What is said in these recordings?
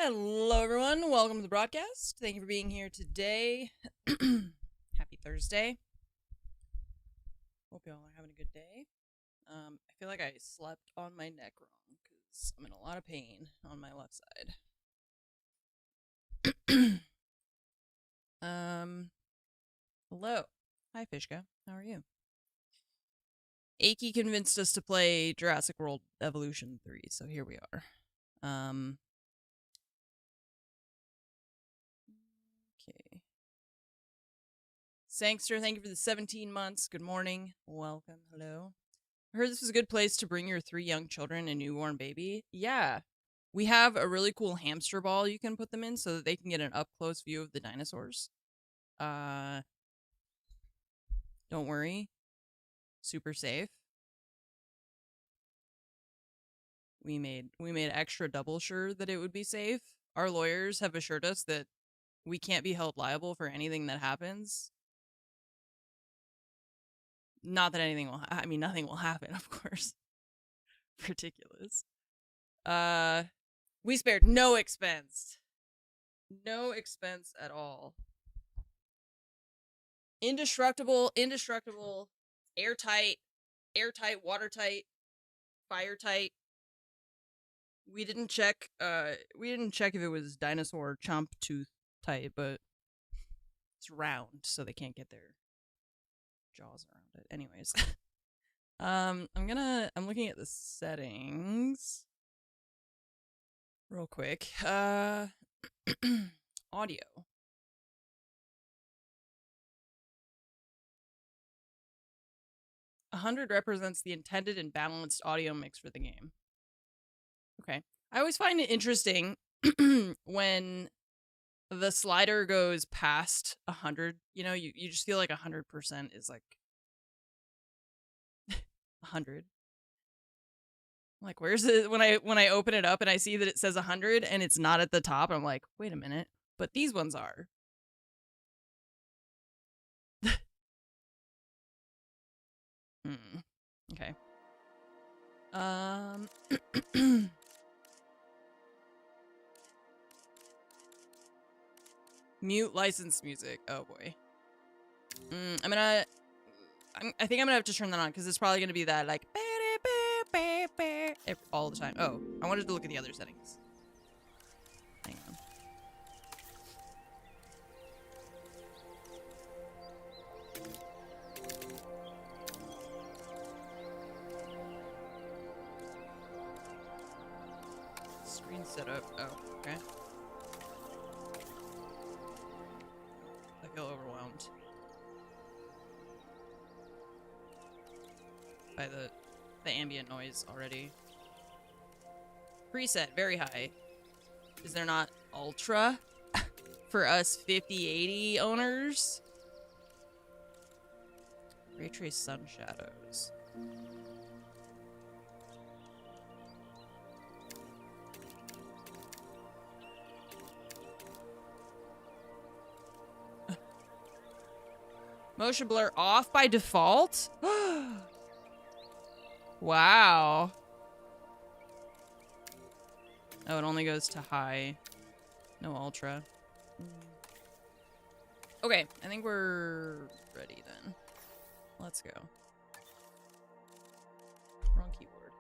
Hello, everyone. Welcome to the broadcast. Thank you for being here today. Happy Thursday. Hope y'all are having a good day. I feel like I slept on my neck wrong because I'm in a lot of pain on my left side. Hello. Hi, Fishka. How are you? Aki convinced us to play Jurassic World Evolution 3, so here we are. Okay. Sangster, thank you for the 17 months. Good morning. Welcome. Hello. I heard this was a good place to bring your 3 young children and newborn baby. Yeah. We have a really cool hamster ball you can put them in so that they can get an up-close view of the dinosaurs. Don't worry. Super safe. We made extra double sure that it would be safe. Our lawyers have assured us that we can't be held liable for anything that happens. Not that anything will nothing will happen, of course. Ridiculous. We spared no expense. No expense at all. Indestructible, airtight, watertight, firetight. We didn't check if it was dinosaur chomp tooth tight, but it's round, so they can't get their jaws around it. Anyways. I'm looking at the settings real quick. Audio. $100 represents the intended and balanced audio mix for the game. Okay. I always find it interesting when the slider goes past 100. You know, you just feel like 100% is like 100. Like, where's it when I open it up and I see that it says 100 and it's not at the top? I'm like, wait a minute, but these ones are. Okay. Mute licensed music. Oh boy. I think I'm gonna have to turn that on because it's probably gonna be that like all the time. Oh, I wanted to look at the other settings. Hang on. Screen setup. Oh, okay. I feel overwhelmed by the ambient noise already. Preset, very high. Is there not ultra for us 5080 owners? Ray trace sun shadows. Motion blur off by default? Wow. Oh, it only goes to high. No ultra. Okay, I think we're ready then. Let's go. Wrong keyboard.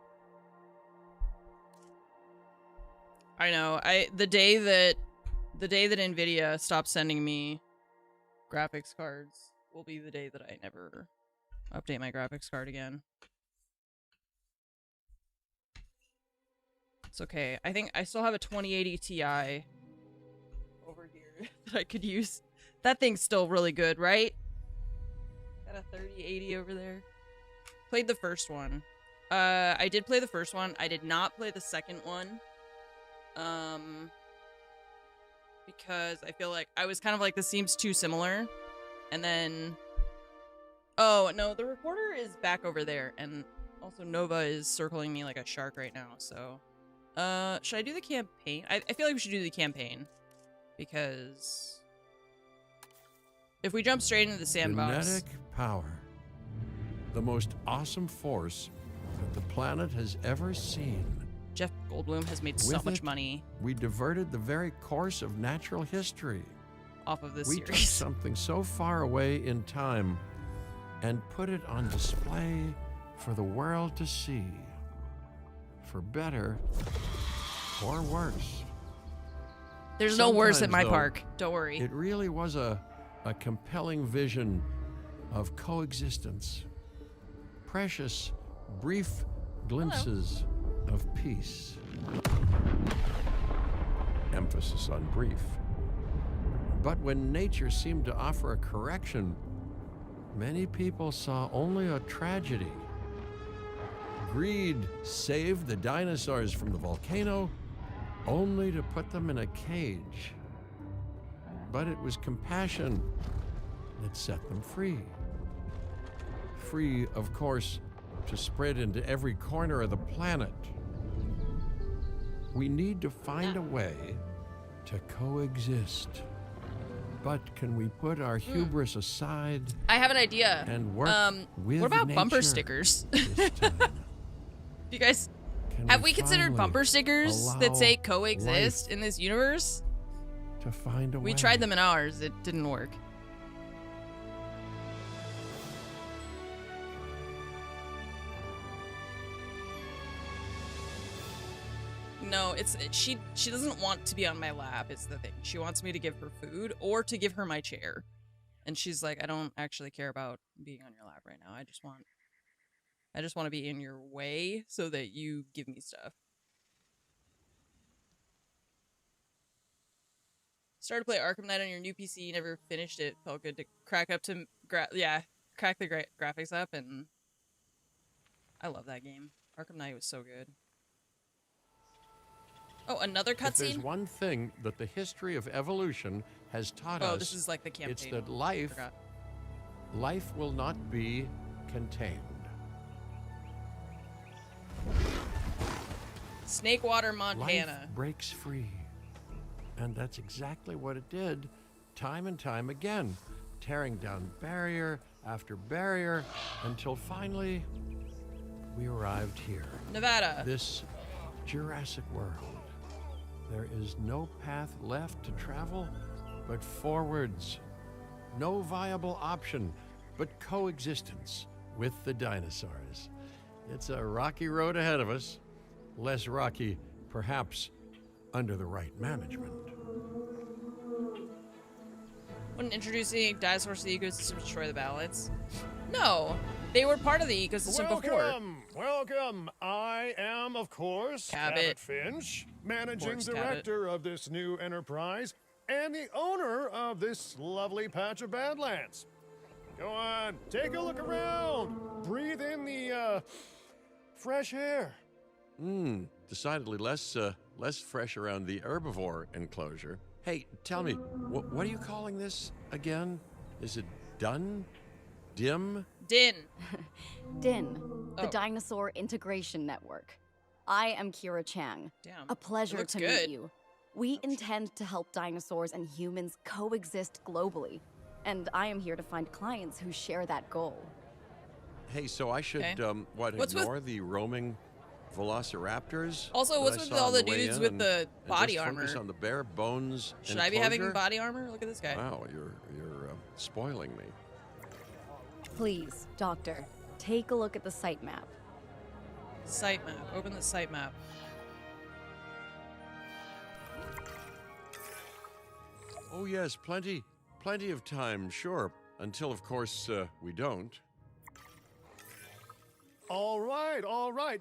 I know. The day that Nvidia stops sending me graphics cards will be the day that I never update my graphics card again. It's okay. I think I still have a 2080 Ti over here that I could use. That thing's still really good, right? Got a 3080 over there. Played the first one. I did play the first one. I did not play the second one. Because I feel like I was kind of like, this seems too similar. And then... Oh, no, the recorder is back over there. And also Nova is circling me like a shark right now, so... should I do the campaign? I feel like we should do the campaign. Because... if we jump straight into the sandbox... Genetic power. The most awesome force that the planet has ever seen. Jeff Goldblum has made so With much it, money we diverted the very course of natural history. off of this We took series. something so far away in time and put it on display for the world to see, for better or worse. There's no worse at Sometimes, my though, park. Don't worry. It really was a compelling vision of coexistence. Precious, brief glimpses of peace. Emphasis on brief. But when nature seemed to offer a correction, many people saw only a tragedy. Greed saved the dinosaurs from the volcano, only to put them in a cage. But it was compassion that set them free. Free, of course, to spread into every corner of the planet. We need to find a way to coexist. But can we put our hubris aside I have an idea. and work with What about bumper nature stickers? this time? You guys, Can have we considered finally bumper stickers that allow say coexist life in this universe? to find a way? We tried them in ours. It didn't work. No, she doesn't want to be on my lap is the thing. She wants me to give her food or to give her my chair. And she's like, I don't actually care about being on your lap right now. I just want to be in your way so that you give me stuff. Started to play Arkham Knight on your new PC, never finished it. Felt good to crack up to crack the graphics up, and I love that game. Arkham Knight was so good. Oh, another If there's cutscene? one thing that the history of evolution has taught us, Oh, this is like the campaign. it's that life will not be contained. Snakewater, Montana. Life breaks free. And that's exactly what it did, time and time again, tearing down barrier after barrier until finally we arrived here. Nevada. This Jurassic world. There is no path left to travel but forwards. No viable option but coexistence with the dinosaurs. It's a rocky road ahead of us. Less rocky, perhaps, under the right management. When introducing dinosaurs to the ecosystem to destroy the balance. No, they were part of the ecosystem before. Welcome. I am, of course, Cabot. Finch, managing Course, director of this new enterprise and the owner of this lovely patch of Badlands. Go on, take a look around. Breathe in the fresh air. Decidedly less fresh around the herbivore enclosure. Hey, tell me, what are you calling this again? Is it done? Dim? Din. DIN, the Oh. Dinosaur Integration Network. I am Kira Chang. Damn. A pleasure looks to good. meet you. We intend to help dinosaurs and humans coexist globally, and I am here to find clients who share that goal. Hey, so I should, Okay. What's with- ignore the roaming velociraptors? Also, that what's I with saw all on the way dudes in with and- the and body just focus armor? on the bare bones Should I be having enclosure? body armor? Look at this guy. Wow, you're spoiling me. Please, Doctor, take a look at the site map. Site map. Open the site map. Oh yes, plenty of time, sure. Until, of course, we don't. All right.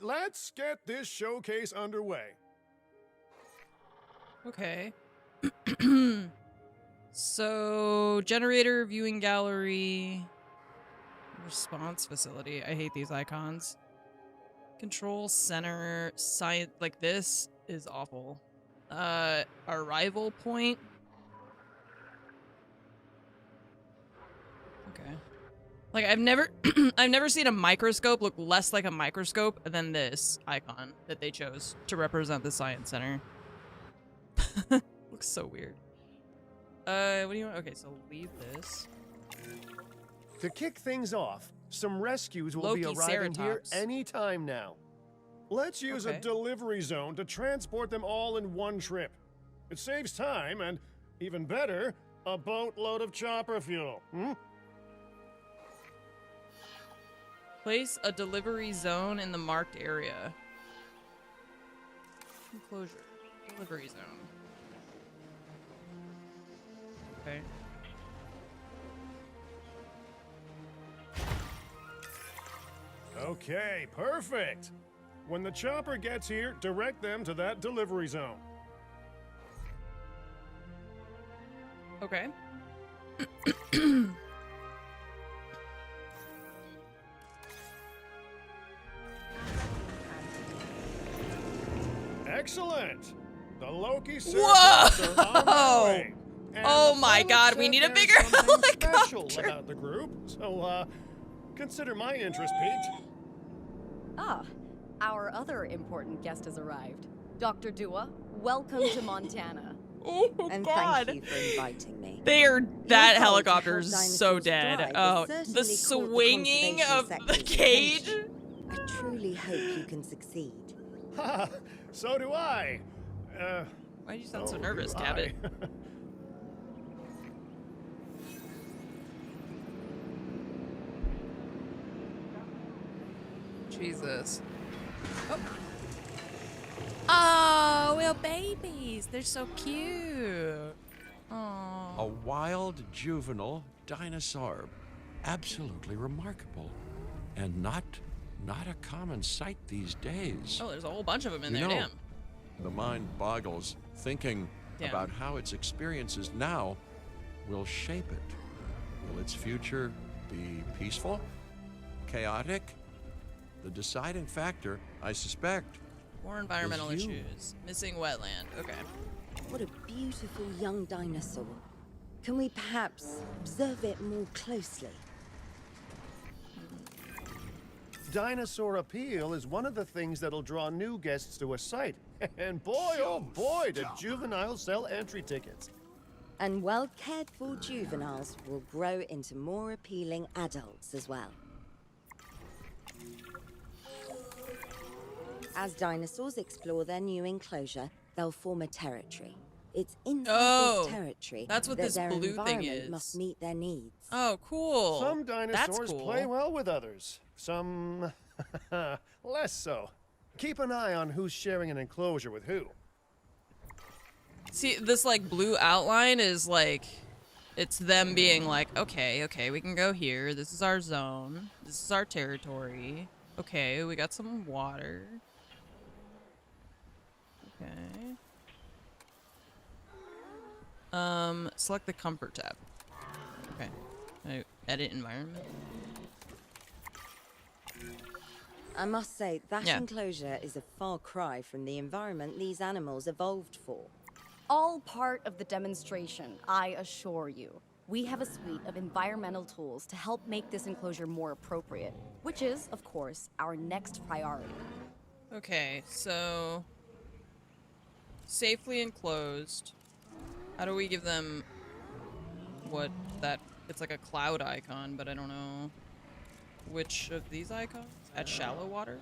Let's get this showcase underway. Okay. So, generator, viewing gallery, response facility. I hate these icons. Control center, science, like this is awful. Arrival point. Okay. Like I've never seen a microscope look less like a microscope than this icon that they chose to represent the science center. Looks so weird. What do you want? Okay, so leave this. To kick things off, some rescues will Loki be arriving here Ceratops. anytime now. Let's use Okay. a delivery zone to transport them all in one trip. It saves time and, even better, a boatload of chopper fuel. Place a delivery zone in the marked area. Enclosure. Delivery zone. Okay. Okay, perfect. When the chopper gets here, direct them to that delivery zone. Okay. Excellent. The Loki Whoa! circuits are on their way. And Oh the my pilot God, said we need a there's bigger something special helicopter. about the group, so consider my interest piqued. Ah, our other important guest has arrived. Dr. Dua, welcome to Montana. Oh And God. thank you for inviting me. They are Your that goal to helicopter help is so dinosaurs dead. thrive Oh, has the certainly caught the swinging conservation of the sector's cage. attention. I truly hope you can succeed. Ha! So do I. Why do you sound so do nervous, I. Cabot? Jesus. Oh, little babies. They're so cute. A Oh. wild juvenile dinosaur. Absolutely remarkable. And not a common sight these days. Oh, there's a whole bunch of them in You there. know, Damn. The mind boggles thinking Damn. about how its experiences now will shape it. Will its future be peaceful? Chaotic? The deciding factor, I suspect. More environmental Is you. issues. Missing wetland. Okay. What a beautiful young dinosaur. Can we perhaps observe it more closely? Dinosaur appeal is one of the things that'll draw new guests to a site. And boy, oh boy, do juveniles sell entry tickets. And well cared for juveniles will grow into more appealing adults as well. As dinosaurs explore their new enclosure, they'll form a territory. It's inside Oh, this territory that's what that this their blue thing environment is. must meet their needs. Oh, cool. Some That's dinosaurs cool. play well with others. Some less so. Keep an eye on who's sharing an enclosure with who. See, this like blue outline is like, it's them being like, okay, we can go here. This is our zone. This is our territory. Okay, we got some water. Okay. Select the comfort tab. Okay. Edit environment. I must say, that Yeah. enclosure is a far cry from the environment these animals evolved for. All part of the demonstration, I assure you. We have a suite of environmental tools to help make this enclosure more appropriate, which is, of course, our next priority. Okay, so safely enclosed. How do we give them what that? It's like a cloud icon, but I don't know which of these icons. At shallow water.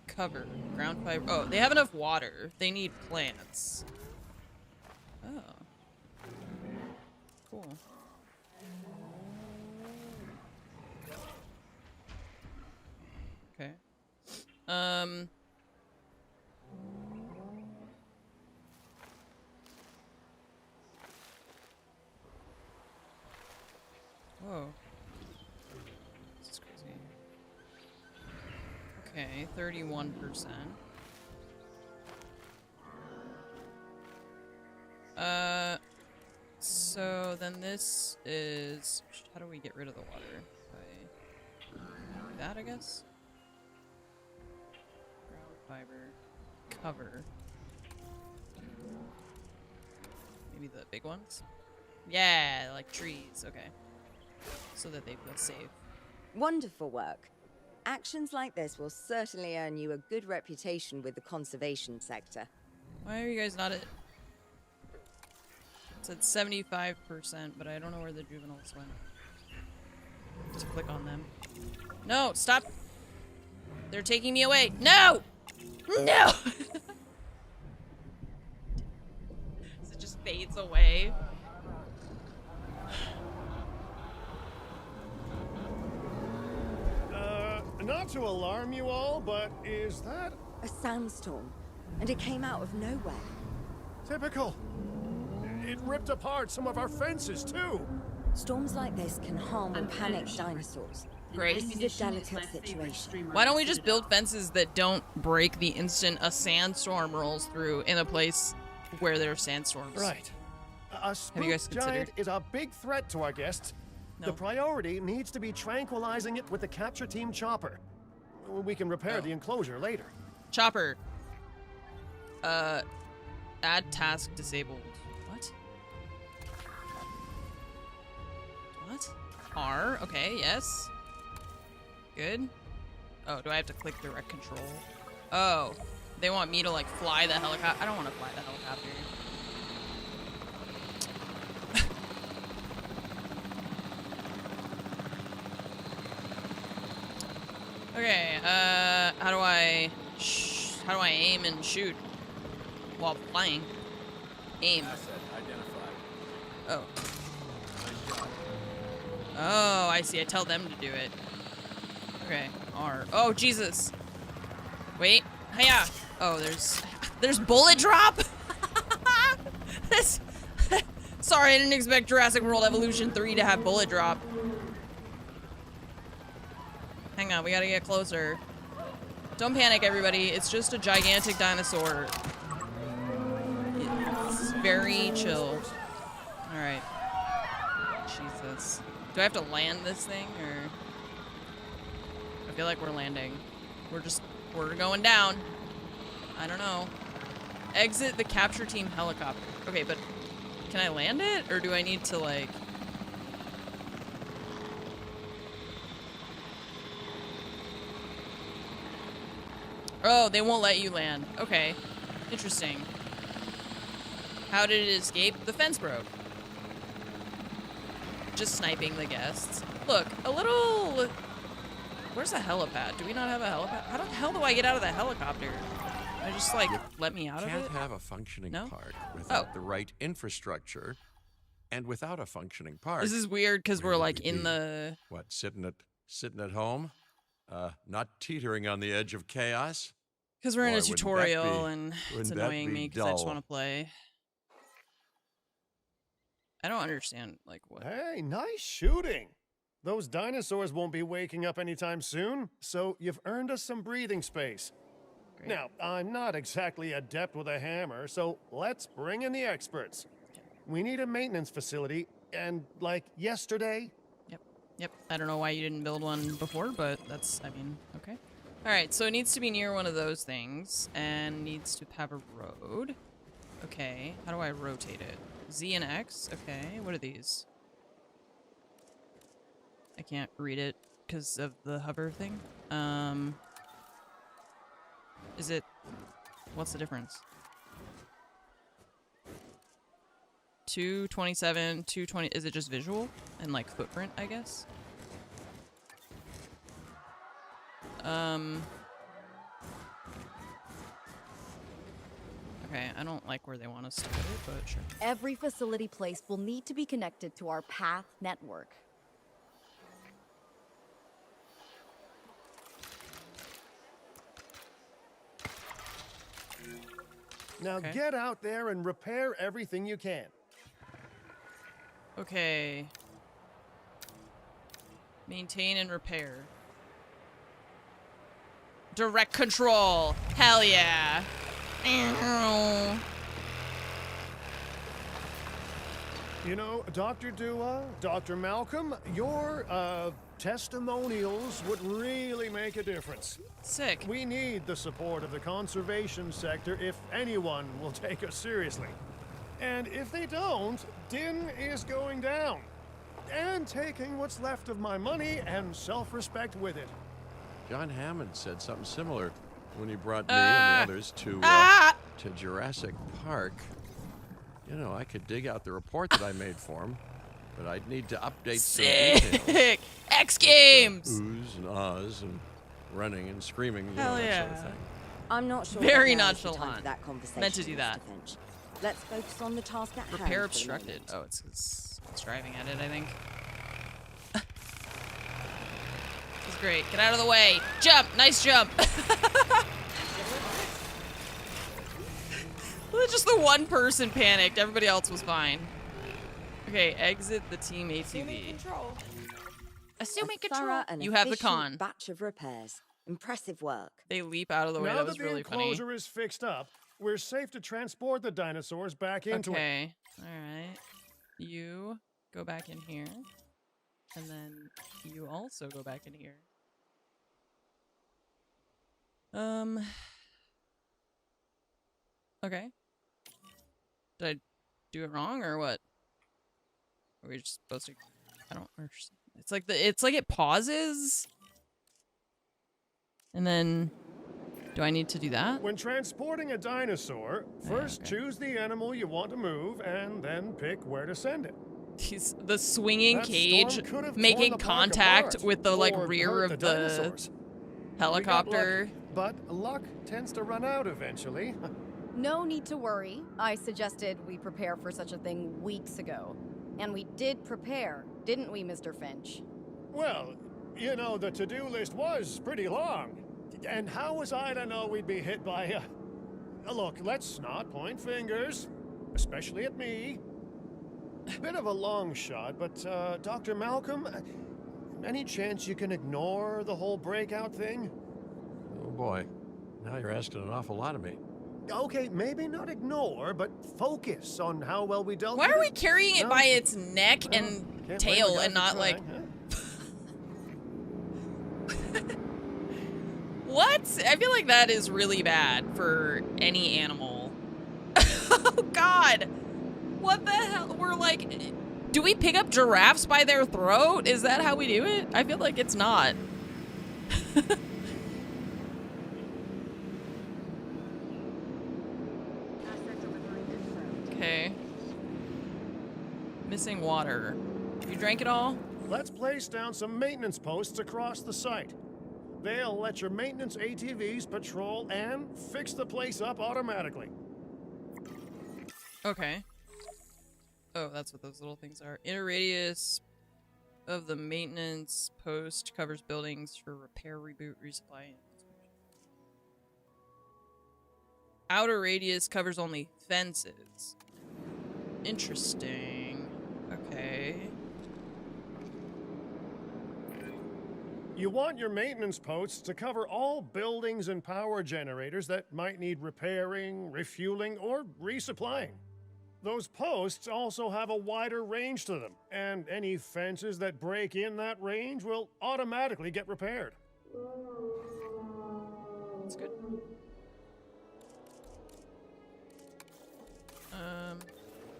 Cover ground fiber. Oh, they have enough water. They need plants. Oh, cool. Okay. Whoa. This is crazy. Okay, 31%. So then this is... How do we get rid of the water? By that, I guess? Ground fiber. Cover. Maybe the big ones? Yeah, like trees. Okay. So that they feel safe. Wonderful work. Actions like this will certainly earn you a good reputation with the conservation sector. Why are you guys not at... It said 75%, but I don't know where the juveniles went. Just click on them. No, stop They're taking me away. No! No! It just fades away. Not to alarm you all, but is that A sandstorm, and it came out of nowhere. typical? It ripped apart some of our fences, too. Storms like this can harm and panic dinosaurs. Great. This is a delicate situation. Why don't we just build fences that don't break the instant a sandstorm rolls through in a place where there are sandstorms? Right. A spook you guys considered? giant is a big threat to our guests. No. The priority needs to be tranquilizing it with the capture team chopper. We can repair the enclosure later. Chopper. Add task disabled. What? What? R. Okay, yes. Good. Oh, do I have to click direct control? Oh. They want me to, like, fly the helicopter. I don't want to fly the helicopter. Okay, how do I aim and shoot while flying? Aim. Oh. Oh, I see. I tell them to do it. Okay, R. Oh, Jesus. Wait. Hiya. Oh, there's bullet drop. Sorry, I didn't expect Jurassic World Evolution 3 to have bullet drop. Hang on, we gotta get closer. Don't panic, everybody. It's just a gigantic dinosaur. It's very chill. Alright. Jesus. Do I have to land this thing, or? I feel like we're landing. We're going down. I don't know. Exit the capture team helicopter. Okay, but can I land it, or do I need to, like... Oh, they won't let you land. Okay. Interesting. How did it escape? The fence broke. Just sniping the guests. Look, a little... Where's the helipad? Do we not have a helipad? How the hell do I get out of the helicopter? I just, like, let me out of it? Can't have a functioning No? park without the right infrastructure, and without a functioning park. This is weird because where we're, would like, we in be? the... What, sitting at home? Not teetering on the edge of chaos? Because we're in Boy, a wouldn't that tutorial, be- and it's wouldn't that annoying be me because I just dull? want to play. I don't understand, like, what... Hey, nice shooting. Those dinosaurs won't be waking up anytime soon, so you've earned us some breathing space. Great. Now, I'm not exactly adept with a hammer, so let's bring in the experts. We need a maintenance facility, and like yesterday, Yep. I don't know why you didn't build one before, but that's, I mean, okay. Alright, so it needs to be near one of those things, and needs to have a road. Okay, how do I rotate it? Z and X? Okay, what are these? I can't read it because of the hover thing. Is it... What's the difference? 227, 220... Is it just visual? And, like, footprint, I guess? Okay, I don't like where they want us to put it, but sure. Every facility placed will need to be connected to our path network. now Okay. get out there and repair everything you can. Okay. Maintain and repair. Direct control. Hell yeah. Ow. You know, Dr. Dua, Dr. Malcolm, your testimonials would really make a difference. Sick. We need the support of the conservation sector if anyone will take us seriously. And if they don't, Din is going down. And taking what's left of my money and self-respect with it. John Hammond said something similar when he brought me and the others to Jurassic Park. You know, I could dig out the report that I made for him, but I'd need to update some details. Sick. X Games. Oohs and ahs and running and screaming, you Hell know, that yeah. sort of thing. I'm not sure. Very that now is the time nonchalant. for that conversation, Meant to do that. Mr. Finch. Let's focus on the task at hand. Repair for the obstructed. moment. Oh, it's driving at it, I think. It's great. Get out of the way. Jump. Nice jump. Just the one person panicked. Everybody else was fine. Okay, exit the team ATV. Assuming A control. thorough and You have the efficient con. batch of repairs. Impressive work. They leap out of the way. Now That was that the really funny. enclosure is fixed up, we're safe to transport the dinosaurs back into it. Okay. All right. You go back in here. And then you also go back in here. Okay. Did I do it wrong or what? Are we just supposed to? I don't. It's like it pauses, and then do I need to do that? When transporting a dinosaur, first okay. choose the animal you want to move and then pick where to send it. The swinging That cage storm could have torn making the park contact apart with the like or rear hurt of the the dinosaurs. helicopter. We got lucky, but luck tends to run out eventually. No need to worry. I suggested we prepare for such a thing weeks ago. And we did prepare, didn't we, Mr. Finch? Well, you know, the to-do list was pretty long. And how was I to know we'd be hit by look, let's not point fingers, especially at me. Bit of a long shot, but, Dr. Malcolm, any chance you can ignore the whole breakout thing? Oh boy, now you're asking an awful lot of me. Okay, maybe not ignore, but focus on how well we dealt Why with are we it. carrying it No? by its neck Well, and can't blame tail the guy and for not like? trying, huh? What? I feel like that is really bad for any animal. Oh God. What the hell? We're like, do we pick up giraffes by their throat? Is that how we do it? I feel like it's not. Okay. Missing water. You drank it all? Let's place down some maintenance posts across the site. They'll let your maintenance ATVs patrol and fix the place up automatically. Okay. Oh, that's what those little things are. Inner radius of the maintenance post covers buildings for repair, reboot, resupply, and outer radius covers only fences. Interesting. Okay. You want your maintenance posts to cover all buildings and power generators that might need repairing, refueling, or resupplying. Those posts also have a wider range to them, and any fences that break in that range will automatically get repaired. That's good.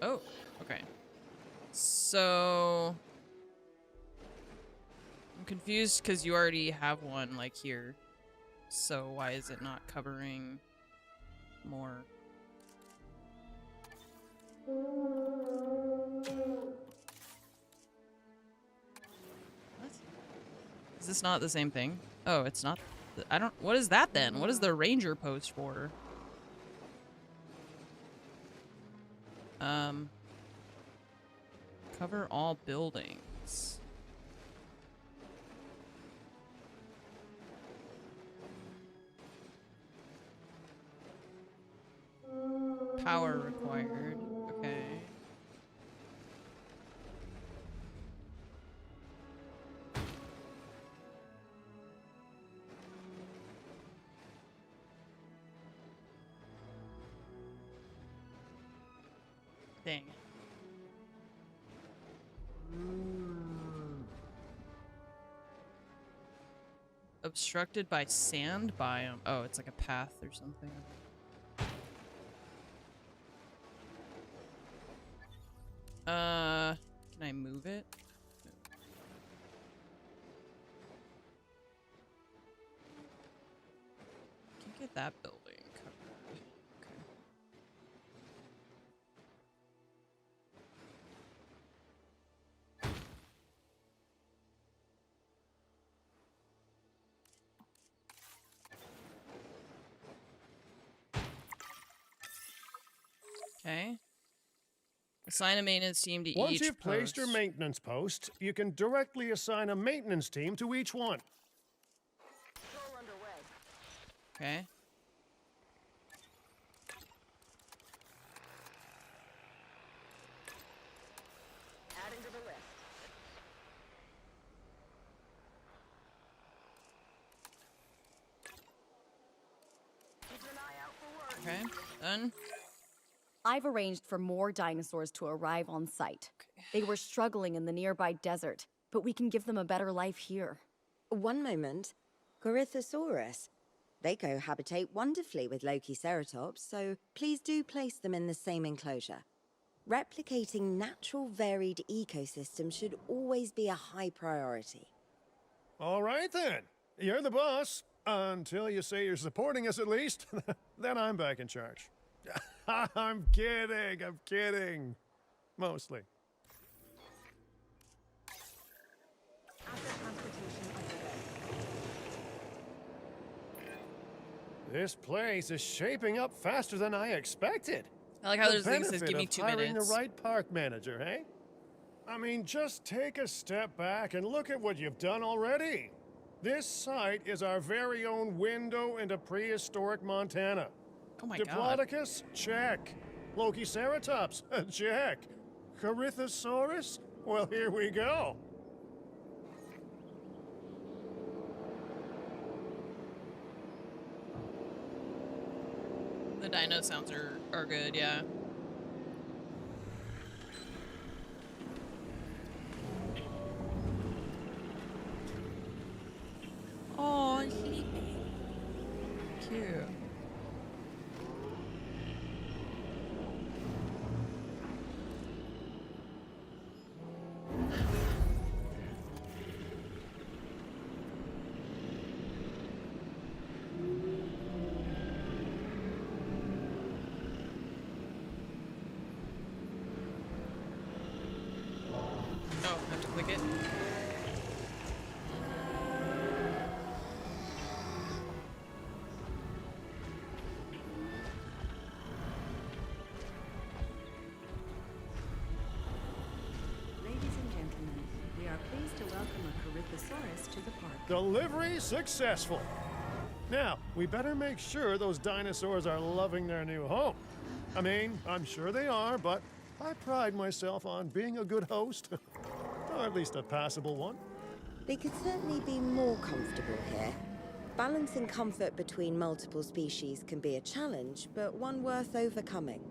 Oh, okay. So I'm confused because you already have one like here. So why is it not covering more? What? Is this not the same thing? Oh, it's not. I don't. What is that then? What is the ranger post for? Cover all buildings. Power required. Okay. Dang. Obstructed by sand biome. Oh, it's like a path or something. Can I move it? No. Can't get that building covered. Okay. Okay. Assign a maintenance team to Once each you've placed your post. maintenance post, you can directly assign a maintenance team to each one. Okay. Adding to the list. Keep an eye out for work. Okay. Done. I've arranged for more dinosaurs to arrive on site. They were struggling in the nearby desert, but we can give them a better life here. One moment. Corythosaurus. They cohabitate wonderfully with Lokiceratops, so please do place them in the same enclosure. Replicating natural varied ecosystems should always be a high priority. All right, then. You're the boss. Until you say you're supporting us, at least. Then I'm back in charge. I'm kidding. Mostly. This place is shaping up faster than I expected. I like how The there's things that benefit give me of 2 hiring minutes. the right park manager, hey? I mean, just take a step back and look at what you've done already. This site is our very own window into prehistoric Montana. Oh my god. Diplodocus? Check. Lokiceratops? Check. Corythosaurus? Well, here we go. The dino sounds are good, yeah. Oh, sleeping. Cute. Oh, I have to click it. Ladies and gentlemen, we are pleased to welcome a Corythosaurus to the park. Delivery successful. Now, we better make sure those dinosaurs are loving their new home. I mean, I'm sure they are, but I pride myself on being a good host. Or at least a passable one. They could certainly be more comfortable here. Balancing comfort between multiple species can be a challenge, but one worth overcoming.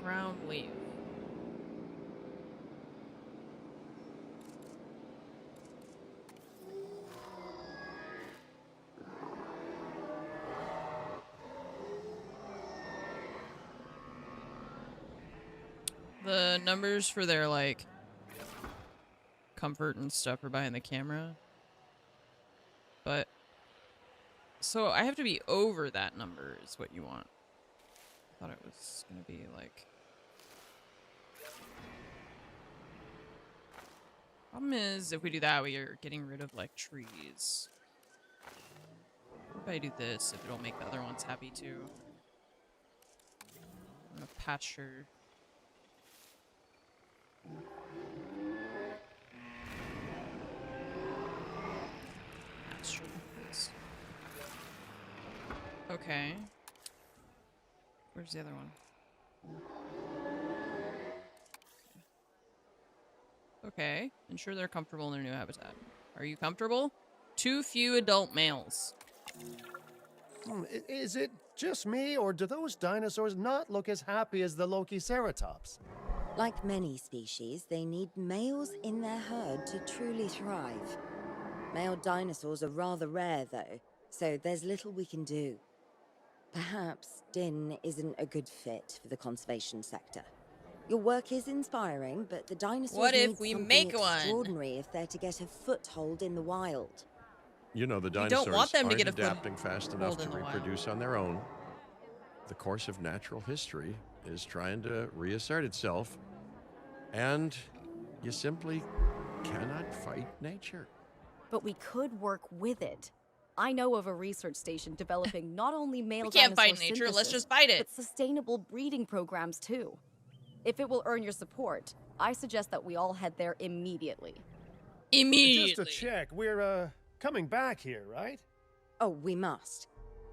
Ground leaf. The numbers for their like comfort and stuff are behind the camera. But so I have to be over that number is what you want. I thought it was gonna be like. Problem is, if we do that, we are getting rid of like trees. What if I do this? If it'll make the other ones happy too. I'm gonna pasture. Pasture this. Okay. Where's the other one? Okay. Ensure they're comfortable in their new habitat. Are you comfortable? Too few adult males. Is it just me, or do those dinosaurs not look as happy as the Lokiceratops? Like many species, they need males in their herd to truly thrive. Male dinosaurs are rather rare, though, so there's little we can do. Perhaps Din isn't a good fit for the conservation sector. Your work is inspiring, but the dinosaurs What if need we something make one? extraordinary if they're to get a foothold in the wild. You know, the don't dinosaurs want them to aren't get a adapting fast enough foothold to in the wild. reproduce on their own. The course of natural history is trying to reassert itself. And you simply cannot fight nature. But we could work with it. I know of a research station developing not only male We can't dinosaur fight nature, let's synthesis, just fight it. but sustainable breeding programs too. If it will earn your support, I suggest that we all head there immediately. Immediately. Just to check, we're coming back here, right? Oh, we must.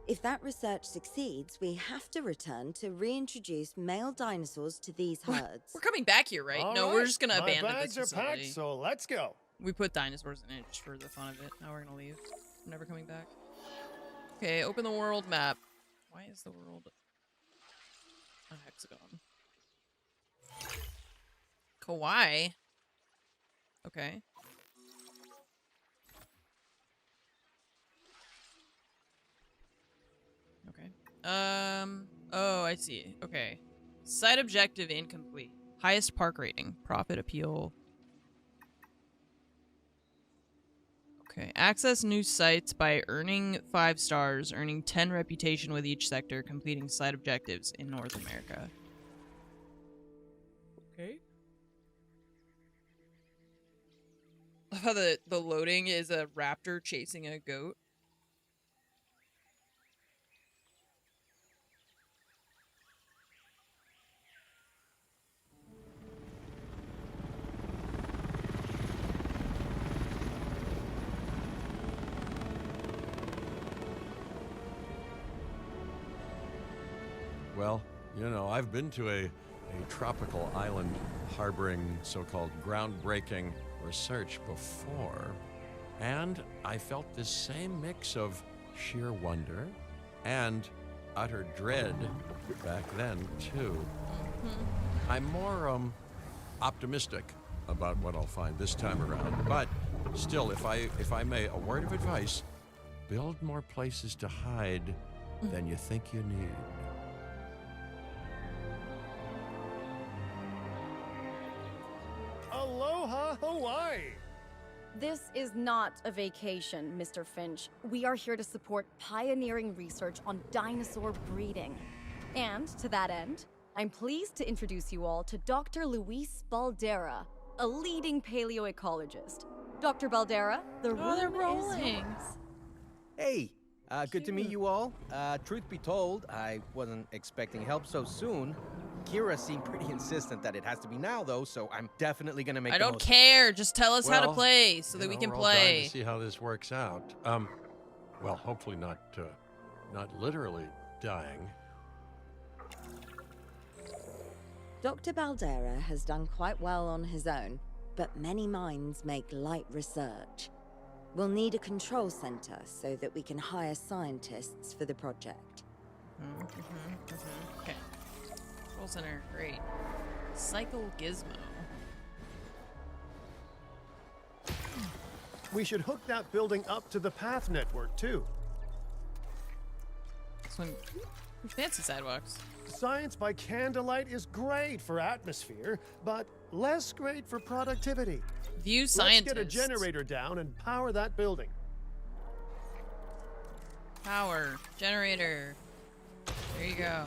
If that research succeeds, we have to return to reintroduce male dinosaurs to these herds. We're coming back here, right? All No, right, we're just gonna my abandon bags this are packed, facility. so let's go. We put dinosaurs in it just for the fun of it. Now we're gonna leave. I'm never coming back. Okay, open the world map. Why is the world a hexagon? Kauai? Okay. Okay. Oh, I see. Okay. Site objective incomplete. Highest park rating. Profit appeal. Okay. Access new sites by earning 5 stars, earning 10 reputation with each sector, completing site objectives in North America. Okay. I love how the loading is a raptor chasing a goat. Well, you know, I've been to a tropical island harboring so-called groundbreaking research before, and I felt this same mix of sheer wonder and utter dread back then, too. I'm more optimistic about what I'll find this time around, but still, if I may, a word of advice: build more places to hide than you think you need. Aloha, Hawaii! This is not a vacation, Mr. Finch. We are here to support pioneering research on dinosaur breeding. And to that end, I'm pleased to introduce you all to Dr. Luis Baldera, a leading paleoecologist. Dr. Baldera, the Oh, they're room is rolling. yours. Hey, good to meet you all. Truth be told, I wasn't expecting help so soon. Kira seemed pretty insistent that it has to be now, though, so I'm definitely gonna make I the don't most- care. Just tell us how to Well, play so You that we know, can we're all dying play. to see how this works out. Well, hopefully not literally dying. Dr. Baldera has done quite well on his own, but many minds make light research. We'll need a control center so that we can hire scientists for the project. Okay. Control center, great. Cycle Gizmo. We should hook that building up to the path network, too. This one, fancy sidewalks. Science by candlelight is great for atmosphere, but less great for productivity. View Let's scientists. get a generator down and power that building. Power generator. There you go.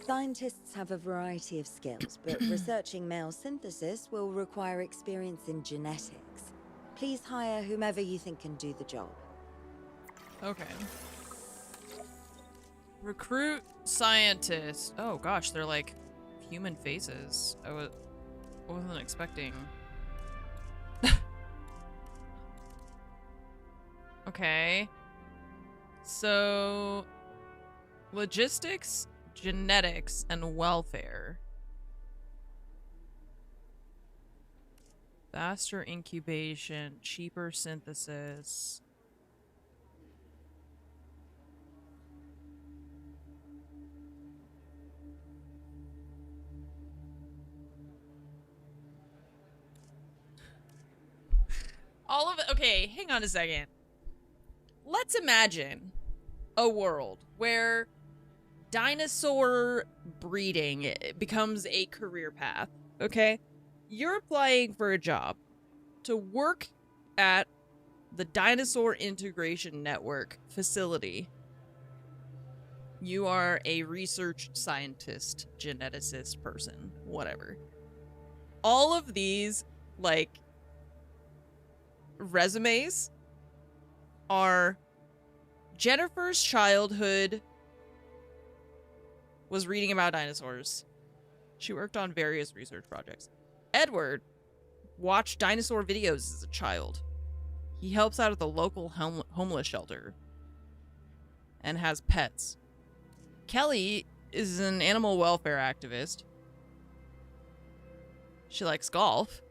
Scientists have a variety of skills, but researching male synthesis will require experience in genetics. Please hire whomever you think can do the job. Okay. Recruit scientist. Oh gosh, they're like human faces. I wasn't expecting. Okay. So, logistics, genetics, and welfare. Faster incubation, cheaper synthesis. All of it. Okay, hang on a second. Let's imagine a world where dinosaur breeding becomes a career path. Okay? You're applying for a job to work at the Dinosaur Integration Network facility. You are a research scientist, geneticist person, whatever. all of these, like, resumes are Jennifer's childhood was reading about dinosaurs. She worked on various research projects. Edward watched dinosaur videos as a child. He helps out at the local homeless shelter and has pets. Kelly is an animal welfare activist. She likes golf.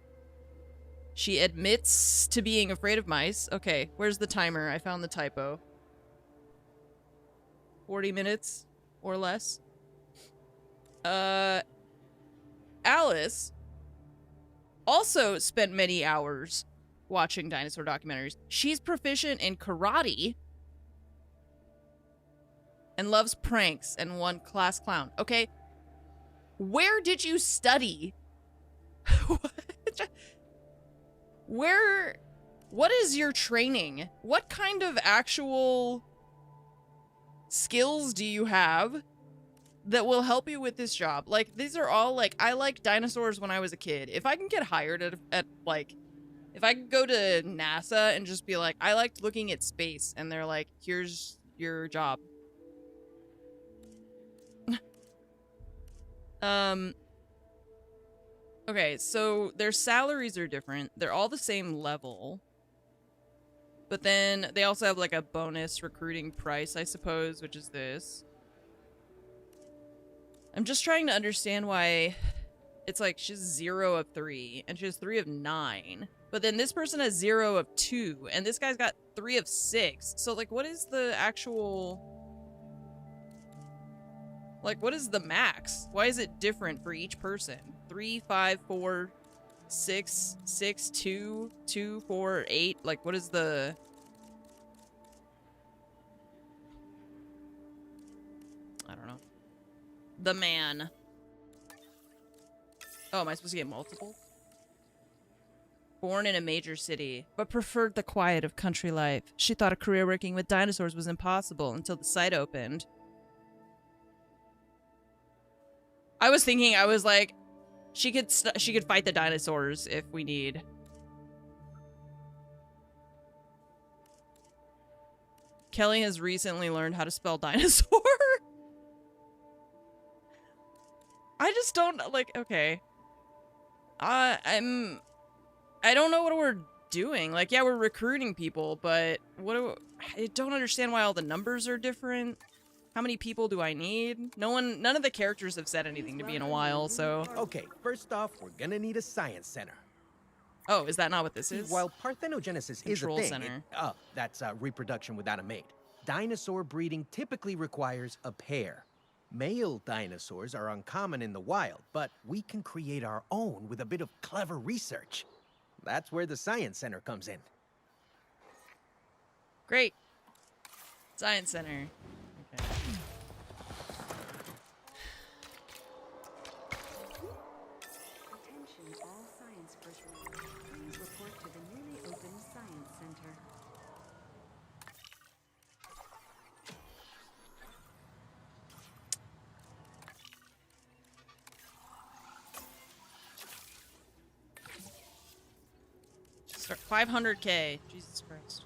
She admits to being afraid of mice. Okay, where's the timer? I found the typo. 40 minutes or less. Alice also spent many hours watching dinosaur documentaries. She's proficient in karate and loves pranks and won class clown. Okay, where did you study? What is your training? What kind of actual skills do you have that will help you with this job? Like, these are all, like, I liked dinosaurs when I was a kid. If I can get hired at like, if I could go to NASA and just be like, I liked looking at space, and they're like, here's your job. Okay, so their salaries are different. They're all the same level. But then they also have, like, a bonus recruiting price, I suppose, which is this. I'm just trying to understand why it's like she's 0 of 3 and she has 3 of 9. But then this person has 0 of 2 and this guy's got 3 of 6. So, like, what is the actual... Like, what is the max? Why is it different for each person? 3, 5, 4, 6, 6, 2, 2, 4, 8. Like, what is the... I don't know. The man. Oh, am I supposed to get multiple? Born in a major city, but preferred the quiet of country life. She thought a career working with dinosaurs was impossible until the site opened. I was thinking, I was like, she could fight the dinosaurs if we need. Kelly has recently learned how to spell dinosaur. I just don't, like, okay. I don't know what we're doing. Like, yeah, we're recruiting people, but I don't understand why all the numbers are different. How many people do I need? None of the characters have said anything to me in a while, so. Okay, first off, we're gonna need a science center. Oh, is that not what this is? While parthenogenesis Control is a thing, center. that's reproduction without a mate. Dinosaur breeding typically requires a pair. Male dinosaurs are uncommon in the wild, but we can create our own with a bit of clever research. That's where the science center comes in. Great. Science center. Okay. Attention all science personnel. Please report to the newly opened Science Center. Start 500K. Jesus Christ.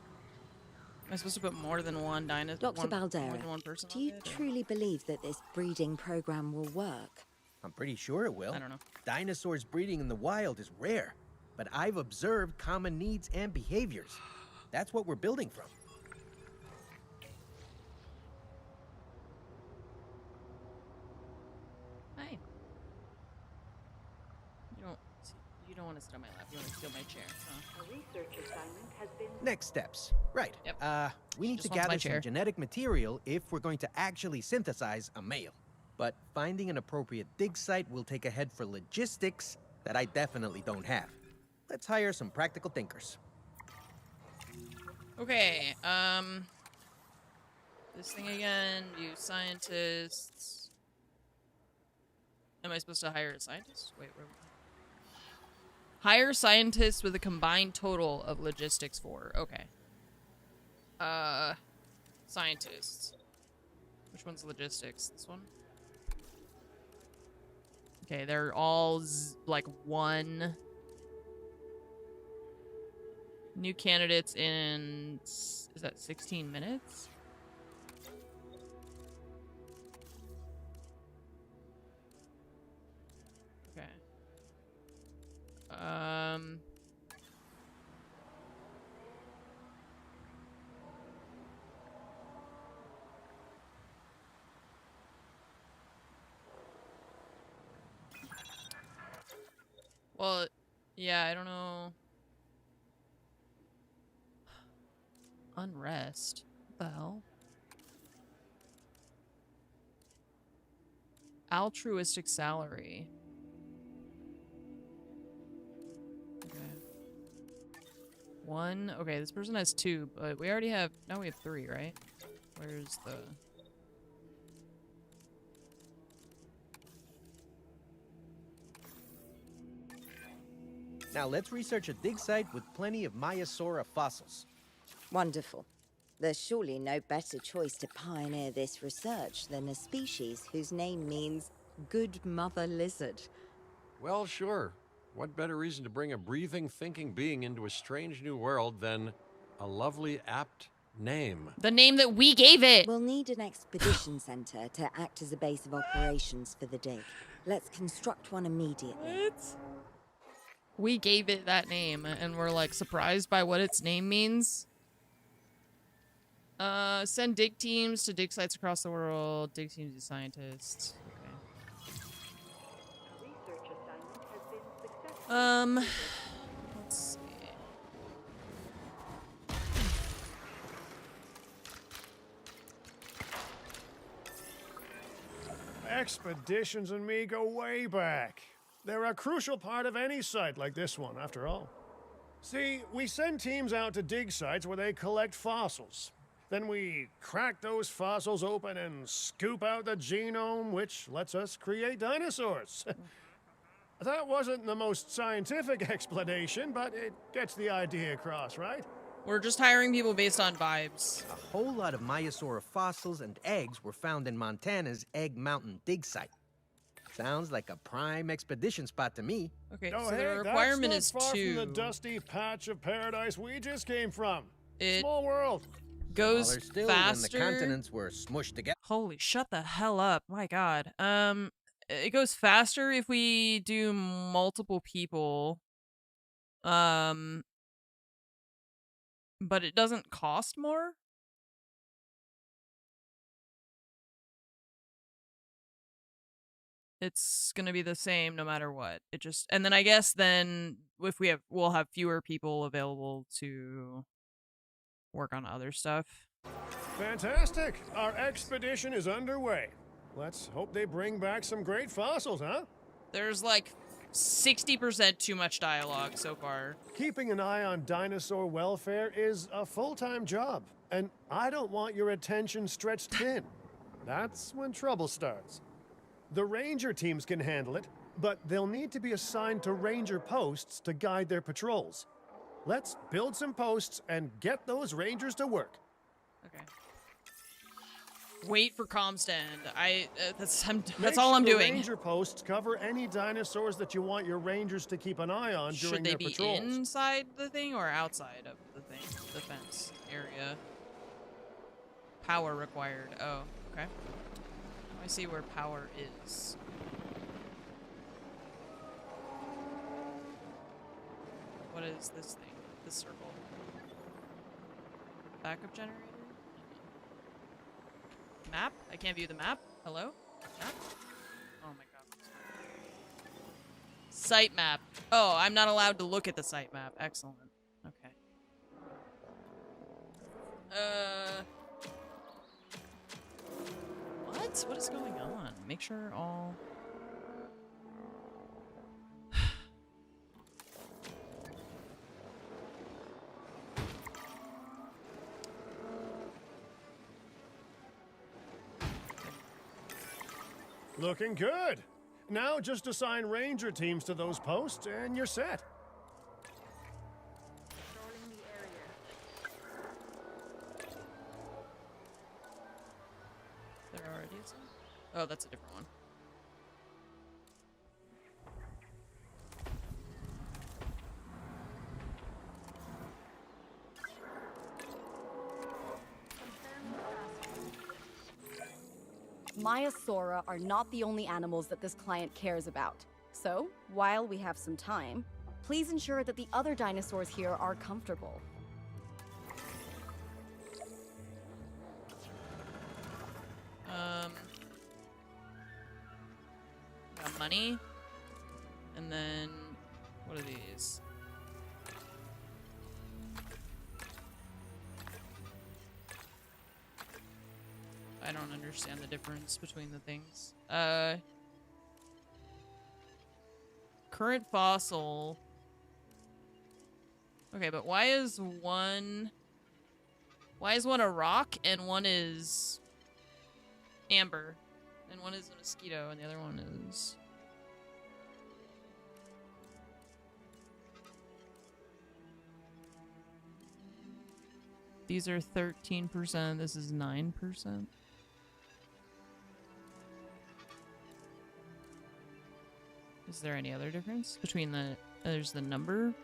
Am I supposed to put more than one dinosaur? Dr. Baldera, More than one person do on you it, or- truly believe that this breeding program will work? I'm pretty sure it will. I don't know. Dinosaurs breeding in the wild is rare, but I've observed common needs and behaviors. That's what we're building from. Hi. You don't want to sit on my lap. You want to steal my chair, huh? A research assignment has been Next steps. Right. Yep. We need Just to wants my gather some chair. genetic material if we're going to actually synthesize a male. But finding an appropriate dig site will take a head for logistics that I definitely don't have. Let's hire some practical thinkers. Okay, this thing again, you scientists. Am I supposed to hire a scientist? Wait, where? Hire scientists with a combined total of logistics 4. Okay. Scientists. Which one's logistics? This one? Okay, they're all like one. New candidates in, is that 16 minutes? Okay. Well, yeah, I don't know. Unrest. What the hell? Altruistic salary. Okay. One. Okay, this person has 2, but we already have. Now we have 3, right? Where's the. Now let's research a dig site with plenty of Maiasaura fossils. Wonderful. There's surely no better choice to pioneer this research than a species whose name means good mother lizard. Well, sure. What better reason to bring a breathing, thinking being into a strange new world than a lovely, apt name? The name that we gave it! We'll need an expedition center to act as a base of operations for the dig. Let's construct one immediately. What? We gave it that name, and we're like surprised by what its name means. Send dig teams to dig sites across the world. Dig teams to scientists. Okay. Let's see. Expeditions and me go way back. They're a crucial part of any site like this one, after all. See, we send teams out to dig sites where they collect fossils. Then we crack those fossils open and scoop out the genome, which lets us create dinosaurs. That wasn't the most scientific explanation, but it gets the idea across, right? We're just hiring people based on vibes. A whole lot of Maiasaura fossils and eggs were found in Montana's Egg Mountain dig site. Sounds like a prime expedition spot to me. Okay, Oh, so hey, the requirement that's is not far 2. from the dusty patch of paradise we just came from. It Small world. goes Smaller still faster. when the continents were smushed together. Holy, shut the hell up. My god. It goes faster if we do multiple people. But it doesn't cost more? It's gonna be the same no matter what. It just, and then I guess then if we'll have fewer people available to work on other stuff. Fantastic. Our expedition is underway. Let's hope they bring back some great fossils, huh? There's like 60% too much dialogue so far. Keeping an eye on dinosaur welfare is a full-time job, and I don't want your attention stretched thin. That's when trouble starts. The ranger teams can handle it, but they'll need to be assigned to ranger posts to guide their patrols. Let's build some posts and get those rangers to work. Okay. Wait for comm stand. That's Make all sure I'm the doing. Ranger posts cover any dinosaurs that you want your rangers to keep an eye on during Should they their be patrols. inside the thing or outside of the thing? The fence area. Power required. Oh, okay. I see where power is. What is this thing? This circle. Backup generator? Map? I can't view the map? Hello? Map? Oh my god. Site map. Oh, I'm not allowed to look at the site map. Excellent. Okay. What? What is going on? Make sure all... Looking good. Now just assign ranger teams to those posts and you're set. There already is one? Oh, that's a different one. Maiasaura are not the only animals that this client cares about. So, while we have some time, please ensure that the other dinosaurs here are comfortable. Got money. And then, what are these? I don't understand the difference between the things. Current fossil. Okay, but why is one a rock and one is amber? And one is a mosquito and the other one is... These are 13%, this is 9%. Is there any other difference between the... there's the number?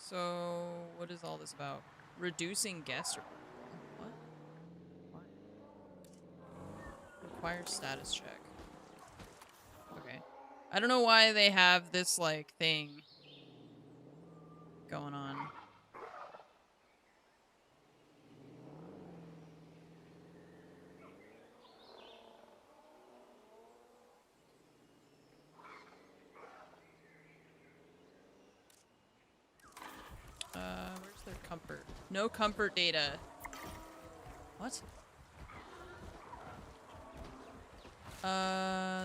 So, what is all this about? Reducing guest what? What? Require status check. Okay. I don't know why they have this, like, thing going on. Where's their comfort? No comfort data. What?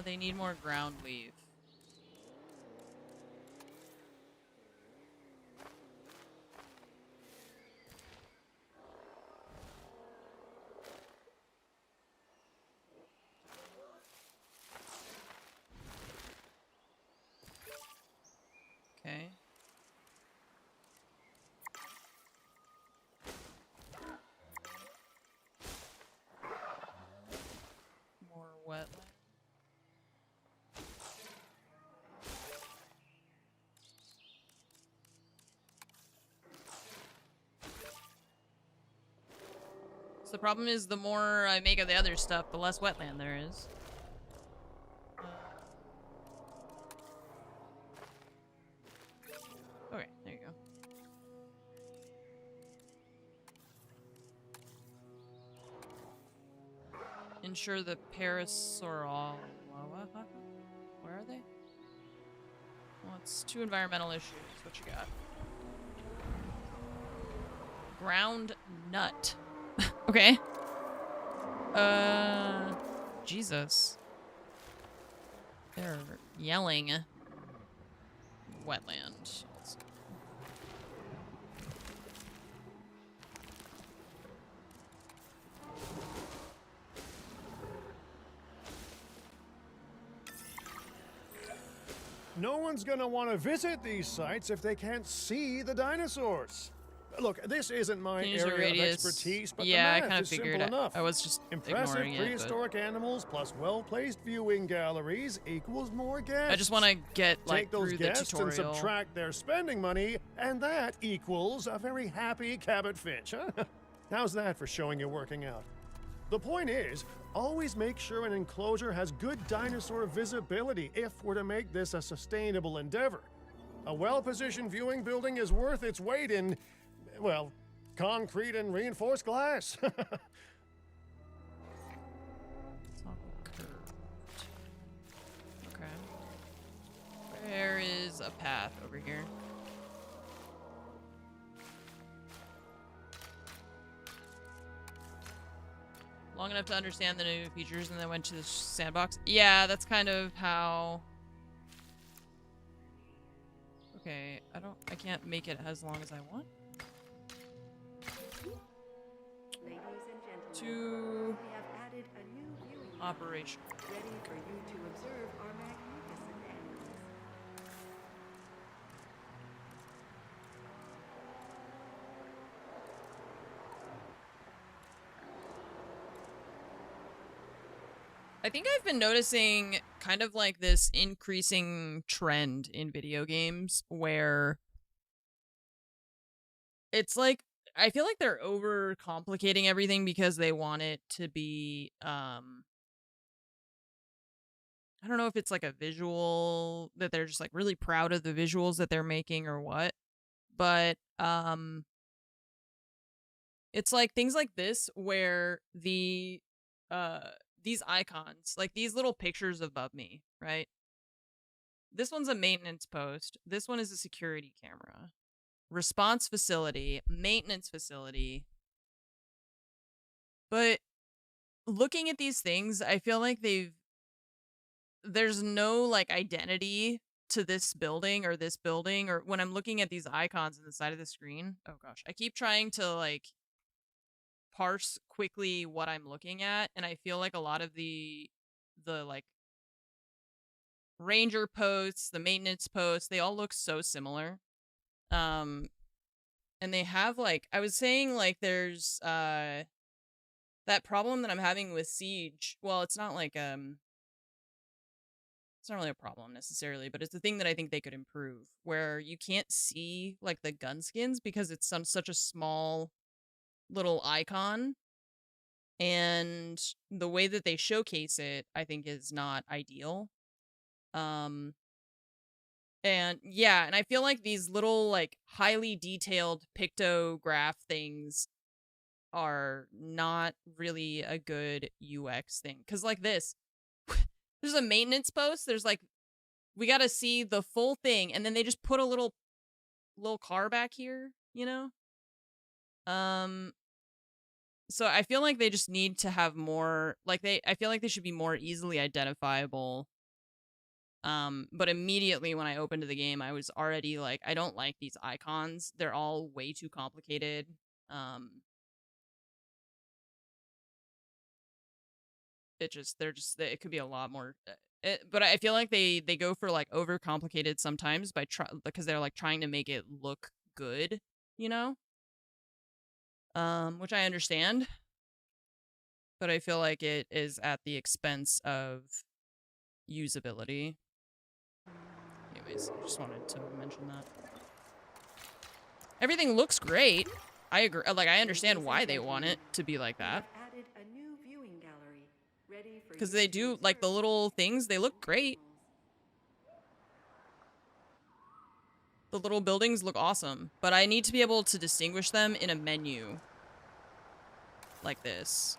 They need more ground leave. Okay. Wetland. So the problem is the more I make of the other stuff, the less wetland there is. Okay, there you go. Ensure the Parasaurol. Where are they? Well, it's 2 environmental issues. What you got? Ground nut. Okay. Jesus. They're yelling. Wetland. No one's gonna want to visit these sites if they can't see the dinosaurs. Look, this isn't my Use a area of radius. expertise, but Yeah, the I math kind of is simple figured. enough. I was just Impressive ignoring it. But prehistoric animals plus well-placed viewing galleries equals more guests. I just want to get like Take those through the guests and tutorial. subtract their spending money, and that equals a very happy Cabot Finch, huh? How's that for showing you're working out? The point is, always make sure an enclosure has good dinosaur visibility if we're to make this a sustainable endeavor. A well-positioned viewing building is worth its weight in, well, concrete and reinforced glass. It's all curved. Okay. Where is a path over here? Long enough to understand the new features and then went to the sandbox. Yeah, that's kind of how... Okay, I can't make it as long as I want. Ladies and gentlemen, To we have added a new viewing operation. ready for you to observe our magnificent animals. I think I've been noticing kind of like this increasing trend in video games where it's like I feel like they're over complicating everything because they want it to be I don't know if it's like a visual that they're just like really proud of the visuals that they're making or what, but it's like things like this where these icons, like these little pictures above me, right? This one's a maintenance post. This one is a security camera. Response facility, maintenance facility. But looking at these things, I feel like there's no like identity to this building, or when I'm looking at these icons on the side of the screen. Oh gosh, I keep trying to like parse quickly what I'm looking at, and I feel like a lot of the like ranger posts, the maintenance posts, they all look so similar. And they have like I was saying, like there's that problem that I'm having with Siege. Well, it's not like it's not really a problem necessarily, but it's a thing that I think they could improve, where you can't see like the gun skins because it's such a small little icon, and the way that they showcase it I think is not ideal. And yeah, and I feel like these little like highly detailed pictograph things are not really a good UX thing, cuz like this there's a maintenance post, there's like we got to see the full thing, and then they just put a little car back here, you know? So I feel like they just need to have more, like I feel like they should be more easily identifiable. But immediately when I opened the game, I was already like, I don't like these icons. They're all way too complicated. It could be a lot more. But I feel like they go for like overcomplicated sometimes because they're like trying to make it look good, you know? Which I understand, but I feel like it is at the expense of usability. Anyways, I just wanted to mention that. Everything looks great. I agree. Like, I understand why they want it to be like that. Because they do, like, the little things, they look great. The little buildings look awesome. But I need to be able to distinguish them in a menu. Like this.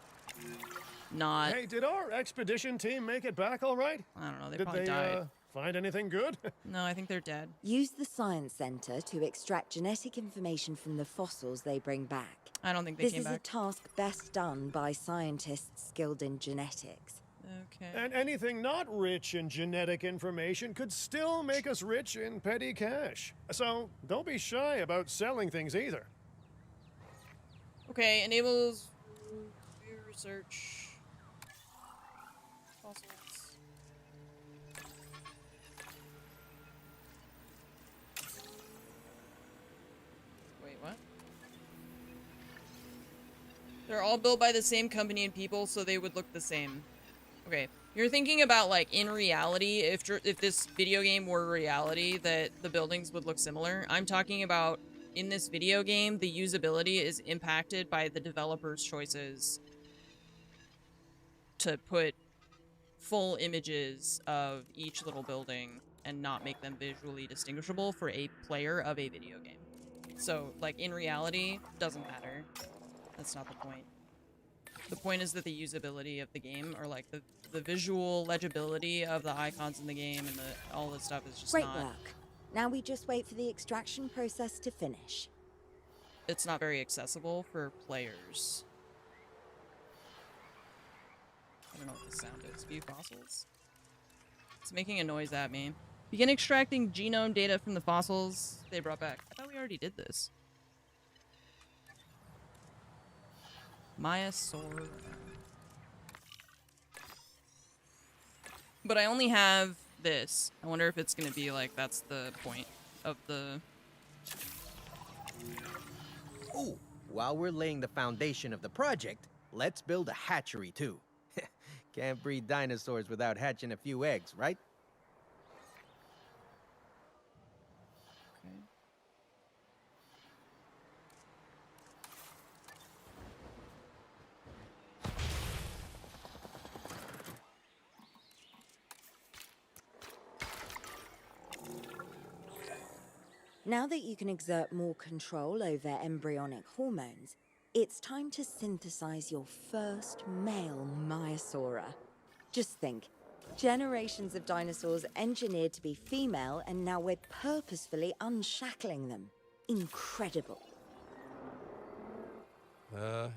Not... Hey, did our expedition team make it back all right? I don't know, they probably died. Find anything good? No, I think they're dead. Use the science center to extract genetic information from the fossils they bring back. I don't think they came back. This is a task best done by scientists skilled in genetics. Okay. And anything not rich in genetic information could still make us rich in petty cash. So don't be shy about selling things either. Okay, enables research fossils. Wait, what? They're all built by the same company and people, so they would look the same. Okay, you're thinking about, like, in reality, if this video game were reality, that the buildings would look similar. I'm talking about, in this video game, the usability is impacted by the developer's choices to put full images of each little building and not make them visually distinguishable for a player of a video game. So, like, in reality, doesn't matter. That's not the point. The point is that the usability of the game, or like the visual legibility of the icons in the game and all this stuff is just Great work. Now we just wait for the extraction process to finish. It's not very accessible for players. I don't know what the sound is. View fossils? It's making a noise at me. Begin extracting genome data from the fossils they brought back. I thought we already did this. Maya sword. But I only have this. I wonder if it's gonna be like that's the point of the... Ooh, while we're laying the foundation of the project, let's build a hatchery too. Can't breed dinosaurs without hatching a few eggs, right? Okay. Now that you can exert more control over embryonic hormones, it's time to synthesize your first male Maiasaura. Just think, generations of dinosaurs engineered to be female, and now we're purposefully unshackling them. Incredible.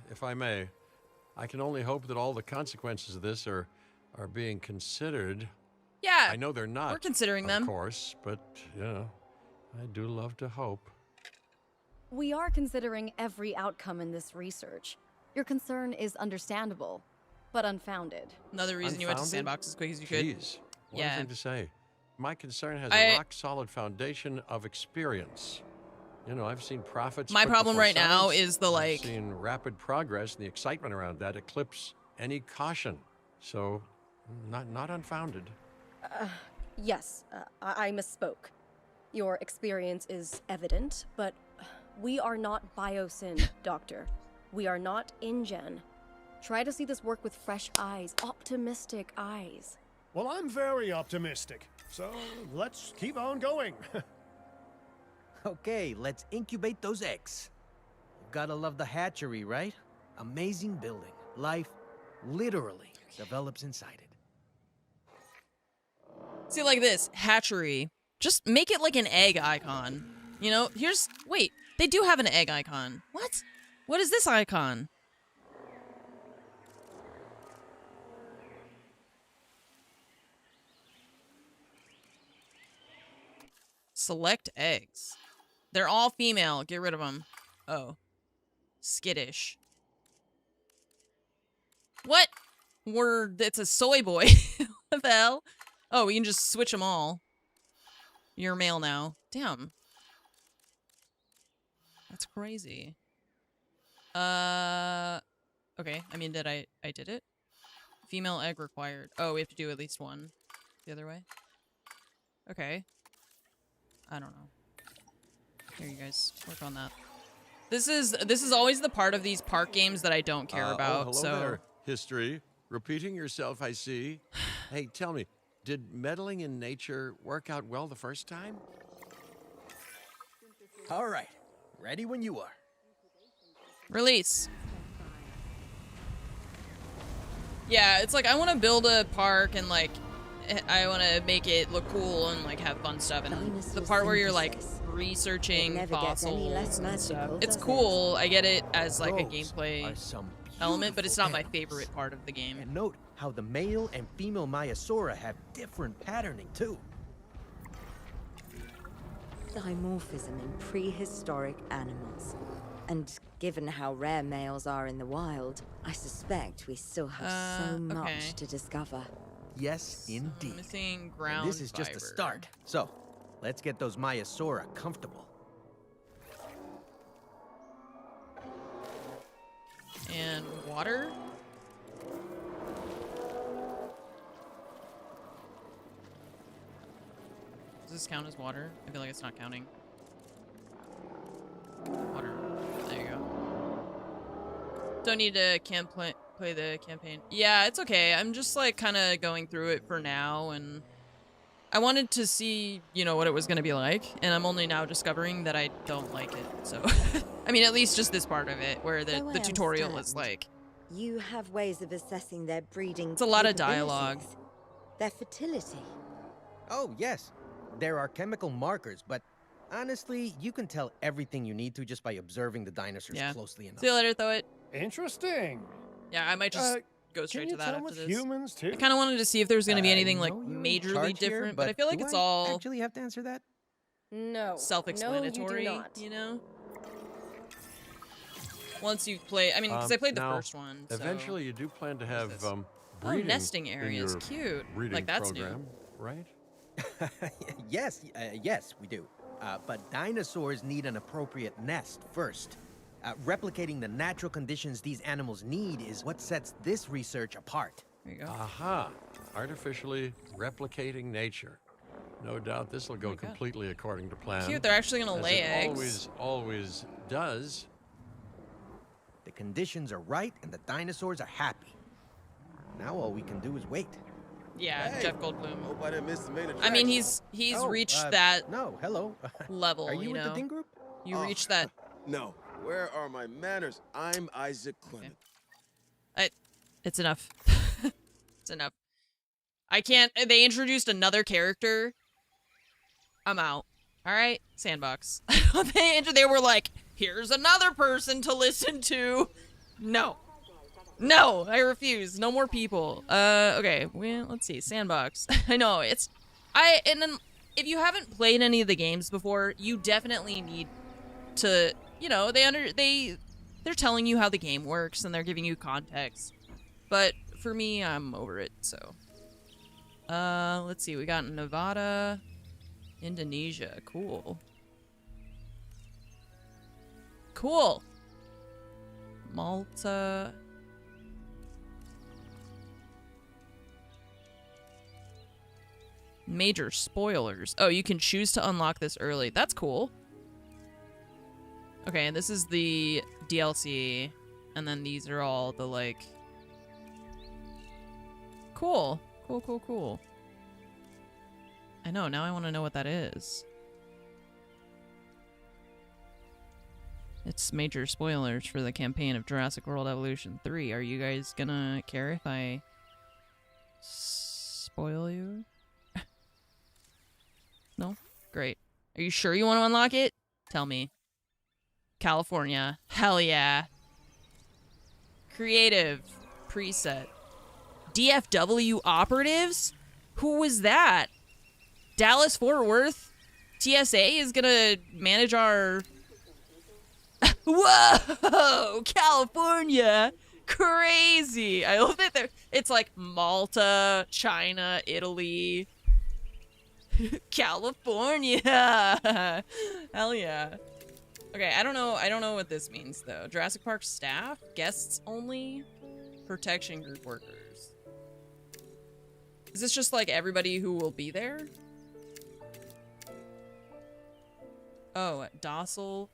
If I may, I can only hope that all the consequences of this are being considered. Yeah. I know they're not. We're considering them. Of course, but, you know, I do love to hope. We are considering every outcome in this research. Your concern is understandable, but unfounded. Another reason you went to Unfounded? Sandbox as quick as you could. Jeez, what Yeah. a thing to say. My concern has I- a rock-solid foundation of experience. You know, I've seen profits. My put problem before right now science. is the, I've like- seen rapid progress, and the excitement around that eclipse any caution. So, not unfounded. Yes, I misspoke. Your experience is evident, but we are not Biosyn, Doctor. We are not InGen. Try to see this work with fresh eyes, optimistic eyes. Well, I'm very optimistic, so let's keep on going. Okay, let's incubate those eggs. Gotta love the hatchery, right? Amazing building. Life literally develops inside it. See, like this hatchery. Just make it like an egg icon. You know, wait, they do have an egg icon. What? What is this icon? Select eggs. They're all female. Get rid of them. Oh. Skittish. What? It's a soy boy. What the hell? Oh, we can just switch them all. You're male now. Damn. That's crazy. Okay. I mean, I did it? Female egg required. Oh, we have to do at least one. The other way? Okay. I don't know. Here, you guys. Work on that. This is always the part of these park games that I don't care about, hello so... there. History. Repeating yourself, I see. Hey, tell me, did meddling in nature work out well the first time? All right, ready when you are. Release. Yeah, it's like I want to build a park and like I want to make it look cool and like have fun stuff. And the part where you're like researching fossils and stuff, it's cool. I get it as like a gameplay element, but it's not my favorite part of the game. And note how the male and female Maiasaura have different patterning too. Dimorphism in prehistoric animals. And given how rare males are in the wild, I suspect we still have so much okay. to discover. Yes, indeed. Missing ground And this is just a fiber. start. So, let's get those Maiasaura comfortable. And water. Does this count as water? I feel like it's not counting. Water. There you go. Don't need to play the campaign. Yeah, it's okay. I'm just like kind of going through it for now, and I wanted to see, you know, what it was going to be like, and I'm only now discovering that I don't like it. So, I mean, at least just this part of it, where So I the tutorial is understand. like, You have ways of assessing their breeding. it's a lot of dialogue. capabilities, their fertility. Oh, yes. There are chemical markers, but honestly, you can tell everything you need to just by observing the dinosaurs Yeah. closely enough. See you later, throw it. Interesting. Yeah, I might just go Can straight you to that tell after with this. humans too? I kind of wanted to see if there was going to be anything like I know you're in majorly charge here, different, but I feel like do it's I all actually have to answer that? No. self-explanatory. No, you do not. You know, once you play, I mean, because I played the Now, first one. So. Eventually, you do plan to have this? breeding nesting in areas, your cute. breeding Like, that's program, right? Yes, yes, we do. But dinosaurs need an appropriate nest first. Replicating the natural conditions these animals need is what sets this research apart. There you go. Aha! Artificially replicating nature. No doubt this will go completely according to plan. Cute, they're actually gonna lay eggs. Always does. The conditions are right and the dinosaurs are happy. Now all we can do is wait. Yeah, Hey, Jeff Goldblum. Hope I didn't miss the main I mean, attraction. he's Oh, reached that No, hello. level, Are you with know? the Ding Group? You Oh, reached that. No. Where are my manners? I'm Isaac Clement. It's enough. It's enough. I can't. They introduced another character. I'm out. All right, Sandbox. They were like, here's another person to listen to. No. No, I refuse. No more people. Okay. Well, let's see. Sandbox. I know it's. And then if you haven't played any of the games before, you definitely need to. You know, they're telling you how the game works and they're giving you context. But for me, I'm over it. So, let's see. We got Nevada, Indonesia. Cool. Cool. Malta. Major spoilers. Oh, you can choose to unlock this early. That's cool. Okay, and this is the DLC. And then these are all the, like... Cool. Cool, cool, cool. I know, now I want to know what that is. It's major spoilers for the campaign of Jurassic World Evolution 3. Are you guys gonna care if I spoil you? No? Great. Are you sure you want to unlock it? Tell me. California. Hell yeah. Creative. Preset. DFW operatives? Who was that? Dallas Fort Worth? TSA is gonna manage our... Whoa! California! Crazy! I love that it's like Malta, China, Italy... California! Hell yeah. Okay, I don't know what this means though. Jurassic Park staff? Guests only? Protection group workers. Is this just like everybody who will be there? Oh, docile,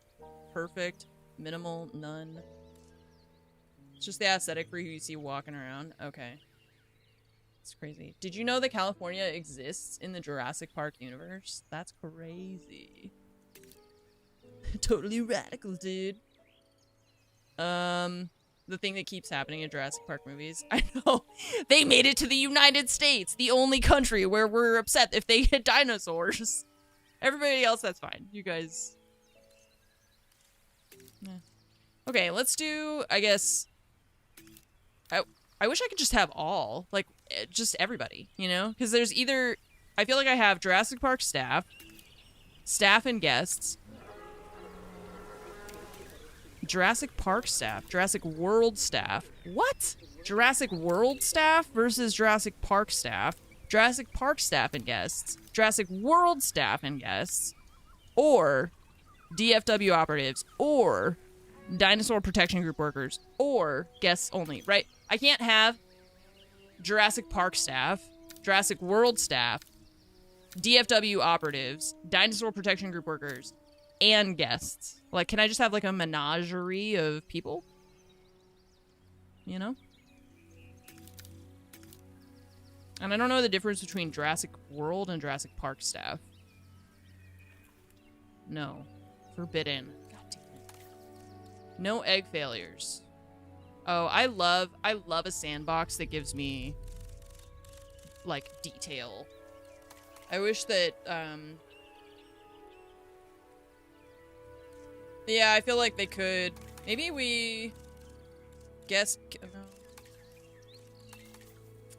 perfect, minimal, none. It's just the aesthetic for who you see walking around. Okay. It's crazy. Did you know that California exists in the Jurassic Park universe? That's crazy. Totally radical, dude. The thing that keeps happening in Jurassic Park movies. I know. They made it to the United States, the only country where we're upset if they hit dinosaurs. Everybody else, that's fine. You guys... Yeah. Okay, let's do, I guess... I wish I could just have all. Like, just everybody, you know? Because there's either... I feel like I have Jurassic Park staff, staff and guests, Jurassic Park staff, Jurassic World staff. What? Jurassic World staff versus Jurassic Park staff, Jurassic Park staff and guests, Jurassic World staff and guests, or DFW operatives, or Dinosaur Protection Group workers, or guests only, right? I can't have Jurassic Park staff, Jurassic World staff, DFW operatives, Dinosaur Protection Group workers, and guests. Like, can I just have, like, a menagerie of people? You know? And I don't know the difference between Jurassic World and Jurassic Park staff. No. Forbidden. God damn it. No egg failures. Oh, I love a sandbox that gives me, like, detail. I wish that, yeah, I feel like they could. Maybe we guess. No.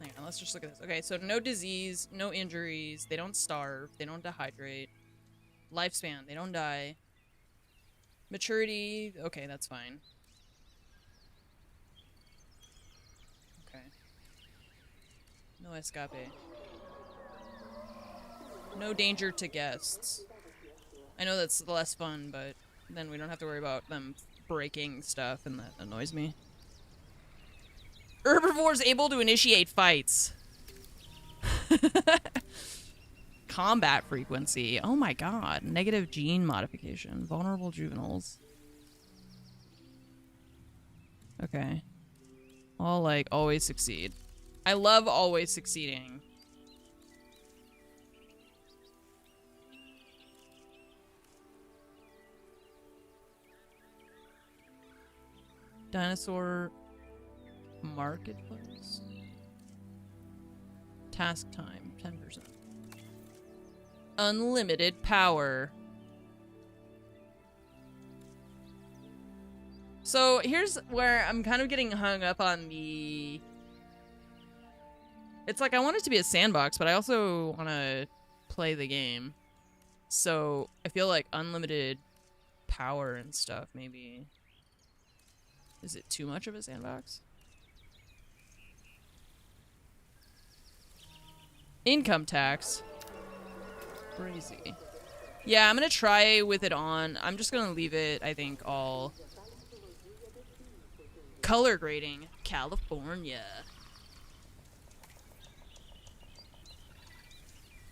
Hang on, let's just look at this. Okay, so no disease, no injuries. They don't starve. They don't dehydrate. Lifespan, they don't die. Maturity, okay, that's fine. Okay. No escape. No danger to guests. I know that's less fun, but then we don't have to worry about them breaking stuff, and that annoys me. Herbivores able to initiate fights. Combat frequency. Oh my god. Negative gene modification. Vulnerable juveniles. Okay. All like always succeed. I love always succeeding. Dinosaur marketplace. Task time 10%. Unlimited power. So here's where I'm kind of getting hung up on the... It's like I want it to be a sandbox, but I also want to play the game. So I feel like unlimited power and stuff, maybe... Is it too much of a sandbox? Income tax. Crazy. Yeah, I'm gonna try with it on. I'm just gonna leave it, I think, all... Color grading. California.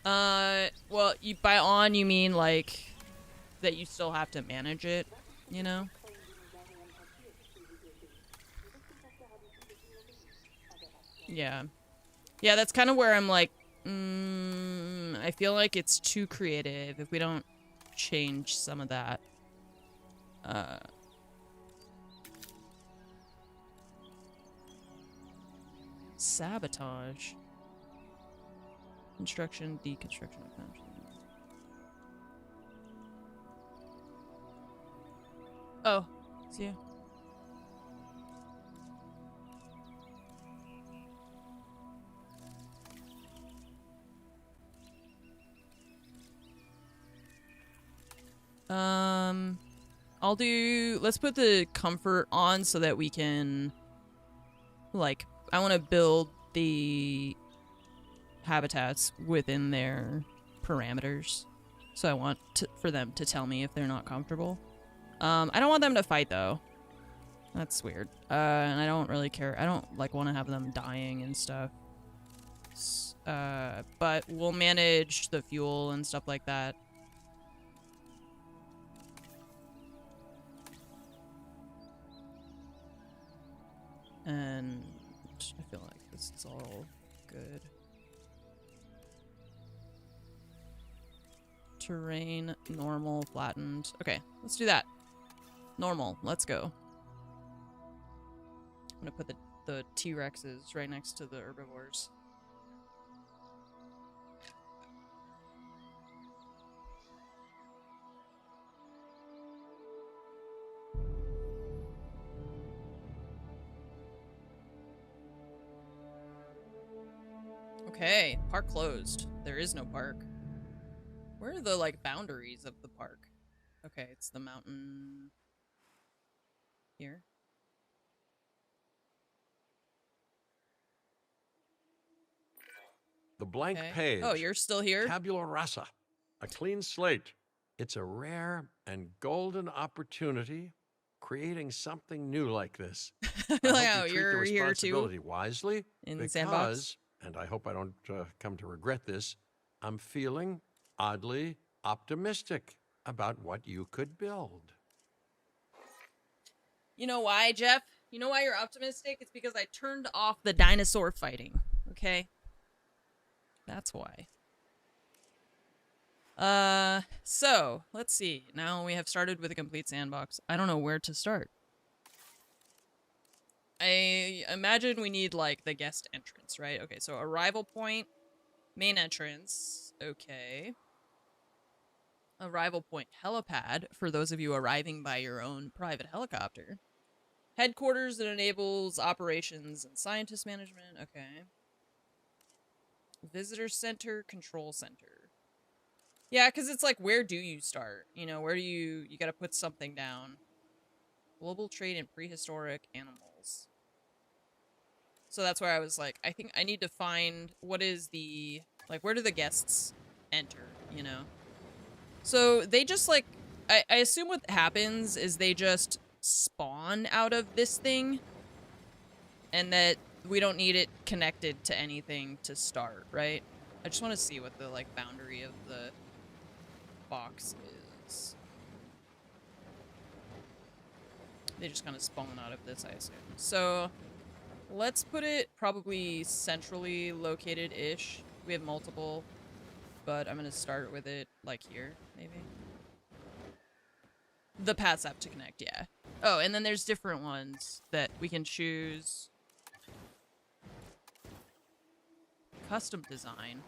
Well, you by on you mean like that you still have to manage it, you know? Yeah. Yeah, that's kind of where I'm like, I feel like it's too creative if we don't change some of that. Sabotage. Construction, deconstruction of country. Oh, see you. I'll do, let's put the comfort on so that we can, like, I want to build the habitats within their parameters. So I want for them to tell me if they're not comfortable. I don't want them to fight though. That's weird. And I don't really care. I don't like want to have them dying and stuff. But we'll manage the fuel and stuff like that. And I feel like this is all good. Terrain, normal, flattened. Okay, let's do that. Normal, let's go. I'm gonna put the T-Rexes right next to the herbivores. Okay, park closed. There is no park. Where are the, like, boundaries of the park? Okay, it's the mountain... here. The blank Okay. page. Oh, you're still here? Tabula rasa. A clean slate. It's a rare and golden opportunity creating something new like this. I Like, hope oh, you treat you're the here responsibility too? wisely In the because, sandbox? and I hope I don't come to regret this, I'm feeling oddly optimistic about what you could build. You know why, Jeff? You know why you're optimistic? It's because I turned off the dinosaur fighting, okay? That's why. So, let's see. Now we have started with a complete sandbox. I don't know where to start. I imagine we need, like, the guest entrance, right? Okay, so arrival point, main entrance, okay. Arrival point helipad, for those of you arriving by your own private helicopter. Headquarters that enables operations and scientist management, okay. Visitor center, control center. Yeah, because it's like, where do you start? You know, where do you gotta put something down. Global trade in prehistoric animals. So that's where I was like, I think I need to find what is the, like, where do the guests enter, you know? So they just, like, I assume what happens is they just spawn out of this thing. And that we don't need it connected to anything to start, right? I just want to see what the like boundary of the box is. They just kind of spawn out of this, I assume. So let's put it probably centrally located-ish. We have multiple, but I'm gonna start with it like here, maybe. The paths have to connect, yeah. Oh, and then there's different ones that we can choose. Custom design.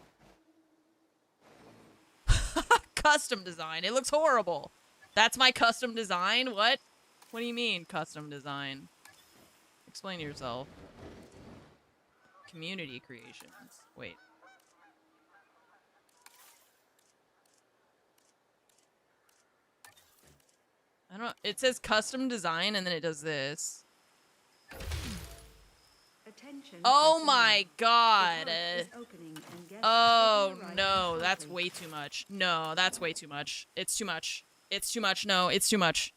Custom design. It looks horrible. That's my custom design? What? What do you mean, custom design? Explain yourself. Community creations. Wait. I don't know. It says custom design and then it does this. Attention, Oh personnel. my god. The park is opening and guests Oh will arrive no, that's shortly. way too much. No, that's way too much. It's too much. It's too much. No, it's too much.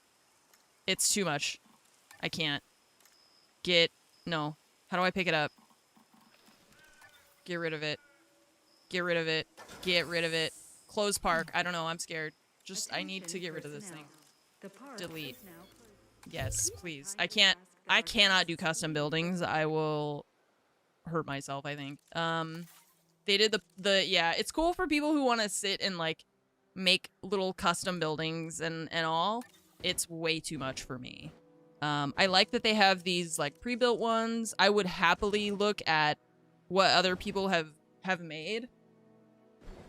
It's too much. I can't. No. How do I pick it up? Get rid of it. Get rid of it. Get rid of it. Close park. I don't know. I'm scared. Just, I need to Attention, get rid of this personnel. thing. The park Delete. is now closed. Yes, please. I Kindly ask that I our cannot do guests custom leave buildings. I will hurt myself, I think. They did yeah, it's cool for people who want to sit and like make little custom buildings and all. It's way too much for me. I like that they have these like pre-built ones. I would happily look at what other people have made,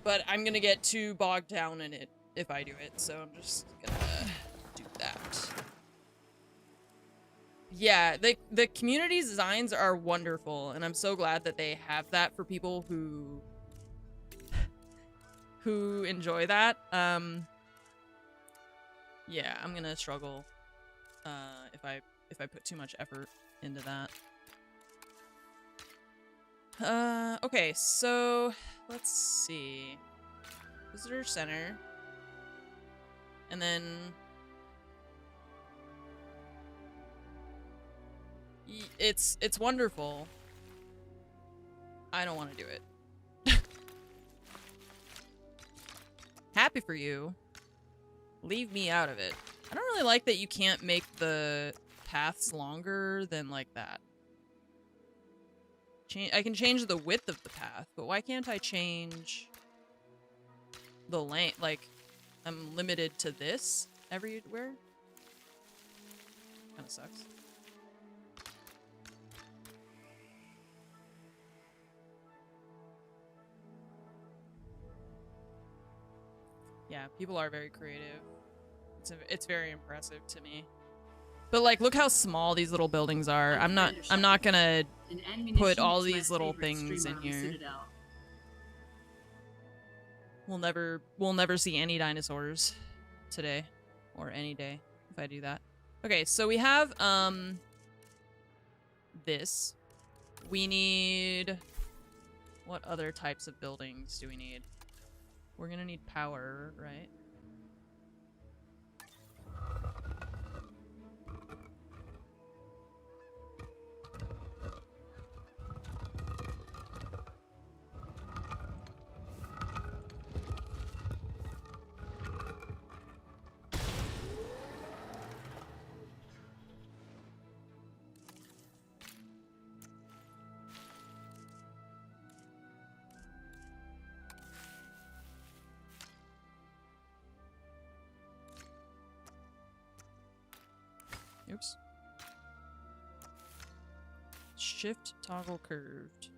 but I'm gonna get too bogged down in it if I do it, so I'm just gonna do that. Yeah, the community designs are wonderful, and I'm so glad that they have that for people who enjoy that. Yeah, I'm gonna struggle if I put too much effort into that. Okay, so let's see. Visitor center. And then it's wonderful. I don't want to do it. Happy for you. Leave me out of it. I don't really like that you can't make the paths longer than like that. I can change the width of the path, but why can't I change the length? Like, I'm limited to this everywhere? Kinda sucks. Yeah, people are very creative. It's very impressive to me. But like, look how small these little buildings are. I'm not gonna put all these little things in here. We'll never see any dinosaurs today or any day if I do that. Okay, so we have this. We need, what other types of buildings do we need? We're gonna need power, right? Oops. Shift toggle curved.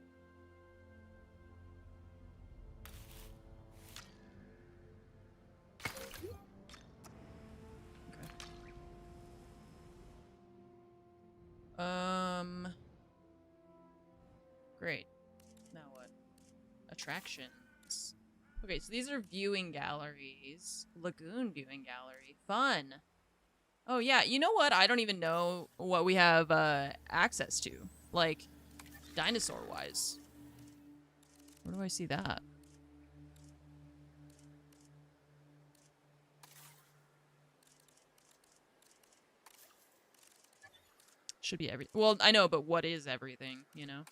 Okay. Great. Now what? Attractions. Okay, so these are viewing galleries. Lagoon viewing gallery. Fun. Oh yeah, you know what? I don't even know what we have access to, like, dinosaur-wise. Where do I see that? Should be every. Well, I know, but what is everything? You know,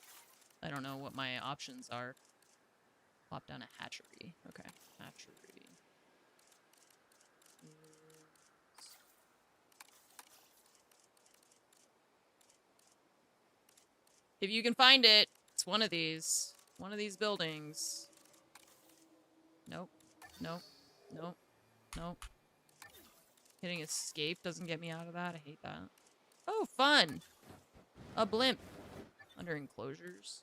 I don't know what my options are. Plop down a hatchery. Okay, hatchery. If you can find it, it's one of these. One of these buildings. Nope. Nope. Nope. Nope. Hitting escape doesn't get me out of that. I hate that. Oh, fun! A blimp. Under enclosures.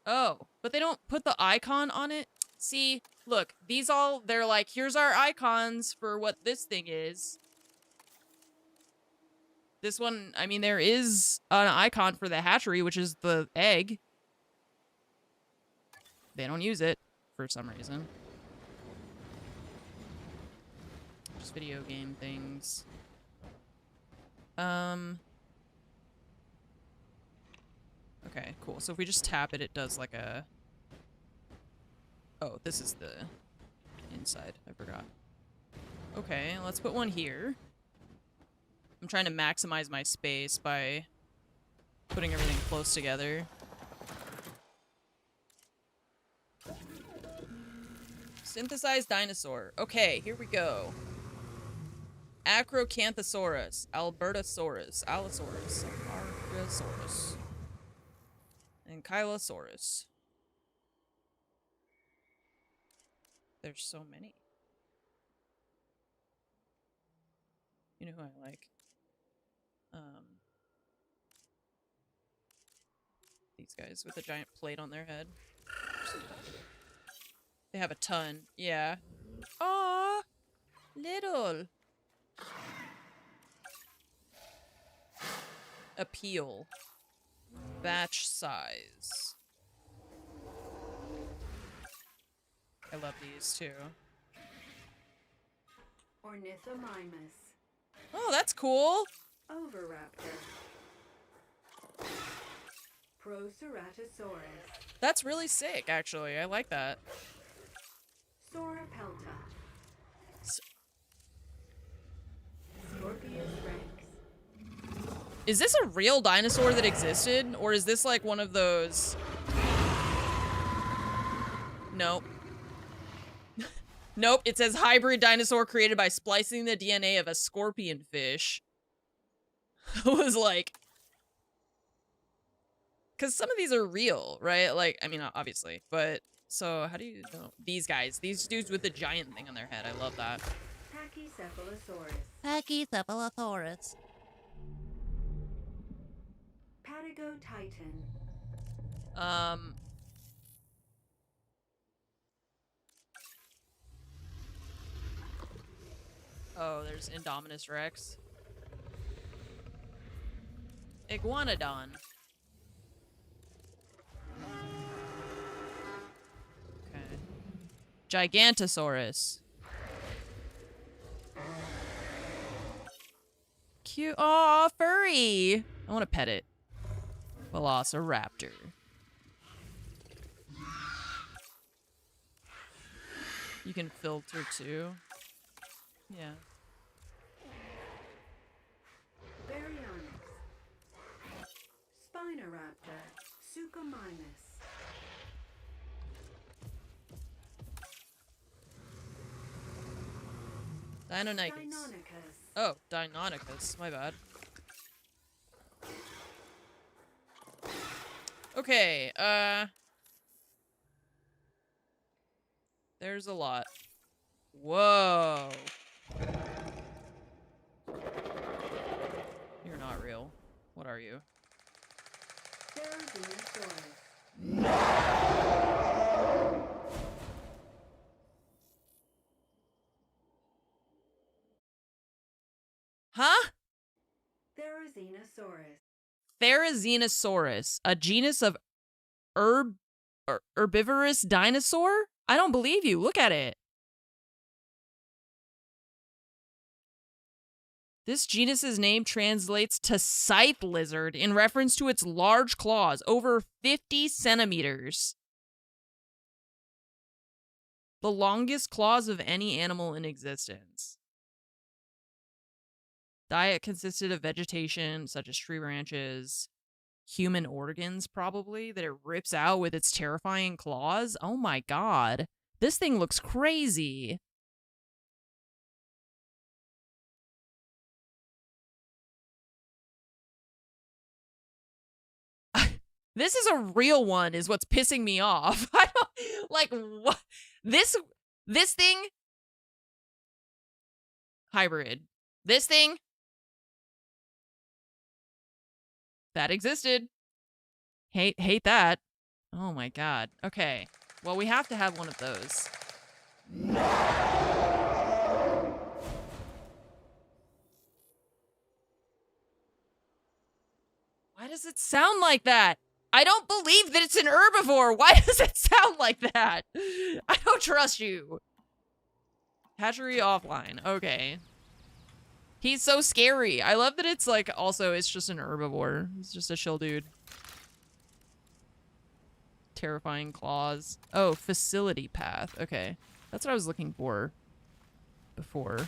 Oh, but they don't put the icon on it? See, look, these all, they're like, here's our icons for what this thing is. This one, I mean, there is an icon for the hatchery, which is the egg. They don't use it for some reason. Just video game things. Okay, cool. So if we just tap it, it does like a... Oh, this is the inside. I forgot. Okay, let's put one here. I'm trying to maximize my space by putting everything close together. Synthesized dinosaur. Okay, here we go. Acrocanthosaurus, Albertosaurus, Allosaurus, Archosaurus, and Kylosaurus. There's so many. You know who I like? These guys with a giant plate on their head. They have a ton. Yeah. Aw, little. Appeal. Batch size. I love these too. Ornithomimus. Oh, that's cool. Oviraptor. Proceratosaurus. That's really sick, actually. I like that. Sauropelta. Scorpius rex. Is this a real dinosaur that existed? Or is this like one of those... Nope. Nope, it says hybrid dinosaur created by splicing the DNA of a scorpion fish. I was like... Because some of these are real, right? Like, I mean, obviously. But, so, how do you know? These guys. These dudes with the giant thing on their head. I love that. Pachycephalosaurus. Pachycephalosaurus. Patagotitan. Oh, there's Indominus Rex. Iguanodon. Okay. Gigantosaurus. Cute. Aw, furry. I want to pet it. Velociraptor. You can filter too. Yeah. Baryonyx. Spinoraptor. Suchomimus. Deinonychus. Deinonychus. Oh, Deinonychus. My bad. Okay, there's a lot. Whoa. You're not real. What are you? Therizinosaurus. Huh? Therizinosaurus. Therizinosaurus, a genus of herbivorous dinosaur? I don't believe you. Look at it. This genus's name translates to scythe lizard in reference to its large claws, over 50 centimeters. The longest claws of any animal in existence. Diet consisted of vegetation such as tree branches, human organs probably, that it rips out with its terrifying claws. Oh my god. This thing looks crazy. This is a real one is what's pissing me off. I don't, like, what? This thing? Hybrid. This thing? That existed. Hate that. Oh my god. Okay. Well, we have to have one of those. Why does it sound like that? I don't believe that it's an herbivore. Why does it sound like that? I don't trust you. Hatchery offline. Okay. He's so scary. I love that it's like, also, it's just an herbivore. It's just a chill dude. Terrifying claws. Oh, facility path. Okay. That's what I was looking for before.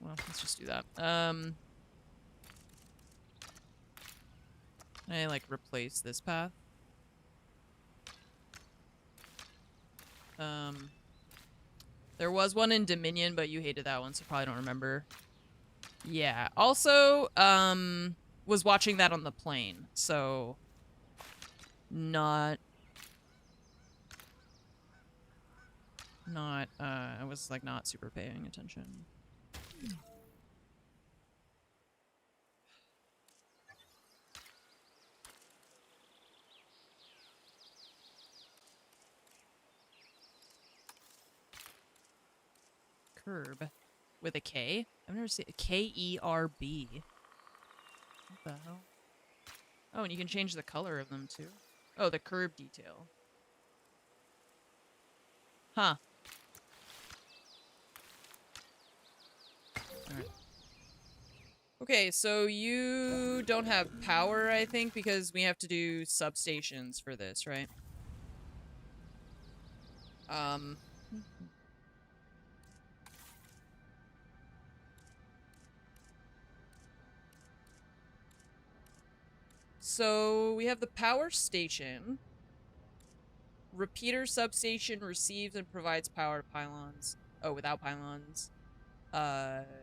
Well, let's just do that. I like replace this path. There was one in Dominion, but you hated that one, so probably don't remember. Yeah. Also, was watching that on the plane, so I was like not super paying attention. Curb with a K? I've never seen K-E-R-B. What the hell? Oh, and you can change the color of them too. Oh, the curb detail. Huh. Alright. Okay, so you don't have power, I think, because we have to do substations for this, right? So we have the power station. Repeater substation receives and provides power to pylons. Oh, without pylons.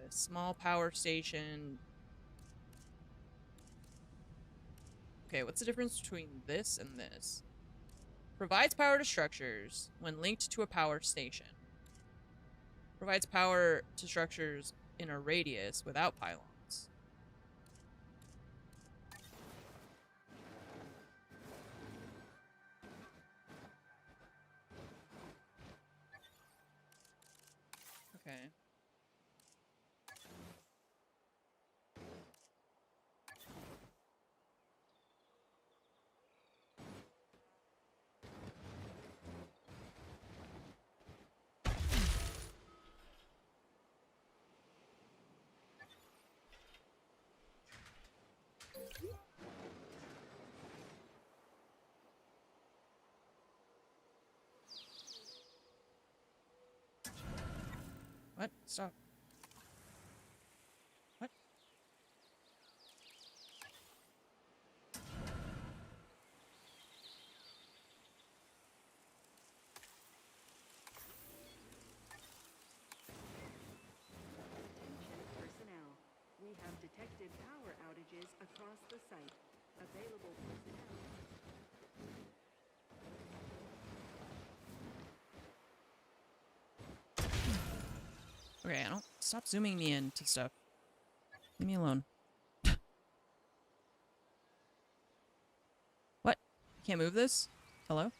Small power station. Okay, what's the difference between this and this? Provides power to structures when linked to a power station. Provides power to structures in a radius without pylons. Okay. What? Stop. What? Personnel. We have detected power outages across the site. Available personnel. Okay, I don't stop zooming me into stuff. Leave me alone. What? Can't move this? Hello?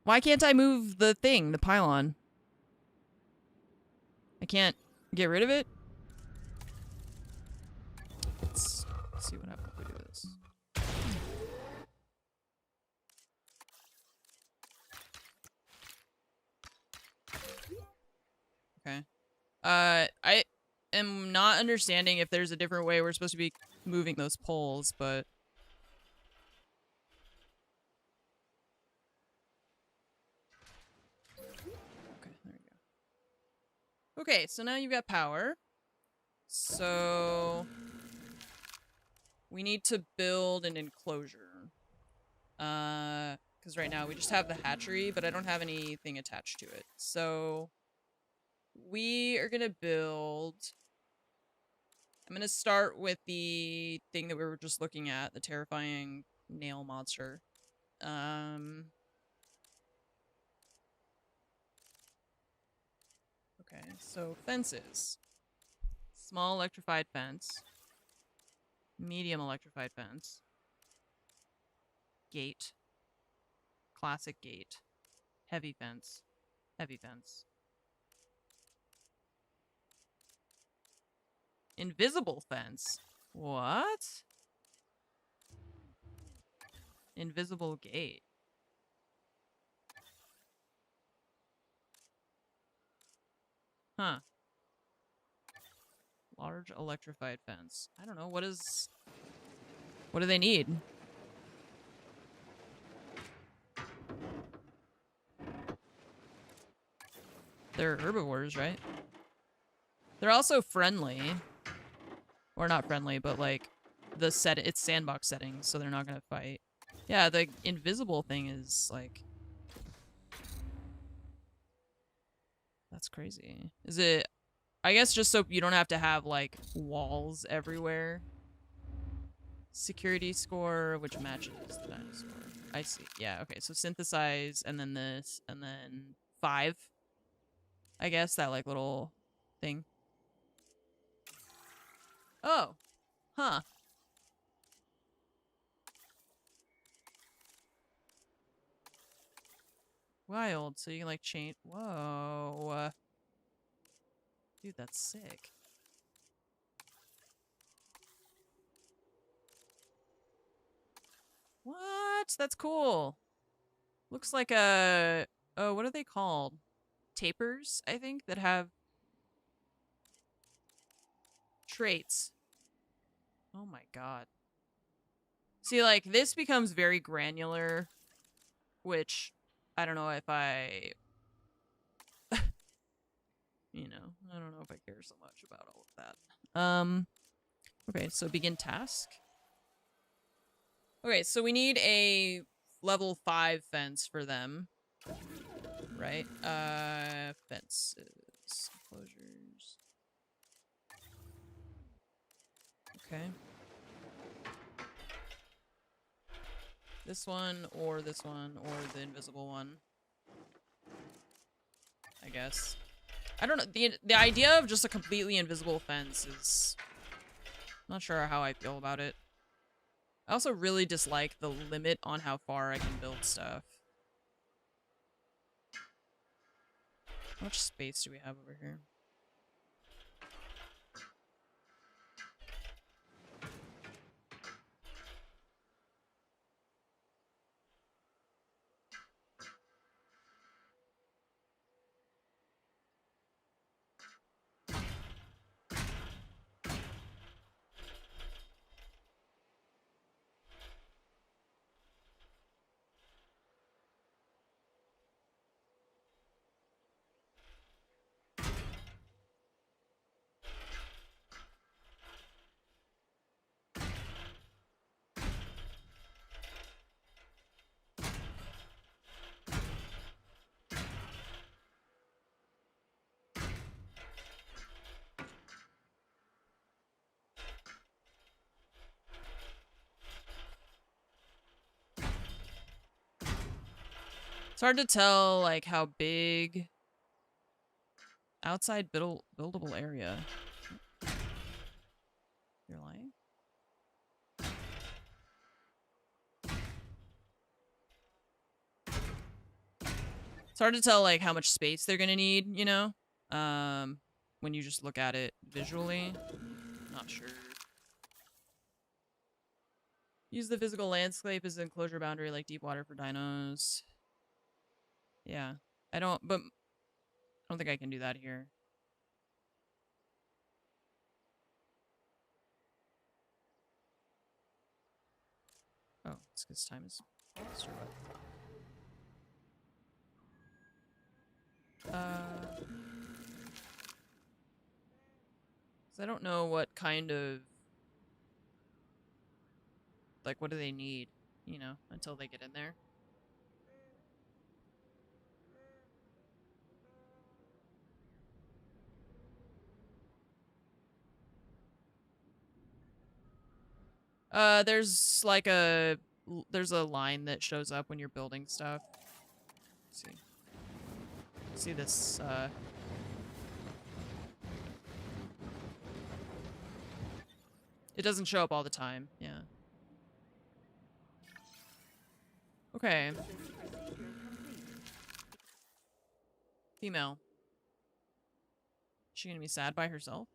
Why can't I move the thing, the pylon? I can't get rid of it? Let's see what happens if we do this. Okay. am not understanding if there's a different way we're supposed to be moving those poles, but... Okay, there we go. Okay, so now you've got power. So... we need to build an enclosure. Because right now we just have the hatchery, but I don't have anything attached to it. So... we are gonna build... I'm gonna start with the thing that we were just looking at, the terrifying nail monster. Okay, so fences. Small electrified fence. Medium electrified fence. Gate. Classic gate. Heavy fence. Heavy fence. Invisible fence. What? Invisible gate. Huh. Large electrified fence. I don't know. What do they need? They're herbivores, right? They're also friendly. Or not friendly, but like it's sandbox settings, so they're not gonna fight. Yeah, the invisible thing is like... that's crazy. Is it... I guess just so you don't have to have like walls everywhere. Security score, which matches the dinosaur. I see. Yeah, okay, so synthesize, and then this, and then 5. I guess, that like little thing. Oh. Huh. Wild. So you can like change... whoa. Dude, that's sick. What? That's cool. Looks like a... oh, what are they called? Tapers, I think, that have traits. Oh my god. See, like, this becomes very granular, which I don't know if I... you know, I don't know if I care so much about all of that. Okay, so begin task. Okay, so we need a level 5 fence for them. Right? Fences. Enclosures. Okay. This one, or the invisible one. I guess. I don't know. The idea of just a completely invisible fence is... not sure how I feel about it. I also really dislike the limit on how far I can build stuff. How much space do we have over here? It's hard to tell, like, how big... outside buildable area. You're lying? It's hard to tell, like, how much space they're gonna need, you know? When you just look at it visually. Not sure. Use the physical landscape as an enclosure boundary like deep water for dinos. Yeah. I don't think I can do that here. Oh, it's because time is fast or what? 'Cause I don't know what kind of... Like, what do they need, you know, until they get in there? There's like there's a line that shows up when you're building stuff. Let's see. See this, it doesn't show up all the time, yeah. Okay. Female. Is she gonna be sad by herself?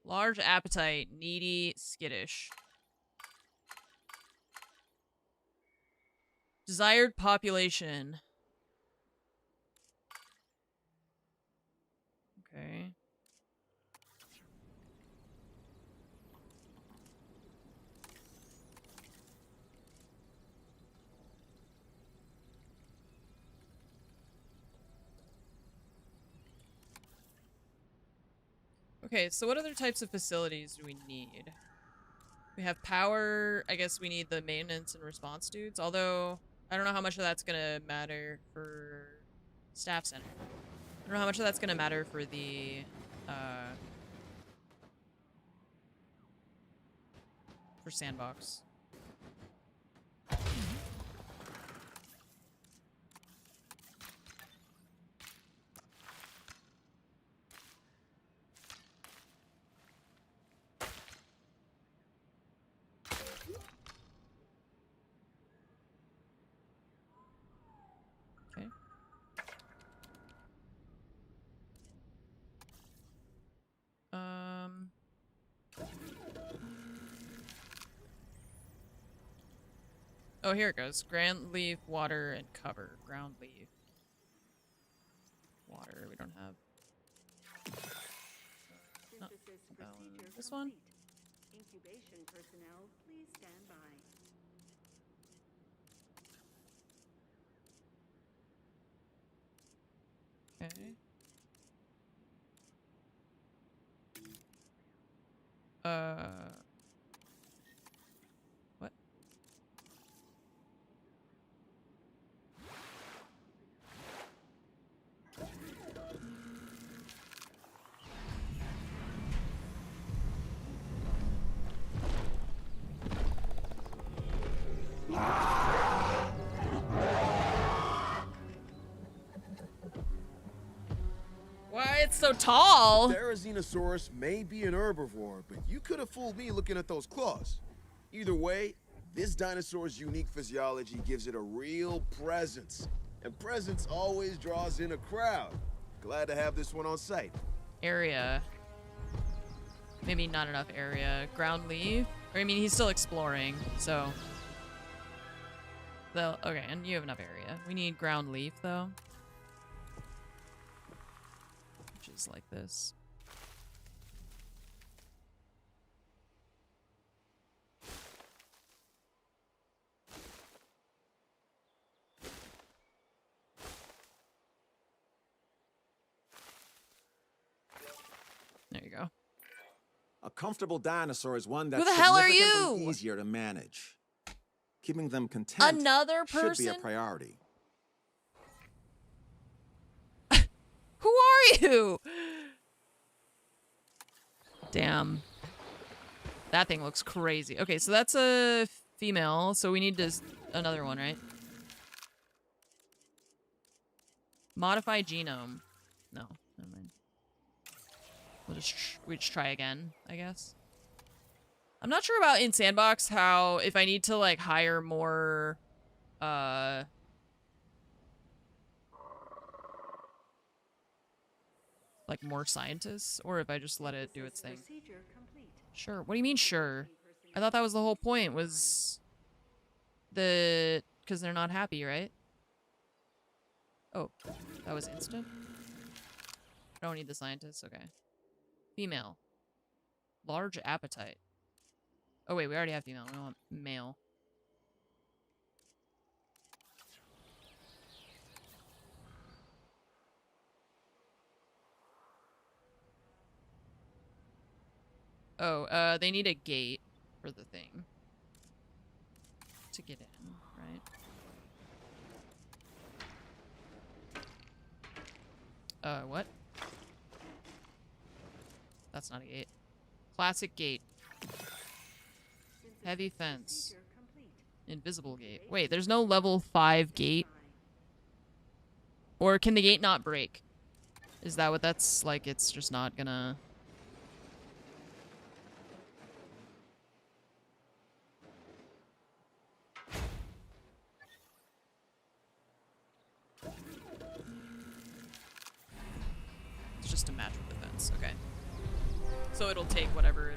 Large appetite, needy, skittish. Desired population. Okay. Okay, so what other types of facilities do we need? We have power. I guess we need the maintenance and response dudes, although I don't know how much of that's gonna matter for staff center. I don't know how much of that's gonna matter for the for sandbox. Okay. Oh, here it goes. Ground leaf, water, and cover. Ground leaf. Water, we don't have. No, this one? Incubation personnel, please stand by. Okay. What? Why it's so tall? Therizinosaurus may be an herbivore, but you could have fooled me looking at those claws. Either way, this dinosaur's unique physiology gives it a real presence. And presence always draws in a crowd. Glad to have this one on site. Area. Maybe not enough area. Ground leaf? Or, I mean, he's still exploring, so... Okay, and you have enough area. We need ground leaf, though. Which is like this. There you go. A comfortable dinosaur is one that's Who the hell are significantly you? easier to manage. Keeping them content Another should person? be a priority. Who are you? Damn. That thing looks crazy. Okay, so that's a female, so we need another one, right? Modify genome. No, never mind. We just try again, I guess. I'm not sure about in Sandbox how if I need to like hire more like more scientists, or if I just let it do its thing. Sure. What do you mean sure? I thought that was the whole point, was because they're not happy, right? Oh, that was instant? I don't need the scientists, okay. Female. Large appetite. Oh wait, we already have female. We want male. Oh, they need a gate for the thing to get in, right? What? That's not a gate. Classic gate. Heavy fence. Invisible gate. Wait, there's no level 5 gate? Or can the gate not break? Is that what that's like? It's just not gonna... It's just a match with the fence. Okay. So it'll take whatever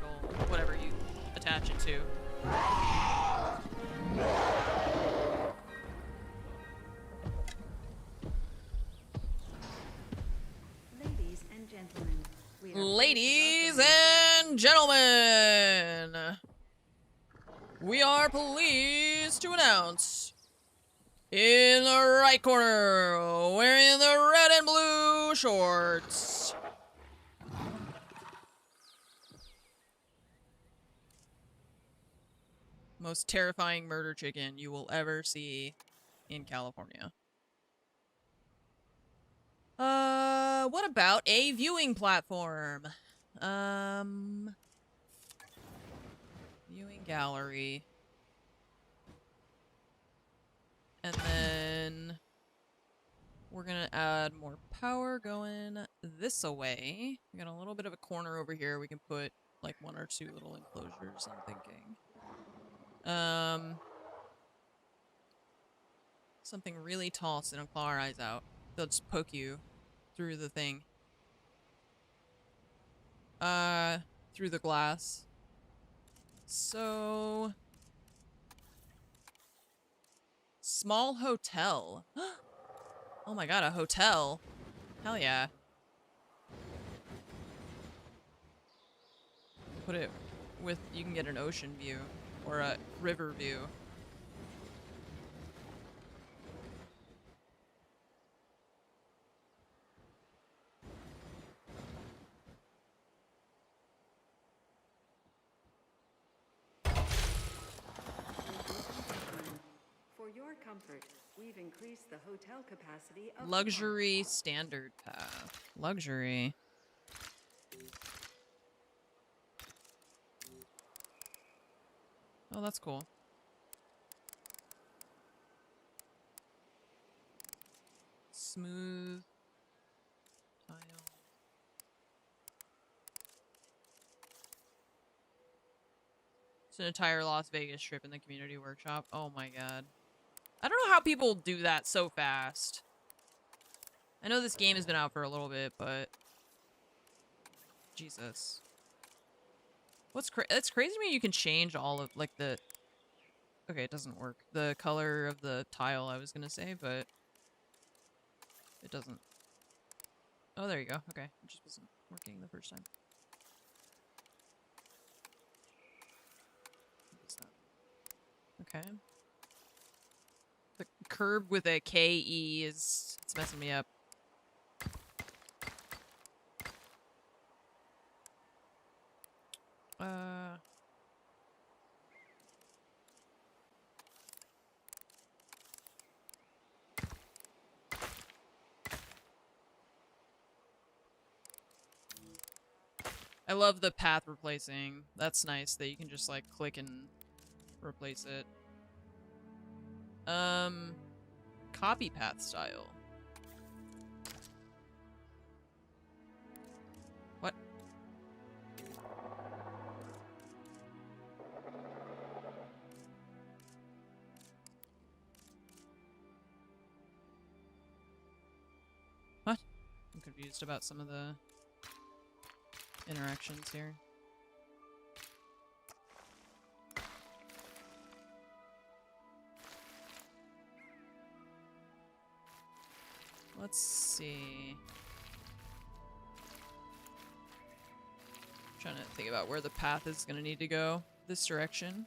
you attach it to. Ladies and gentlemen, we are pleased to announce in the right corner, wearing the red and blue shorts, most terrifying murder chicken you will ever see in California. What about a viewing platform? Viewing gallery. And then we're gonna add more power going this way. We got a little bit of a corner over here. We can put like 1 or 2 little enclosures, I'm thinking. Something really tall so they don't claw our eyes out. They'll just poke you through the thing. Through the glass. So... Small hotel. Oh my god, a hotel. Hell yeah. Put it with... You can get an ocean view. Or a river view. For your comfort, we've increased the hotel capacity of Luxury standard path. Luxury. Oh, that's cool. Smooth tile. It's an entire Las Vegas trip in the community workshop. Oh my god. I don't know how people do that so fast. I know this game has been out for a little bit, but... Jesus. It's crazy to me you can change all of, like, the... Okay, it doesn't work. The color of the tile, I was gonna say, but... It doesn't. Oh, there you go. Okay. It just wasn't working the first time. What's that? Okay. The curb with a K-E is... It's messing me up. I love the path replacing. That's nice that you can just like click and replace it. Copy path style. What? What? I'm confused about some of the interactions here. Let's see. Trying to think about where the path is gonna need to go. this direction.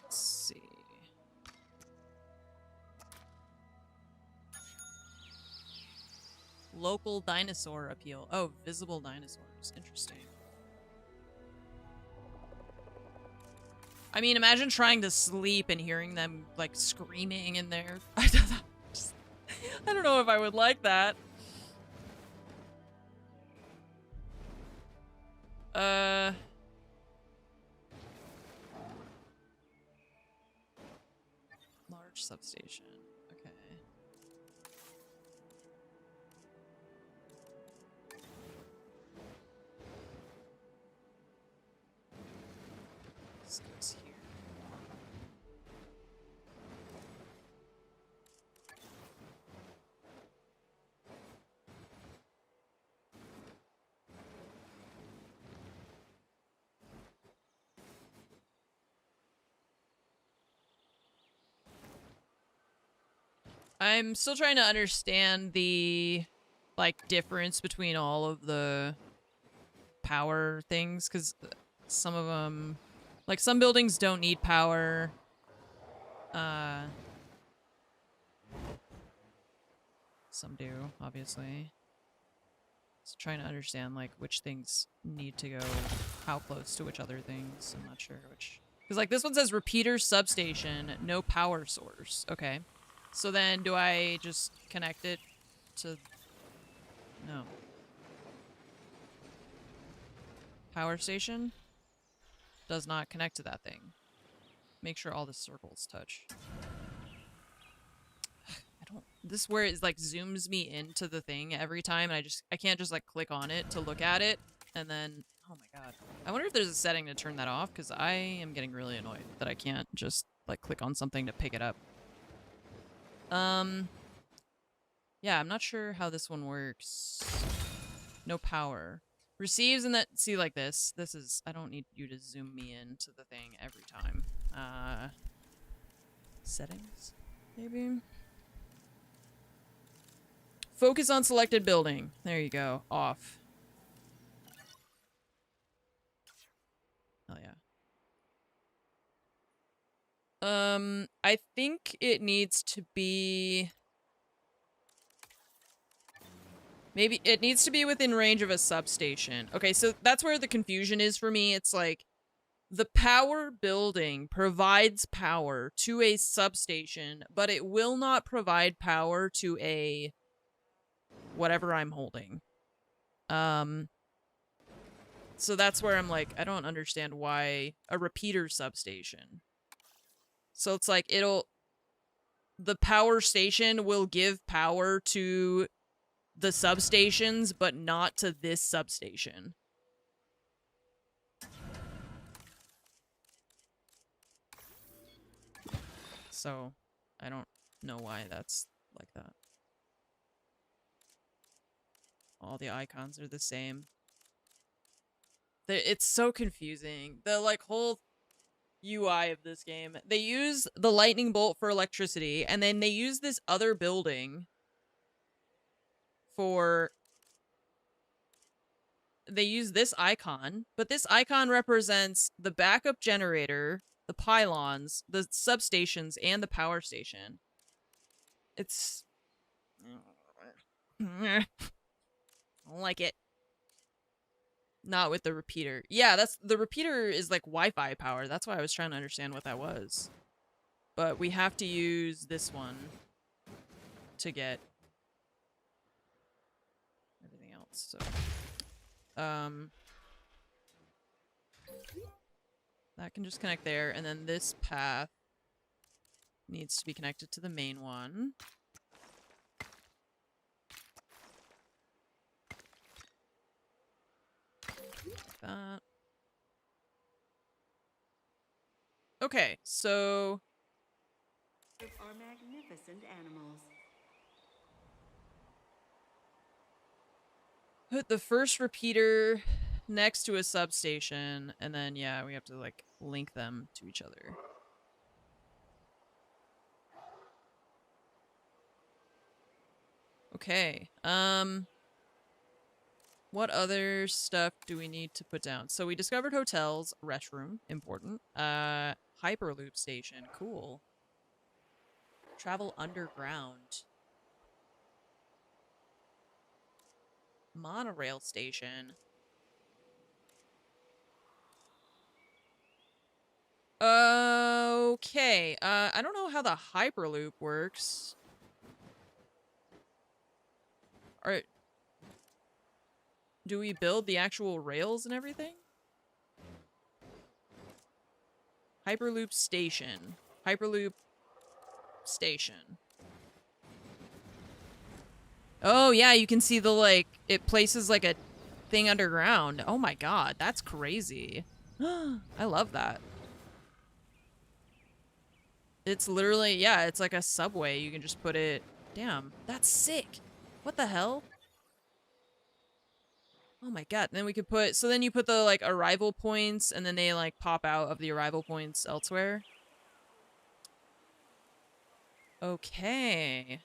Let's see. Local dinosaur appeal. Oh, visible dinosaurs. Interesting. I mean, imagine trying to sleep and hearing them, like, screaming in there. I don't know if I would like that. Large substation. Okay. This goes here. I'm still trying to understand the, like, difference between all of the power things, because some of them, like, some buildings don't need power. Some do, obviously. Just trying to understand, like, which things need to go how close to which other things. I'm not sure which. Because, like, this one says repeater substation, no power source. Okay. So then, do I just connect it to... No. Power station? Does not connect to that thing. Make sure all the circles touch. I don't... This is where it, like, zooms me into the thing every time, and I can't just, like, click on it to look at it, and then... Oh my god. I wonder if there's a setting to turn that off, because I am getting really annoyed that I can't just, like, click on something to pick it up. Yeah, I'm not sure how this one works. No power. Receives and that, see, like this. This is, I don't need you to zoom me into the thing every time. Settings, maybe? Focus on selected building. There you go. Off. Hell yeah. I think it needs to be... Maybe it needs to be within range of a substation. Okay, so that's where the confusion is for me. It's like, the power building provides power to a substation, but it will not provide power to a... whatever I'm holding. So that's where I'm like, I don't understand why a repeater substation. So it's like, the power station will give power to the substations, but not to this substation. So, I don't know why that's like that. All the icons are the same. It's so confusing. The, like, whole UI of this game. They use the lightning bolt for electricity, and then they use this other building for... They use this icon, but this icon represents the backup generator, the pylons, the substations, and the power station. It's... I don't like it. Not with the repeater. Yeah, the repeater is like Wi-Fi power. That's why I was trying to understand what that was. But we have to use this one to get everything else, so... that can just connect there, and then this path needs to be connected to the main one. Like that. Okay, so... Are magnificent animals. Put the first repeater next to a substation, and then, yeah, we have to, like, link them to each other. Okay, what other stuff do we need to put down? So we discovered hotels, restroom, important. Hyperloop station, cool. Travel underground. Monorail station. Okay, I don't know how the Hyperloop works. Do we build the actual rails and everything? Hyperloop station. Hyperloop station. Oh, yeah, you can see the, like, it places, like, a thing underground. Oh my god, that's crazy. I love that. It's literally, yeah, it's like a subway. You can just put it... Damn, that's sick. What the hell? Oh my god, and then we could put... So then you put the, like, arrival points, and then they, like, pop out of the arrival points elsewhere. Okay.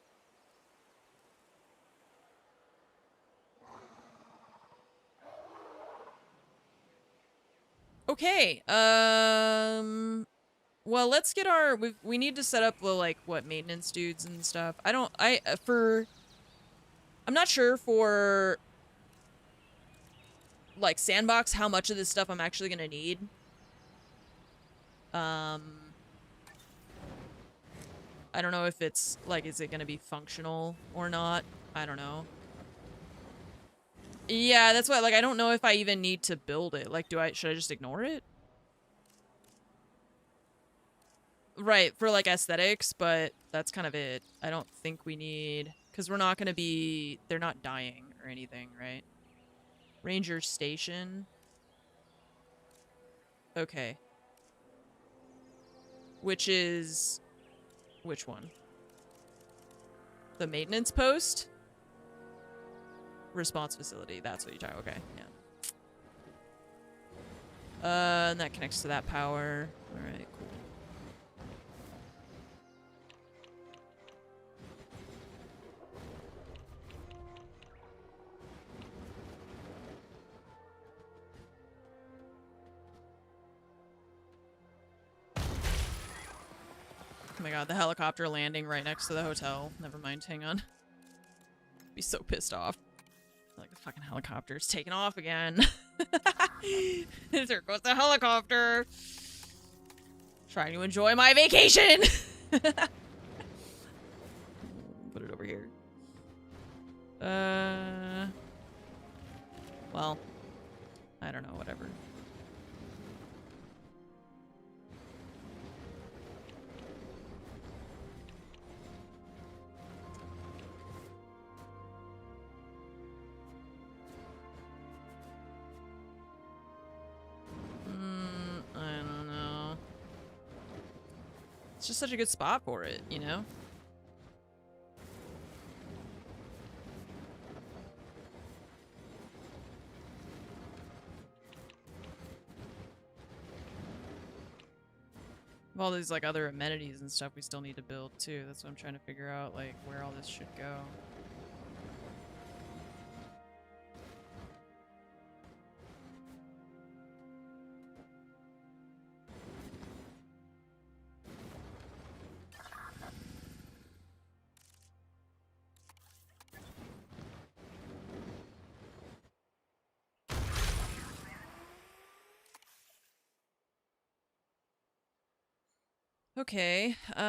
Okay, well, let's get our... We need to set up the, like, what, maintenance dudes and stuff. I'm not sure for... like, Sandbox, how much of this stuff I'm actually gonna need. I don't know if it's, like, is it gonna be functional or not? I don't know. Yeah, that's why, like, I don't know if I even need to build it. Like, should I just ignore it? Right, for, like, aesthetics, but that's kind of it. I don't think we need... Because we're not gonna be... They're not dying or anything, right? Ranger Station. Okay. Which is... Which one? The maintenance post? Response facility. That's what you're talking... Okay, yeah. And that connects to that power. Alright, cool. Oh my god, the helicopter landing right next to the hotel. Never mind, hang on. Be so pissed off. Like, the fucking helicopter's taking off again. There goes the helicopter. Trying to enjoy my vacation. Put it over here. Well, I don't know, whatever. I don't know. It's just such a good spot for it, you know? All these, like, other amenities and stuff we still need to build, too. That's what I'm trying to figure out, like, where all this should go. Okay, who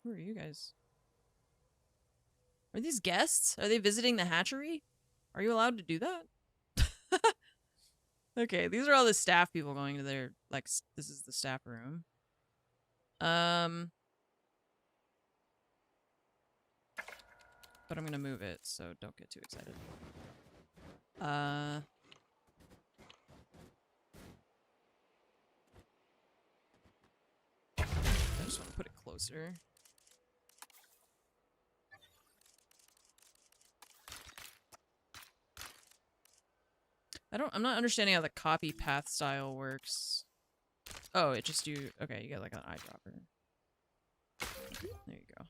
are you guys? Are these guests? Are they visiting the hatchery? Are you allowed to do that? Okay, these are all the staff people going to their, like, this is the staff room. But I'm gonna move it, so don't get too excited. I just want to put it closer. I'm not understanding how the copy path style works. Oh, it just okay, you get like an eyedropper. There you go.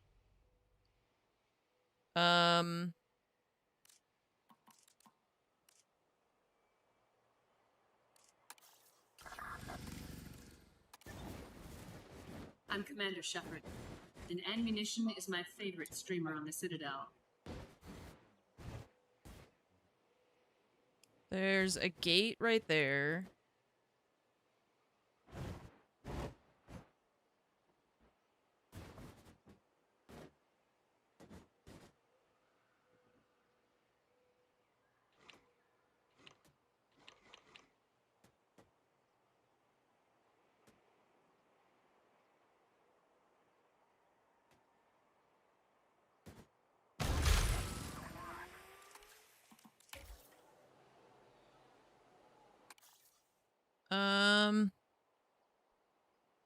I'm Commander Shepard, and Munition is my favorite streamer on the Citadel. There's a gate right there.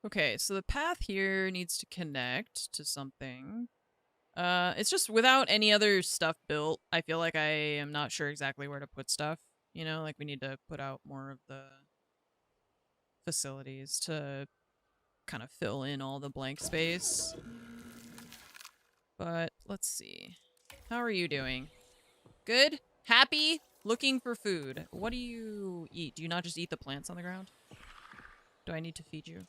Okay, so the path here needs to connect to something. It's just without any other stuff built, I feel like I am not sure exactly where to put stuff. You know, like we need to put out more of the facilities to kind of fill in all the blank space. But let's see. How are you doing? Good? Happy? Looking for food. What do you eat? Do you not just eat the plants on the ground? Do I need to feed you?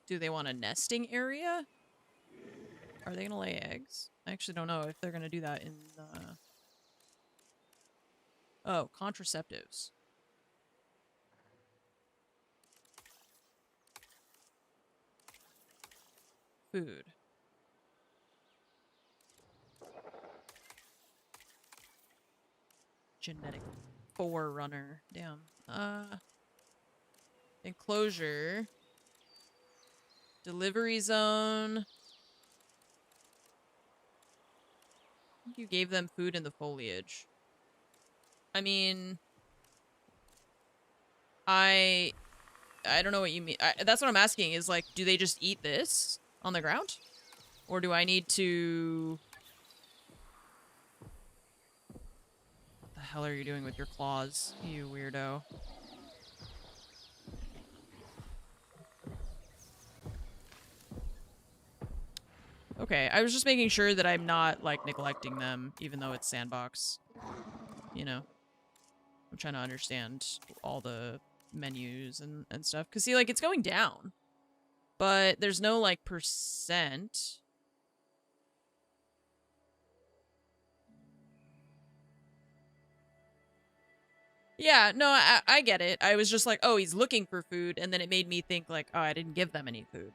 Do they want a nesting area? Are they gonna lay eggs? I actually don't know if they're gonna do that in the... Oh, contraceptives. Food. Genetic forerunner. Damn. Enclosure. Delivery zone. I think you gave them food in the foliage. I mean... I don't know what you mean. That's what I'm asking, is like, do they just eat this on the ground? Or do I need to... What the hell are you doing with your claws, you weirdo? Okay, I was just making sure that I'm not, like, neglecting them, even though it's sandbox. You know? I'm trying to understand all the menus and stuff. Because, see, like, it's going down. But there's no, like, percent. Yeah, no, I get it. I was just like, oh, he's looking for food. And then it made me think, like, oh, I didn't give them any food.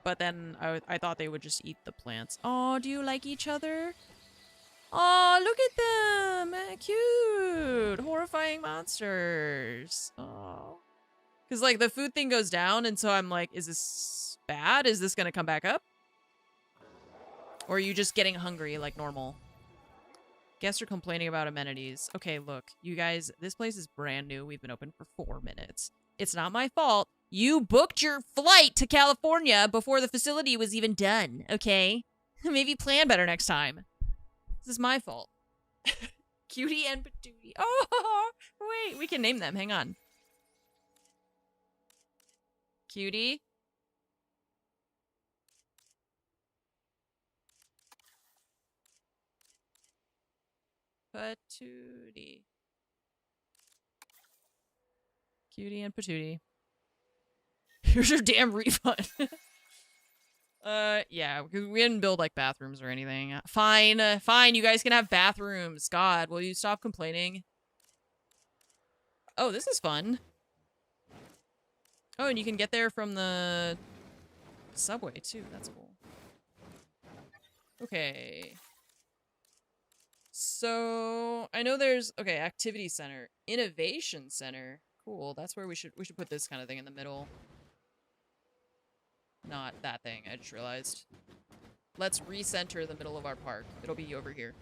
But then I thought they would just eat the plants. Oh, do you like each other? Oh, look at them! Cute! Horrifying monsters. Oh. Because, like, the food thing goes down, and so I'm like, is this bad? Is this gonna come back up? Or are you just getting hungry like normal? Guests are complaining about amenities. Okay, look, you guys, this place is brand new. We've been open for 4 minutes. It's not my fault. You booked your flight to California before the facility was even done, okay? Maybe plan better next time. This is my fault. Cutie and Patootie. Oh, wait, we can name them. Hang on. Cutie. Patootie. Cutie and Patootie. Here's your damn refund. Yeah, because we didn't build, like, bathrooms or anything. Fine, fine, you guys can have bathrooms. God, will you stop complaining? Oh, this is fun. Oh, and you can get there from the subway, too. That's cool. Okay. So, I know there's... Okay, activity center. Innovation center. Cool, that's where we should put this kind of thing in the middle. Not that thing, I just realized. Let's recenter the middle of our park. It'll be over here.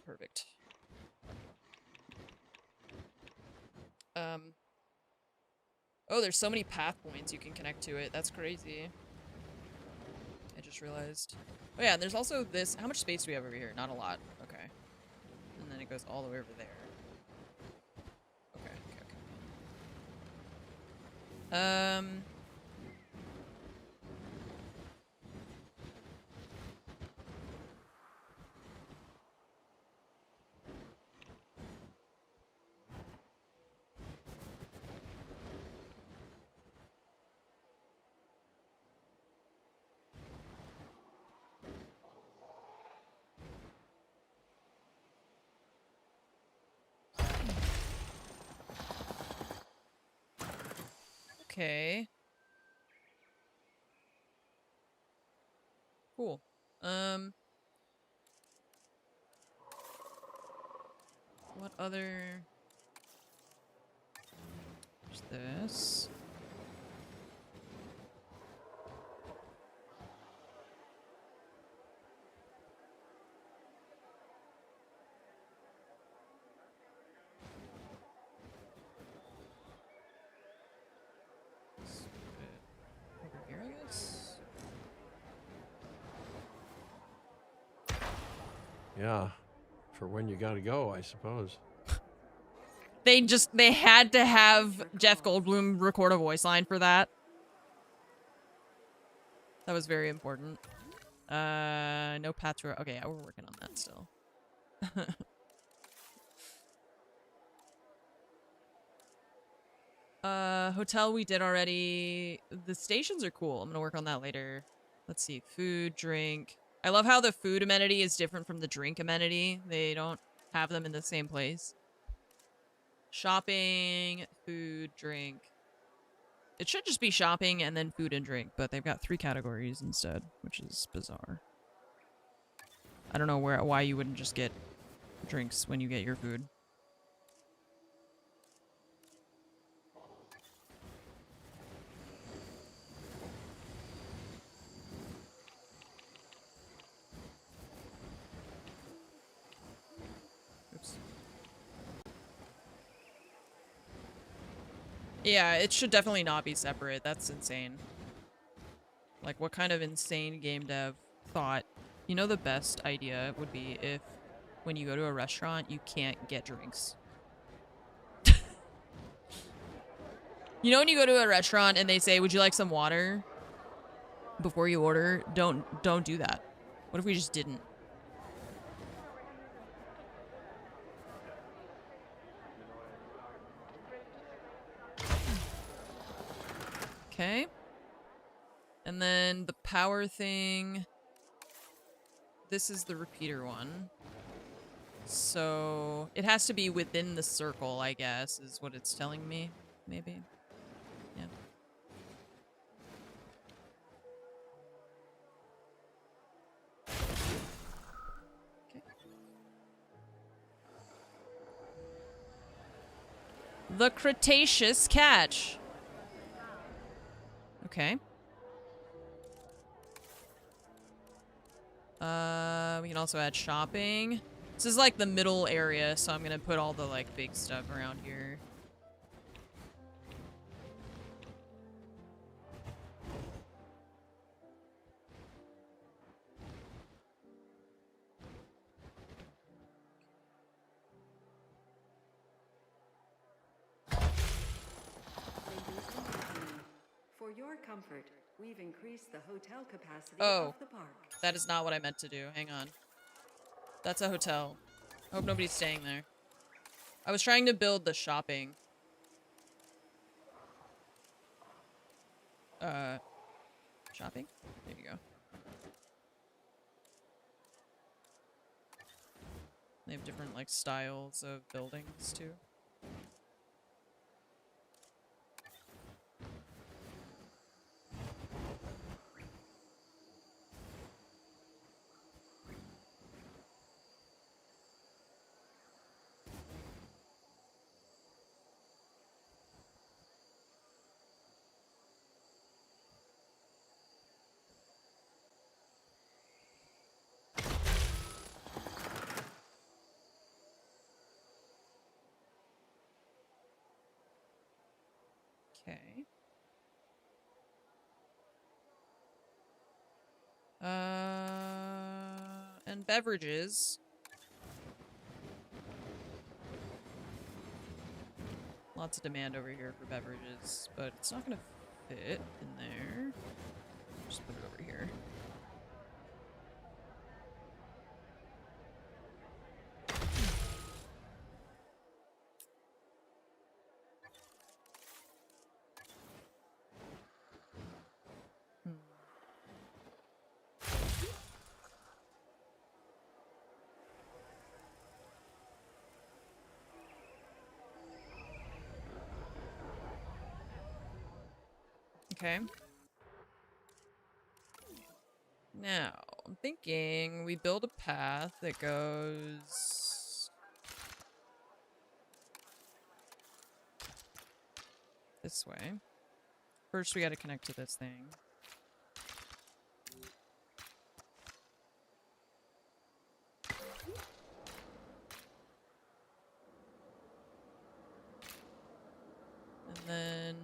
Perfect. Oh, there's so many path points you can connect to it. That's crazy. I just realized. Oh yeah, there's also this. How much space do we have over here? Not a lot. Okay. And then it goes all the way over there. Okay, okay, okay. Okay. Cool. What other... There's this. Over here, I guess? Yeah, for when you gotta go, I suppose. They had to have Jeff Goldblum record a voice line for that. That was very important. No path to... Okay, yeah, we're working on that still. Hotel we did already. The stations are cool. I'm gonna work on that later. Let's see. Food, drink. I love how the food amenity is different from the drink amenity. They don't have them in the same place. Shopping, food, drink. It should just be shopping and then food and drink, but they've got 3 categories instead, which is bizarre. I don't know why you wouldn't just get drinks when you get your food. Oops. Yeah, it should definitely not be separate. That's insane. Like, what kind of insane game dev thought, you know, the best idea would be if when you go to a restaurant, you can't get drinks. You know when you go to a restaurant and they say, would you like some water before you order? Don't do that. What if we just didn't? Okay. And then the power thing. This is the repeater one. So it has to be within the circle, I guess, is what it's telling me. Maybe. Yeah. Okay. The Cretaceous catch. Okay. We can also add shopping. This is like the middle area, so I'm gonna put all the like big stuff around here. For your comfort, we've increased the hotel capacity Oh, of the park. that is not what I meant to do. Hang on. That's a hotel. I hope nobody's staying there. I was trying to build the shopping. Shopping? There you go. They have different, like, styles of buildings, too. Okay. And beverages. Lots of demand over here for beverages, but it's not gonna fit in there. Just put it over here. Okay. Now, I'm thinking we build a path that goes this way. First, we got to connect to this thing. And then...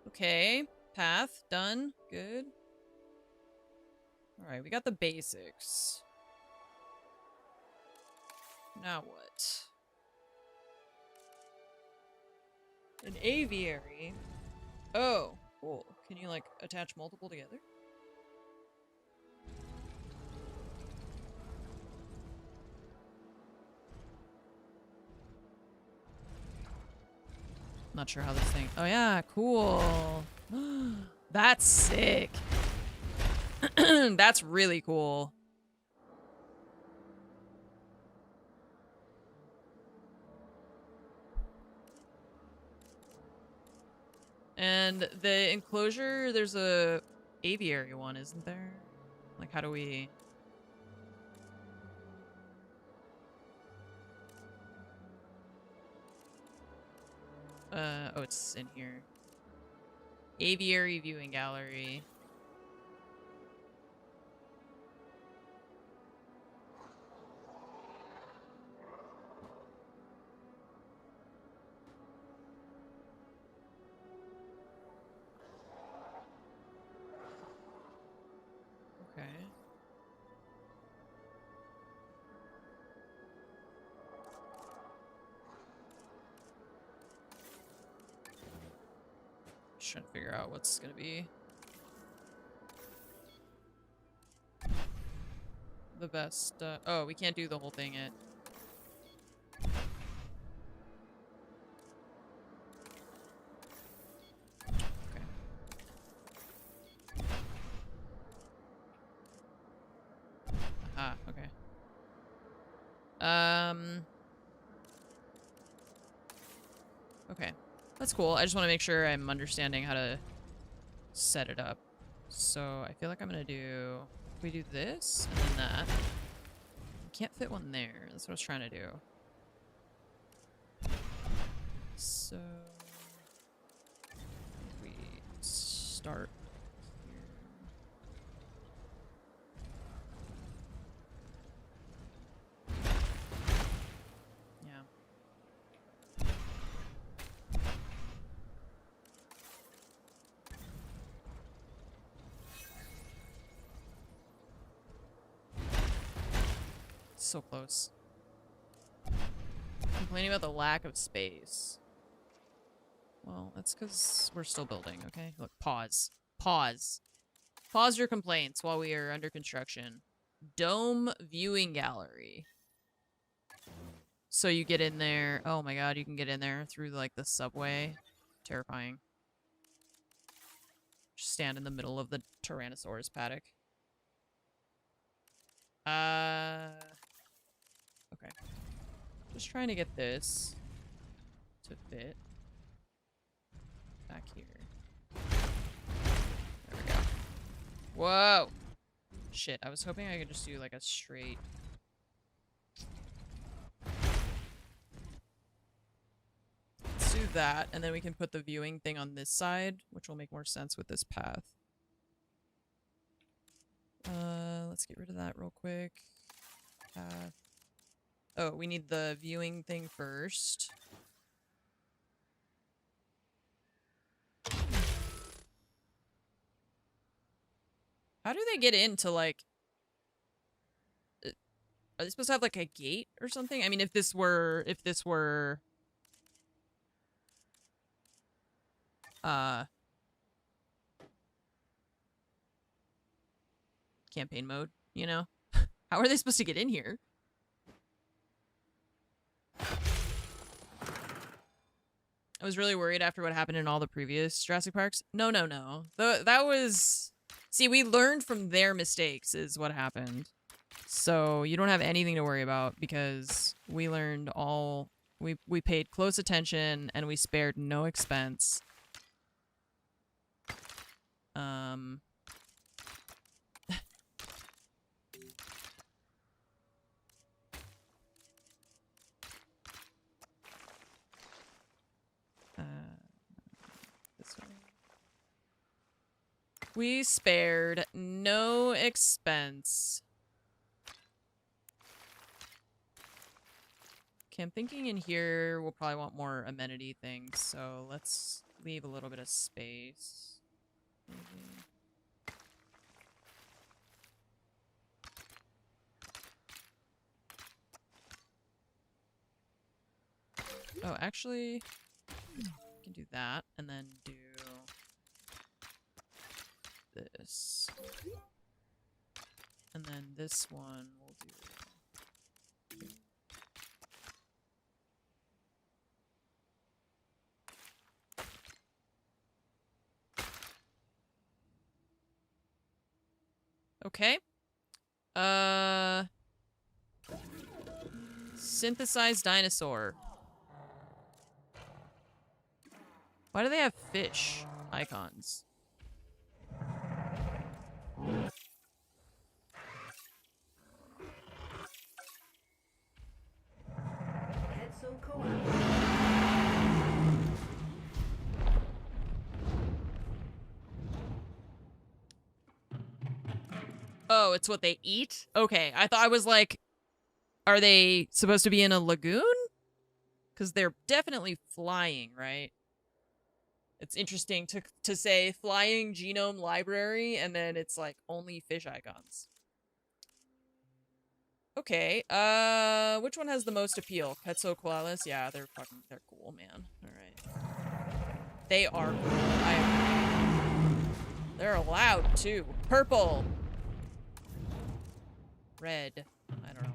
Okay, path, done, good. Alright, we got the basics. Now what? An aviary? Oh, cool. Can you, like, attach multiple together? Not sure how this thing... Oh yeah, cool. That's sick. That's really cool. And the enclosure, there's a aviary one, isn't there? Like, how do we... oh, it's in here. Aviary viewing gallery. Okay. Just trying to figure out what's gonna be the best. Oh, we can't do the whole thing yet. Okay. Aha, okay. Okay. That's cool. I just want to make sure I'm understanding how to set it up. So I feel like I'm gonna do... We do this, and then that. Can't fit one there. That's what I was trying to do. So... we start here. Yeah. so close. Complaining about the lack of space. Well, that's because we're still building, okay? Look, pause. Pause. Pause your complaints while we are under construction. Dome viewing gallery. So you get in there. Oh my god, you can get in there through, like, the subway. Terrifying. Just stand in the middle of the Tyrannosaurus paddock. Okay. Just trying to get this to fit. Back here. There we go. Whoa! Shit, I was hoping I could just do, like, a straight... Let's do that, and then we can put the viewing thing on this side, which will make more sense with this path. Let's get rid of that real quick. Path. Oh, we need the viewing thing first. How do they get into, like... Are they supposed to have, like, a gate or something? I mean, if this were... campaign mode, you know? How are they supposed to get in here? I was really worried after what happened in all the previous Jurassic Parks. No. That was... See, we learned from their mistakes is what happened. So you don't have anything to worry about because we learned all... We paid close attention and we spared no expense. This way. We spared no expense. Okay, I'm thinking in here we'll probably want more amenity things, so let's leave a little bit of space. Maybe. Oh, actually, we can do that, and then do this. And then this one we'll do... Okay. Synthesized dinosaur. Why do they have fish icons? Oh, it's what they eat? Okay, I thought I was like, are they supposed to be in a lagoon? Because they're definitely flying, right? It's interesting to say flying genome library, and then it's like only fish icons. Okay, which one has the most appeal? Quetzalcoatlus? Yeah, they're cool, man. Alright. They are cool, I agree. They're loud, too. Purple! Red. I don't know.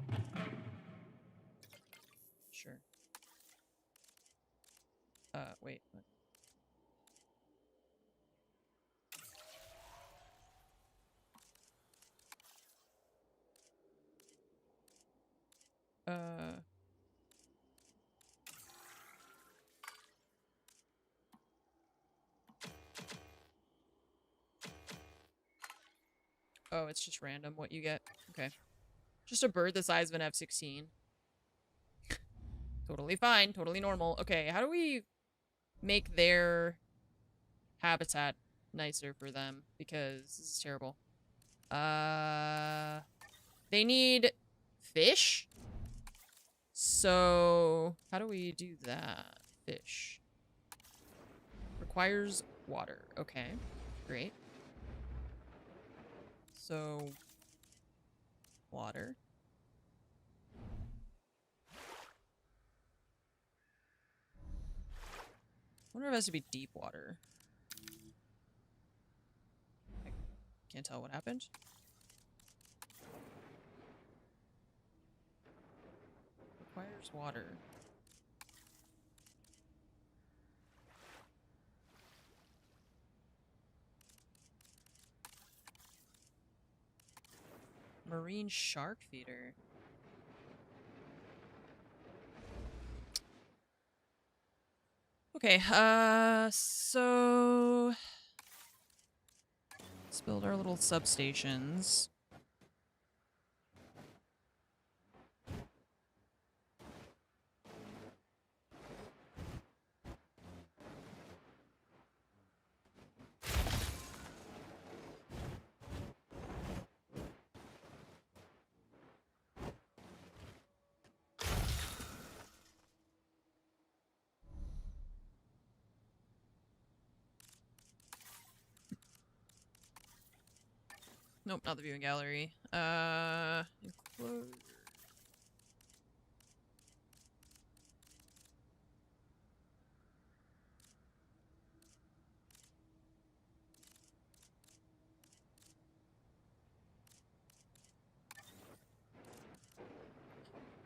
Sure. Wait. What? Oh, it's just random what you get. Okay. Just a bird the size of an F-16. Totally fine. Totally normal. Okay, how do we make their habitat nicer for them? Because this is terrible. They need fish? So, how do we do that? Fish. Requires water. Okay, great. So, water. wonder if it has to be deep water. I can't tell what happened. Requires water. Marine shark feeder. Okay, so let's build our little substations. Nope, not the viewing gallery. Enclosure.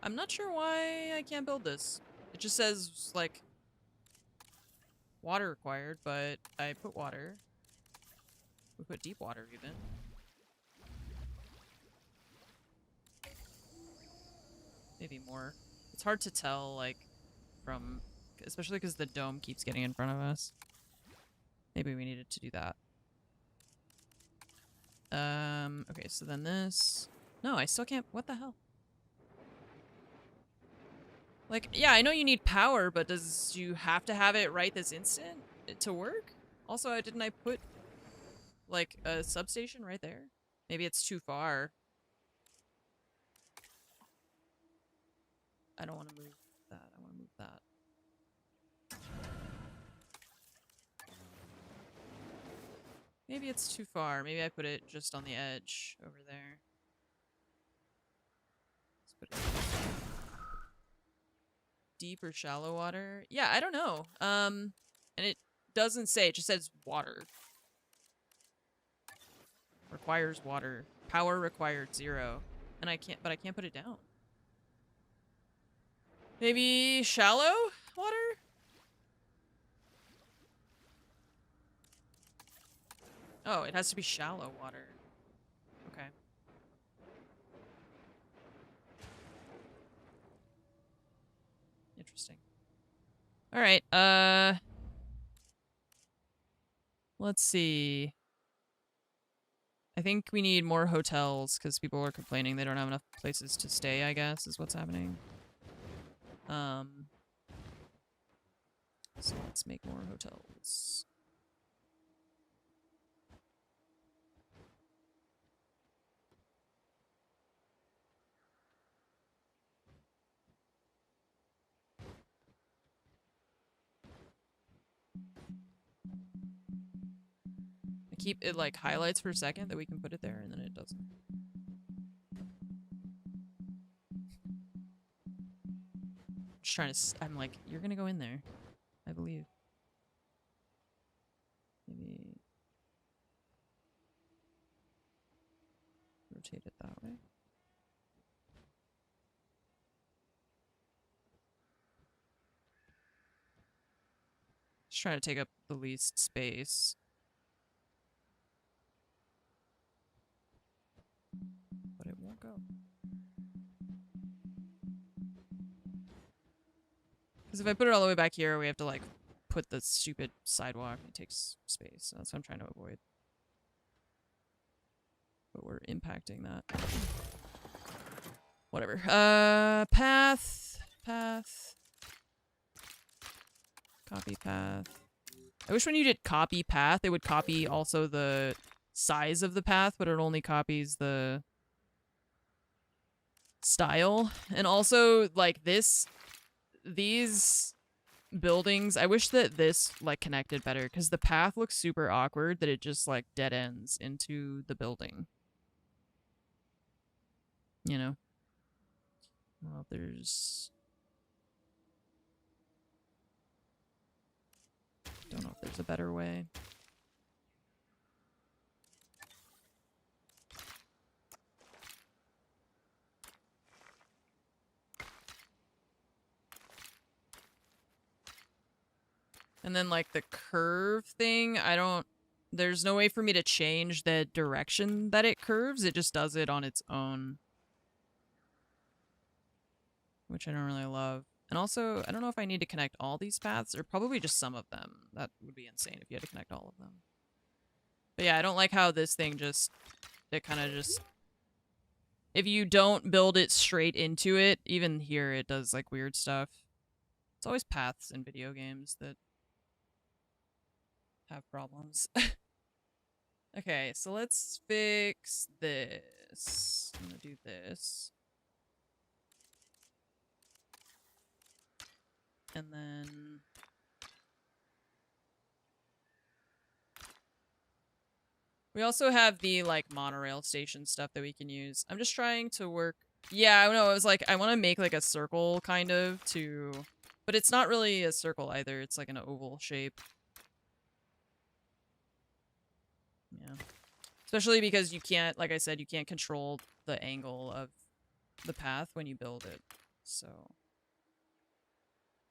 I'm not sure why I can't build this. It just says, like, water required, but I put water. We put deep water, even. Maybe more. It's hard to tell, like, from... Especially because the dome keeps getting in front of us. Maybe we needed to do that. Okay, so then this... No, I still can't... What the hell? Like, yeah, I know you need power, but does you have to have it right this instant to work? Also, didn't I put, like, a substation right there? Maybe it's too far. I don't want to move that. I want to move that. Maybe it's too far. Maybe I put it just on the edge over there. Let's put it deep or shallow water. Yeah, I don't know. And it doesn't say. It just says water. Requires water. Power required 0. And I can't, but I can't put it down. Maybe shallow water? Oh, it has to be shallow water. Okay. Interesting. All right. Let's see. I think we need more hotels because people are complaining they don't have enough places to stay, I guess, is what's happening. So let's make more hotels. I keep it like highlights for a second that we can put it there and then it doesn't. Just trying to, I'm like, you're gonna go in there. I believe. Maybe rotate it that way. Just trying to take up the least space. But it won't go. Because if I put it all the way back here, we have to like put the stupid sidewalk. It takes space. So that's what I'm trying to avoid. But we're impacting that. Whatever. Path. Copy path. I wish when you did copy path, it would copy also the size of the path, but it only copies the style. And also, like, these buildings, I wish that this, like, connected better, because the path looks super awkward that it just, like, dead ends into the building. You know? Well, there's... Don't know if there's a better way. And then like the curve thing, there's no way for me to change the direction that it curves. It just does it on its own. Which I don't really love. And also, I don't know if I need to connect all these paths or probably just some of them. That would be insane if you had to connect all of them. But yeah, I don't like how this thing it kind of just... If you don't build it straight into it, even here it does like weird stuff. It's always paths in video games that have problems. Okay, so let's fix this. I'm gonna do this. And then... we also have the, like, monorail station stuff that we can use. I'm just trying to work... Yeah, I know, I was like, I want to make, like, a circle, kind of, to... But it's not really a circle either. It's, like, an oval shape. Yeah. Especially because you can't, like I said, you can't control the angle of the path when you build it. So...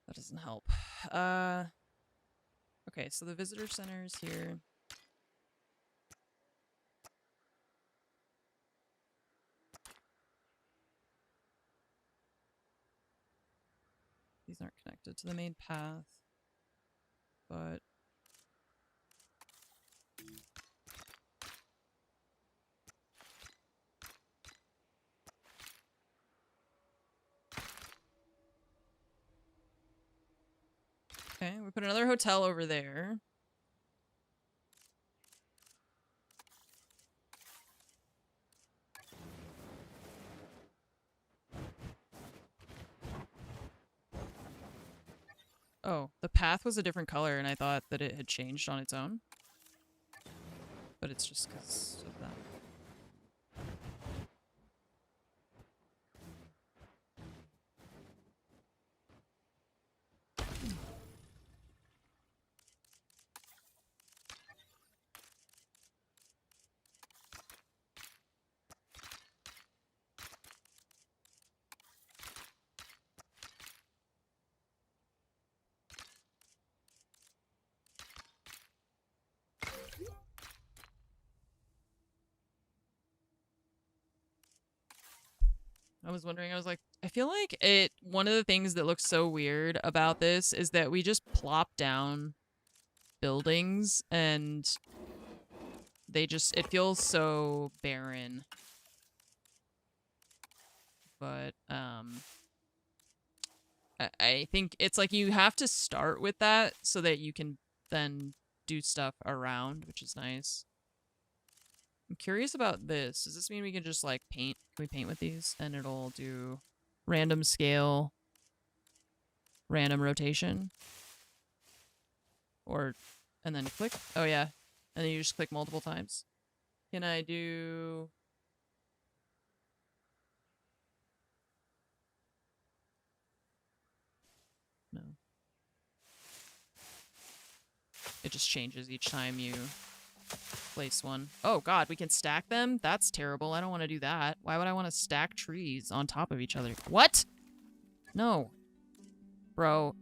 that doesn't help. Okay, so the visitor center is here. These aren't connected to the main path, but... okay, we put another hotel over there. Oh, the path was a different color and I thought that it had changed on its own. But it's just because of that. I was wondering, I was like, I feel like one of the things that looks so weird about this is that we just plop down buildings and it feels so barren. But, I think it's like you have to start with that so that you can then do stuff around, which is nice. I'm curious about this. Does this mean we can just, like, paint? Can we paint with these? And it'll do random scale, random rotation. And then click. Oh, yeah. And then you just click multiple times. Can I do... no. It just changes each time you... place one. Oh god, we can stack them? That's terrible. I don't want to do that. Why would I want to stack trees on top of each other? What? No. Bro.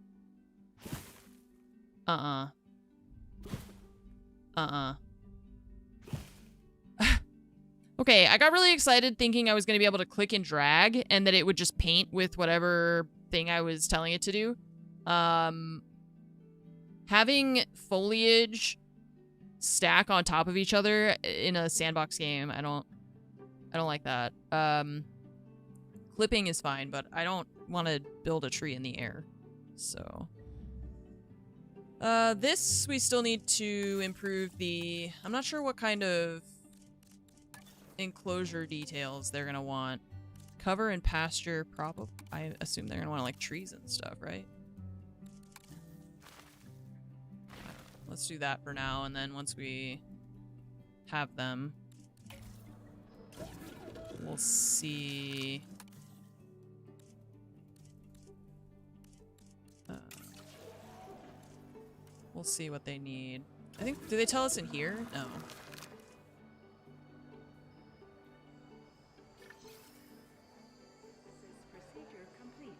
Okay, I got really excited thinking I was going to be able to click and drag and that it would just paint with whatever thing I was telling it to do. Having foliage stack on top of each other in a sandbox game, I don't like that. Clipping is fine, but I don't want to build a tree in the air. So this we still need to improve the... I'm not sure what kind of enclosure details they're gonna want. Cover and pasture, probably. I assume they're gonna want like trees and stuff, right? Let's do that for now, and then once we have them, we'll see. We'll see what they need. I think, do they tell us in here? No. Procedure complete.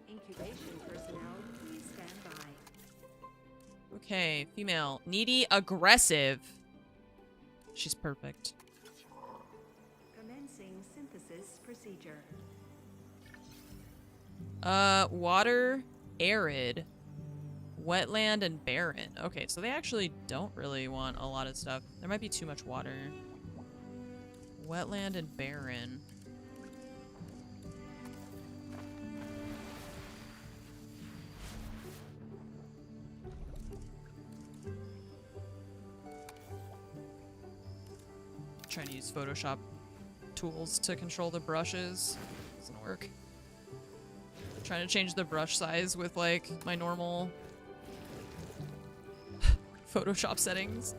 Incubation personnel, please stand by. Okay, female. Needy, aggressive. She's perfect. Commencing synthesis procedure. Water, arid, wetland, and barren. Okay, so they actually don't really want a lot of stuff. There might be too much water. Wetland and barren. Trying to use Photoshop tools to control the brushes. Doesn't work. Trying to change the brush size with like my normal Photoshop settings.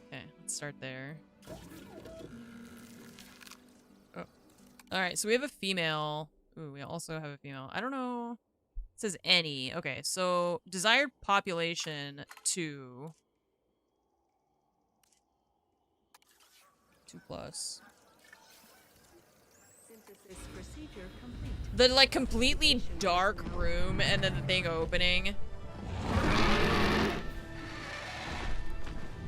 Okay, let's start there. Oh. Alright, so we have a female. Ooh, we also have a female. I don't know. It says any. Okay, so desired population 2. 2 plus. Synthesis procedure complete. The like completely dark room and then the thing opening.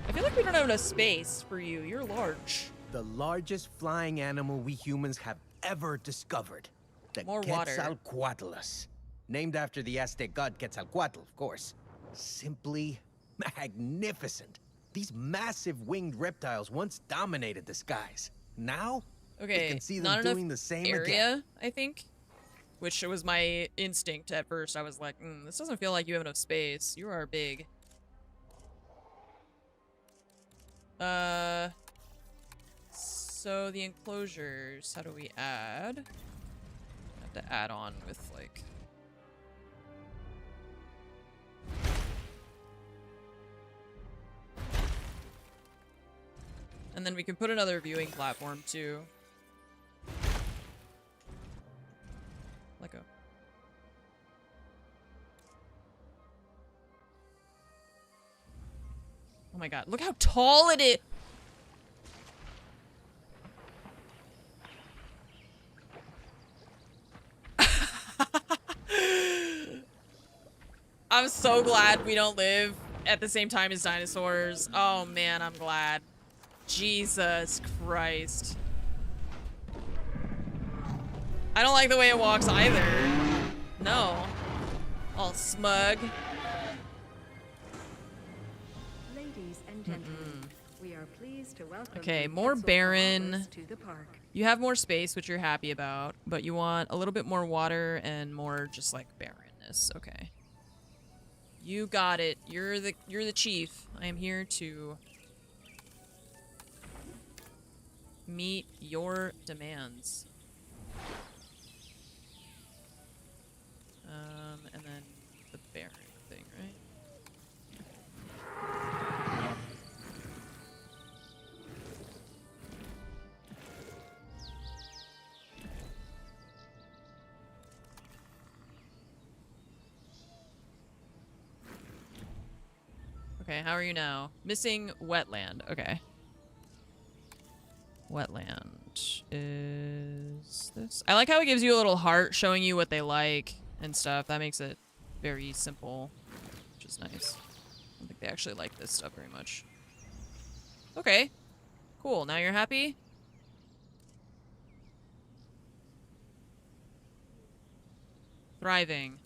I feel like we don't have enough space for you. You're large. The largest flying animal we humans have ever discovered. The More water. Quetzalcoatlus. Named after the Aztec god Quetzalcoatl, of course. Simply magnificent. These massive winged reptiles once dominated the skies. Now, Okay, we can see not them enough doing the same area, again. I think. Which was my instinct at first. I was like, this doesn't feel like you have enough space. You are big. So the enclosures, how do we add? I have to add on with like... And then we can put another viewing platform too. Let go. Oh my god, look how tall it is! I'm so glad we don't live at the same time as dinosaurs. Oh man, I'm glad. Jesus Christ. I don't like the way it walks either. No. All smug. Ladies and gentlemen, we are pleased to welcome Okay, the more barren. Quetzalcoatlus to the park. You have more space, which you're happy about, but you want a little bit more water and more just like barrenness. Okay. You got it. You're the chief. I am here to meet your demands. And then the barren thing, right? Okay, how are you now? Missing wetland. Okay. Wetland is this. I like how it gives you a little heart showing you what they like and stuff. That makes it very simple, which is nice. I don't think they actually like this stuff very much. Okay. Cool. Now you're happy? Thriving.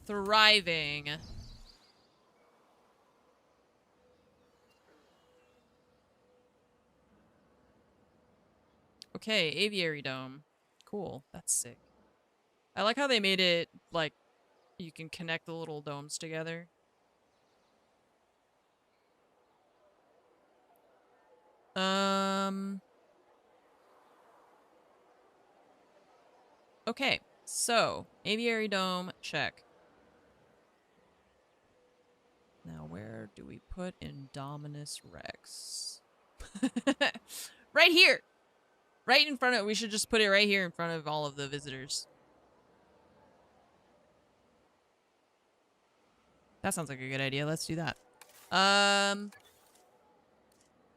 Thriving. Okay, aviary dome. Cool. That's sick. I like how they made it, like, you can connect the little domes together. Okay, so, aviary dome, check. Now, where do we put Indominus Rex? Right here! Right in front of... We should just put it right here in front of all of the visitors. That sounds like a good idea. Let's do that.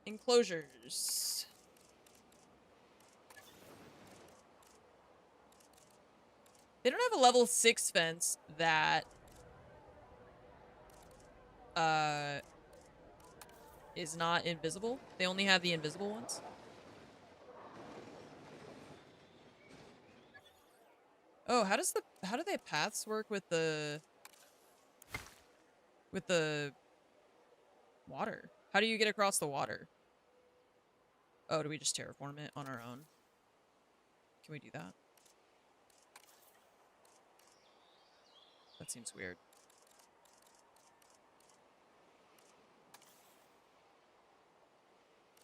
Enclosures. They don't have a level 6 fence that is not invisible. They only have the invisible ones. Oh, how do the paths work with the water? How do you get across the water? Oh, do we just terraform it on our own? Can we do that? That seems weird.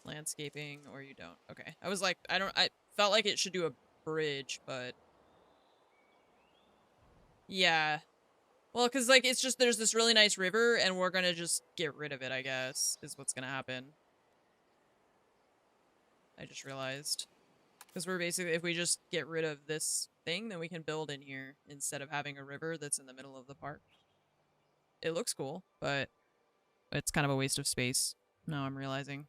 Landscaping, or you don't. Okay. I was like, I felt like it should do a bridge, but... Yeah. Well, because, like, it's just, there's this really nice river, and we're gonna just get rid of it, I guess, is what's gonna happen. I just realized. Because we're basically, if we just get rid of this thing, then we can build in here, instead of having a river that's in the middle of the park. It looks cool, but it's kind of a waste of space. Now I'm realizing.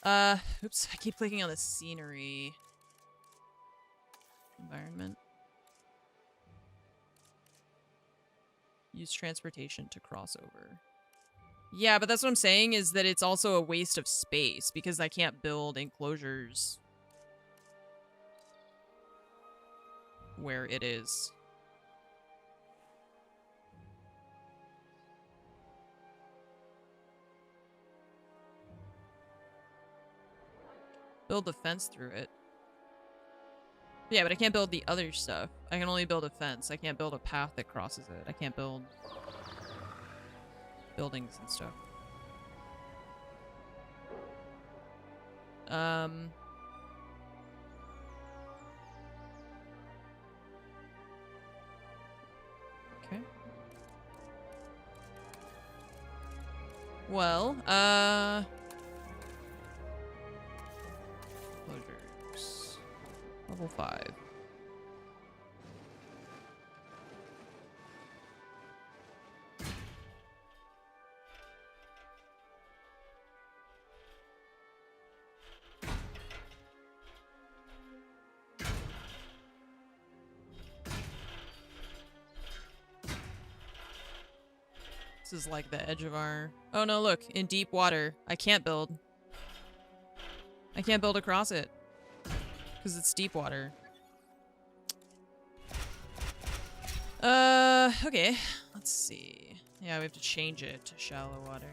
Oops, I keep clicking on the scenery. Environment. Use transportation to cross over. Yeah, but that's what I'm saying, is that it's also a waste of space, because I can't build enclosures where it is. Build the fence through it. Yeah, but I can't build the other stuff. I can only build a fence. I can't build a path that crosses it. I can't build buildings and stuff. Okay. Well, closures. Level 5. This is like the edge of our... Oh no, look. In deep water. I can't build. I can't build across it. Because it's deep water. Okay. Let's see. Yeah, we have to change it to shallow water.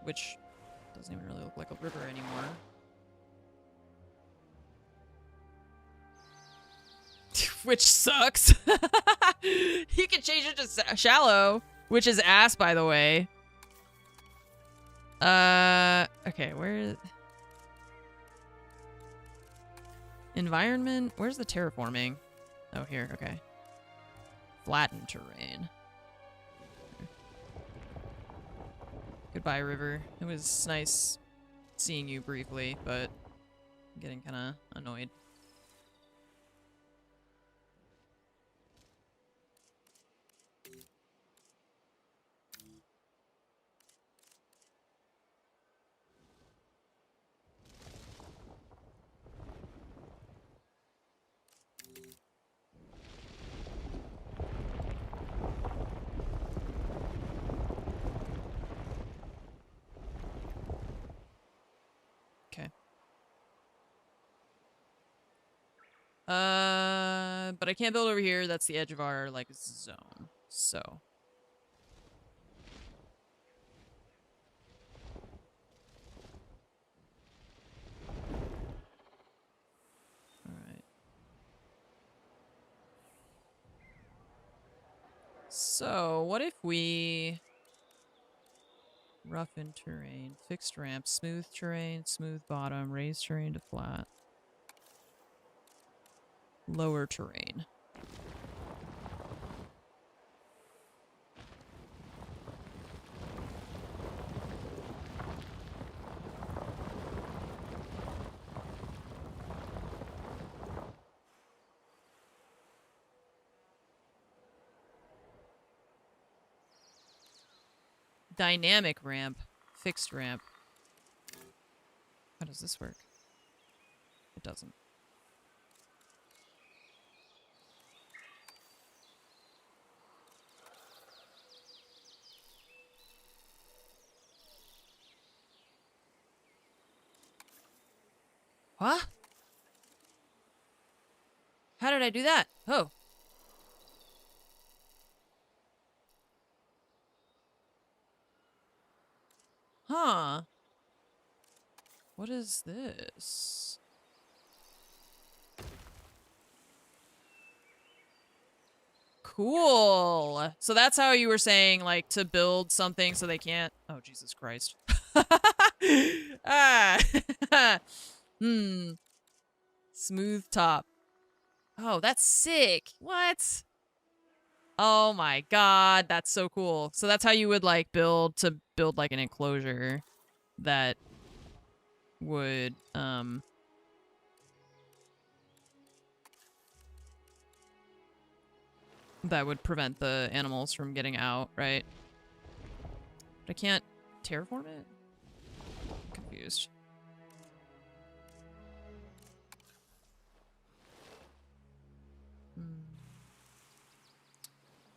Which doesn't even really look like a river anymore. Which sucks. You can change it to shallow, which is ass, by the way. Okay, where... Environment? Where's the terraforming? Oh, here, okay. Flattened terrain. Goodbye, river. It was nice seeing you briefly, but I'm getting kind of annoyed. But I can't build over here. That's the edge of our, like, zone. So. Alright. So, what if we... Roughen terrain, fixed ramp, smooth terrain, smooth bottom, raise terrain to flat. Lower terrain. Dynamic ramp. Fixed ramp. How does this work? It doesn't. What? How did I do that? Oh. Huh. What is this? Cool. So that's how you were saying, like, to build something so they can't... Oh, Jesus Christ. Ah. Smooth top. Oh, that's sick. What? Oh my god, that's so cool. So that's how you would, like, build like an enclosure that would prevent the animals from getting out, right? But I can't terraform it? I'm confused.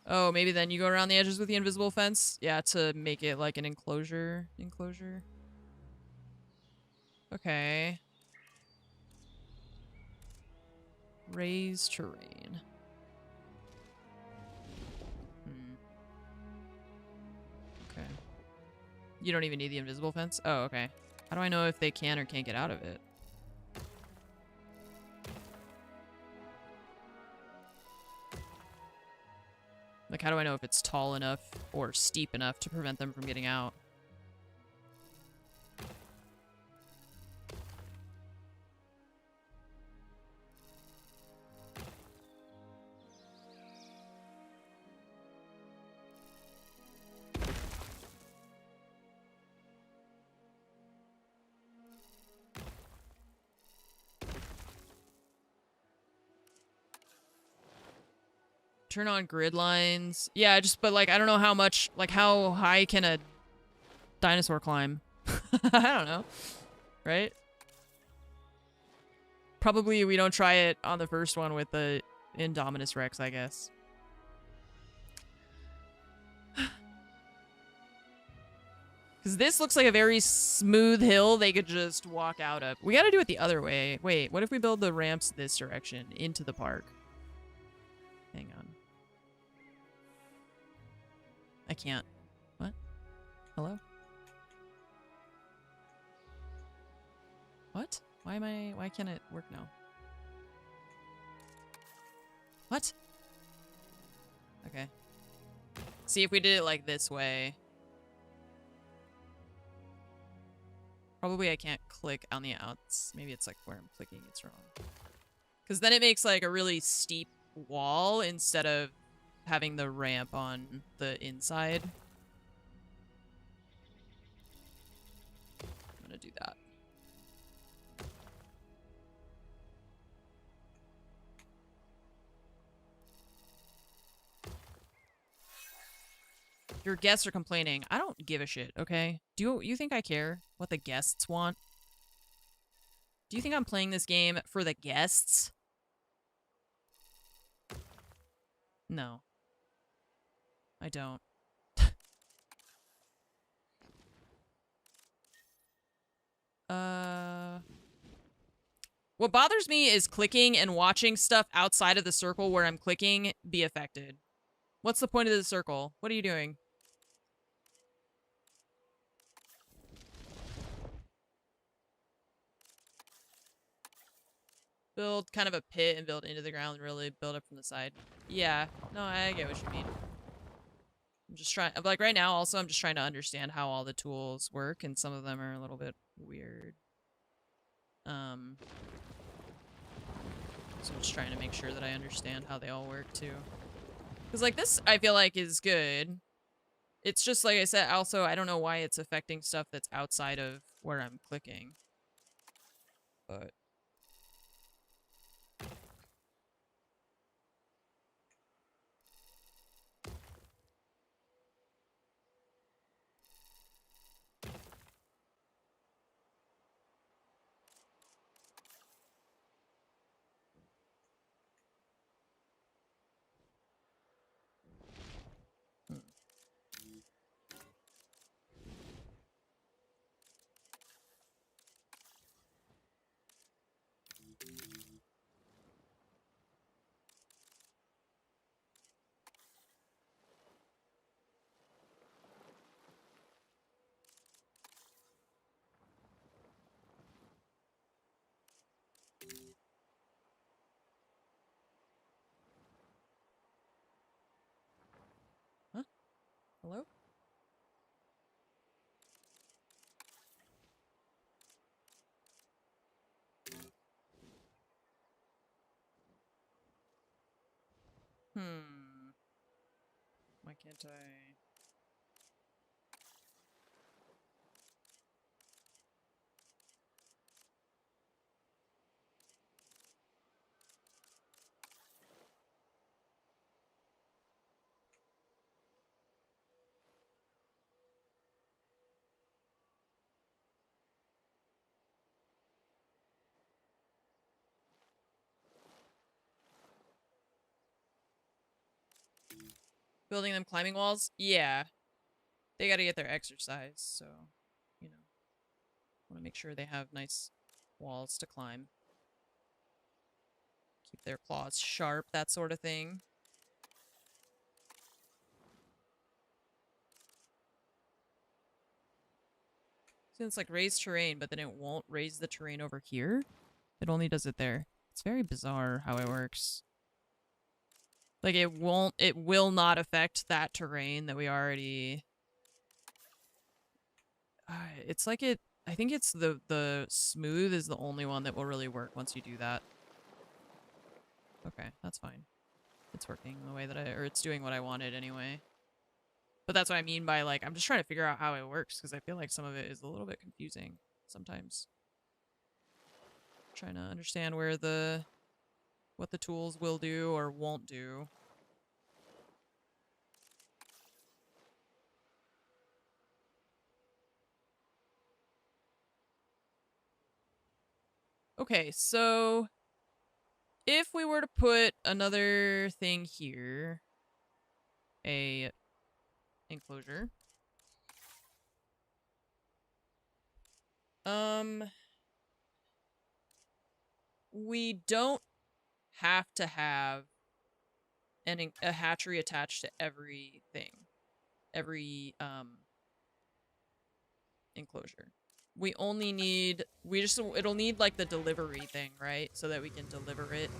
Oh, maybe then you go around the edges with the invisible fence? Yeah, to make it like an enclosure. Okay. Raised terrain. Okay. You don't even need the invisible fence? Oh, okay. How do I know if they can or can't get out of it? Like, how do I know if it's tall enough or steep enough to prevent them from getting out? Turn on grid lines. Yeah, but like, I don't know how much, like how high can a dinosaur climb? I don't know. Right? Probably we don't try it on the first one with the Indominus Rex, I guess. Because this looks like a very smooth hill they could just walk out of. We gotta do it the other way. Wait, what if we build the ramps this direction into the park? Hang on. I can't. What? Hello? What? Why can't it work now? What? Okay. See if we did it like this way. Probably I can't click on the outs. Maybe it's like where I'm clicking it's wrong. Because then it makes like a really steep wall instead of having the ramp on the inside. I'm gonna do that. Your guests are complaining. I don't give a shit, okay? Do you think I care what the guests want? Do you think I'm playing this game for the guests? No. I don't. What bothers me is clicking and watching stuff outside of the circle where I'm clicking be affected. What's the point of the circle? What are you doing? Build kind of a pit and build into the ground and really build up from the side. Yeah. No, I get what you mean. I'm just trying, like right now also I'm just trying to understand how all the tools work and some of them are a little bit weird. So I'm just trying to make sure that I understand how they all work too. Because like this I feel like is good. It's just like I said, also I don't know why it's affecting stuff that's outside of where I'm clicking. But why can't I? Building them climbing walls? Yeah. They gotta get their exercise, so, you know. Want to make sure they have nice walls to climb. Keep their claws sharp, that sort of thing. So it's like raise terrain, but then it won't raise the terrain over here. It only does it there. It's very bizarre how it works. Like it will not affect that terrain that we already... it's like I think it's the smooth is the only one that will really work once you do that. Okay, that's fine. It's working the way that or it's doing what I wanted anyway. But that's what I mean by, like, I'm just trying to figure out how it works, because I feel like some of it is a little bit confusing sometimes. Trying to understand where what the tools will do or won't do. Okay, so if we were to put another thing here, a enclosure. We don't have to have a hatchery attached to everything. Every enclosure. We only need it'll need like the delivery thing, right? So that we can deliver it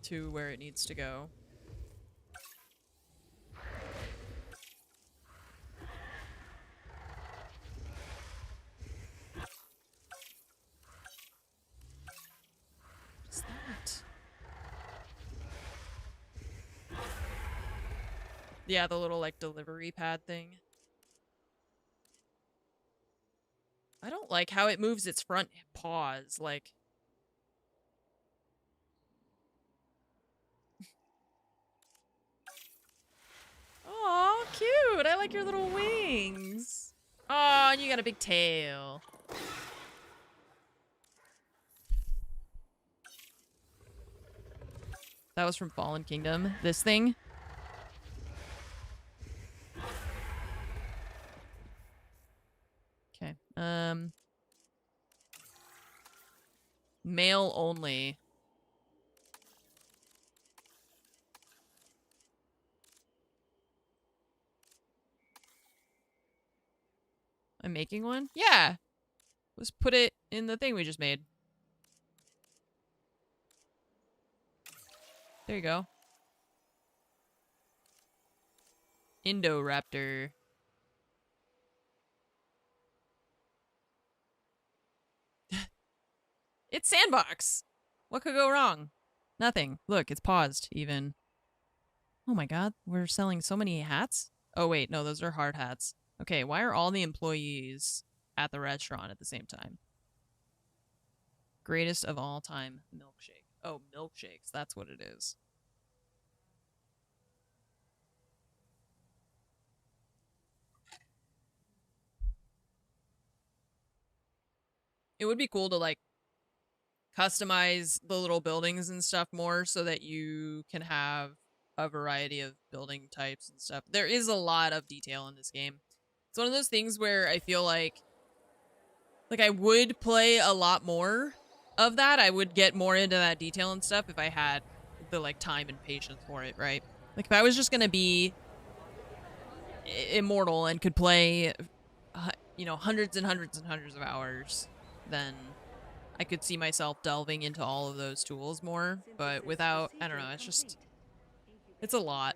to where it needs to go. What's that? Yeah, the little like delivery pad thing. I don't like how it moves its front paws, like... Aw, cute! I like your little wings! Aw, and you got a big tail. That was from Fallen Kingdom. This thing? Okay. Male only. I'm making one? Yeah! Let's put it in the thing we just made. There you go. Indoraptor. It's Sandbox! What could go wrong? Nothing. Look, it's paused, even. Oh my god, we're selling so many hats? Oh wait, no, those are hard hats. Okay, why are all the employees at the restaurant at the same time? Greatest of all time milkshake. Oh, milkshakes, that's what it is. It would be cool to, like, customize the little buildings and stuff more so that you can have a variety of building types and stuff. There is a lot of detail in this game. It's one of those things where I feel like I would play a lot more of that. I would get more into that detail and stuff if I had the, like, time and patience for it, right? Like, if I was just gonna be immortal and could play, you know, hundreds and hundreds and hundreds of hours, then I could see myself delving into all of those tools more, but without, I don't know, it's just, it's a lot.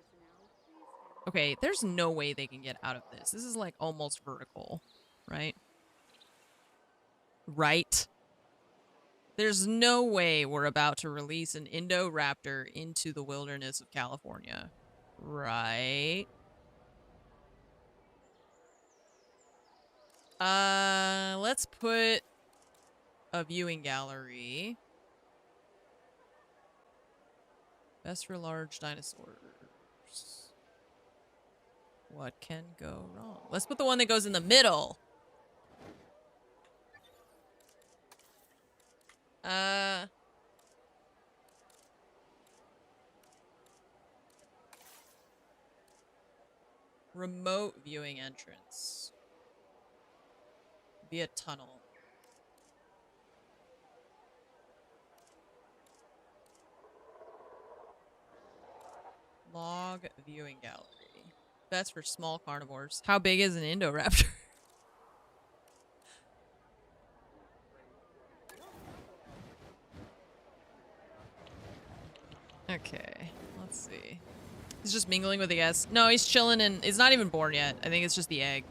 Okay, there's no way they can get out of this. This is like almost vertical, right? Right? There's no way we're about to release an Indoraptor into the wilderness of California. Right. Let's put a viewing gallery. Best for large dinosaurs. What can go wrong? Let's put the one that goes in the middle. Remote viewing entrance. Via tunnel. Log viewing gallery. That's for small carnivores. How big is an Indoraptor? Okay, let's see. He's just mingling with the guests. No, he's chilling and it's not even born yet. I think it's just the egg.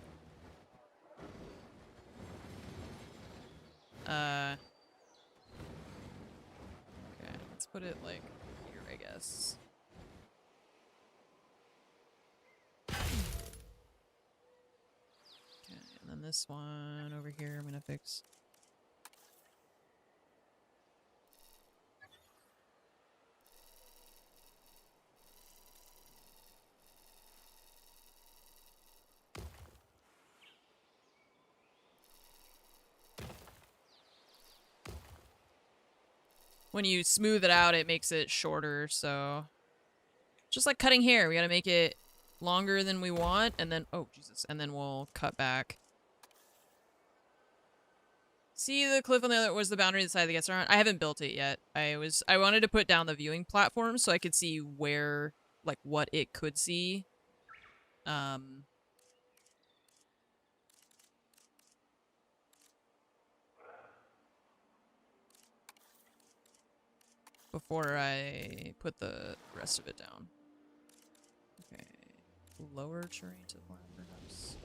Okay, let's put it like here, I guess. Okay, and then this one over here I'm gonna fix. When you smooth it out, it makes it shorter, so... Just like cutting hair, we gotta make it longer than we want, and then... Oh, Jesus. And then we'll cut back. See the cliff on the other... Was the boundary of the side of the guest restaurant? I haven't built it yet. I wanted to put down the viewing platform so I could see where... Like, what it could see. Before I put the rest of it down. Okay. Lower terrain to the land, perhaps.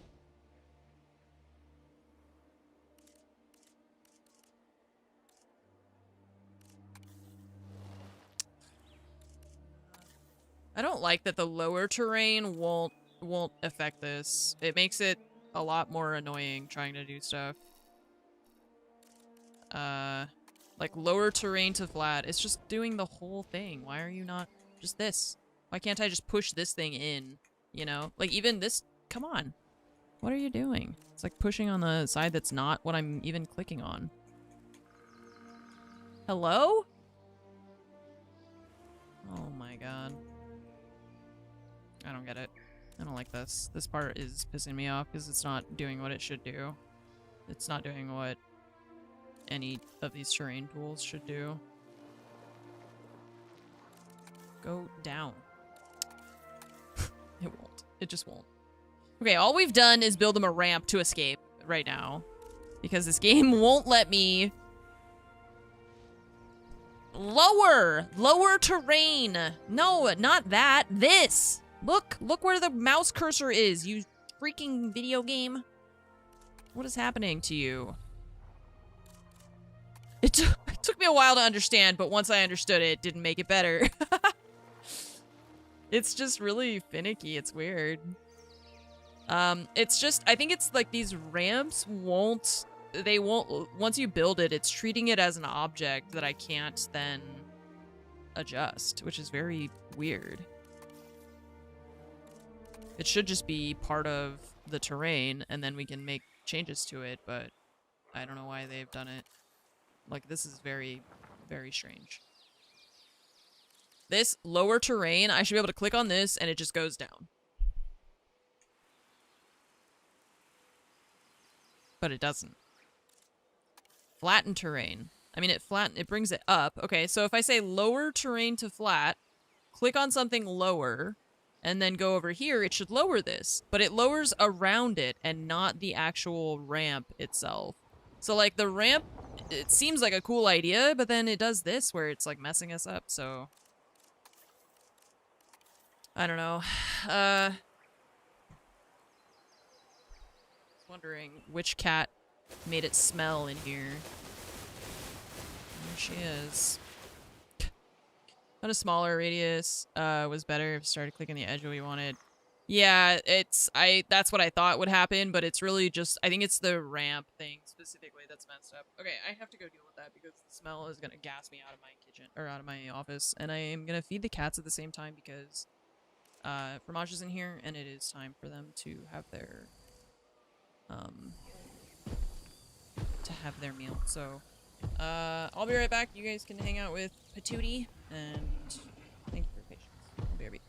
I don't like that the lower terrain won't affect this. It makes it a lot more annoying trying to do stuff. Like, lower terrain to flat. It's just doing the whole thing. Why are you not just this? Why can't I just push this thing in? You know? Like, even this... Come on. What are you doing? It's like pushing on the side that's not what I'm even clicking on. Hello? Oh my god. I don't get it. I don't like this. This part is pissing me off because it's not doing what it should do. It's not doing what any of these terrain tools should do. Go down. It won't. It just won't. Okay, all we've done is build him a ramp to escape right now. Because this game won't let me... Lower terrain! No, not that. This! Look where the mouse cursor is, you freaking video game. What is happening to you? It took me a while to understand, but once I understood it, it didn't make it better. It's just really finicky. It's weird. It's just, I think it's like these ramps won't, once you build it, it's treating it as an object that I can't then adjust, which is very weird. It should just be part of the terrain, and then we can make changes to it, but I don't know why they've done it. Like, this is very, very strange. This lower terrain, I should be able to click on this, and it just goes down. But it doesn't. Flatten terrain. I mean, it brings it up. Okay, so if I say lower terrain to flat, click on something lower, and then go over here, it should lower this. But it lowers around it, and not the actual ramp itself. So, like, the ramp, it seems like a cool idea, but then it does this, where it's, like, messing us up, so... I don't know. Wondering which cat made it smell in here. There she is. Thought a smaller radius was better if started clicking the edge we wanted. Yeah, that's what I thought would happen, but it's really just, I think it's the ramp thing specifically that's messed up. Okay, I have to go deal with that because the smell is gonna gas me out of my kitchen, or out of my office, and I am gonna feed the cats at the same time because Fromage is in here, and it is time for them to have their meal. So I'll be right back. You guys can hang out with Patootie, and thank you for your patience. I'll be right back.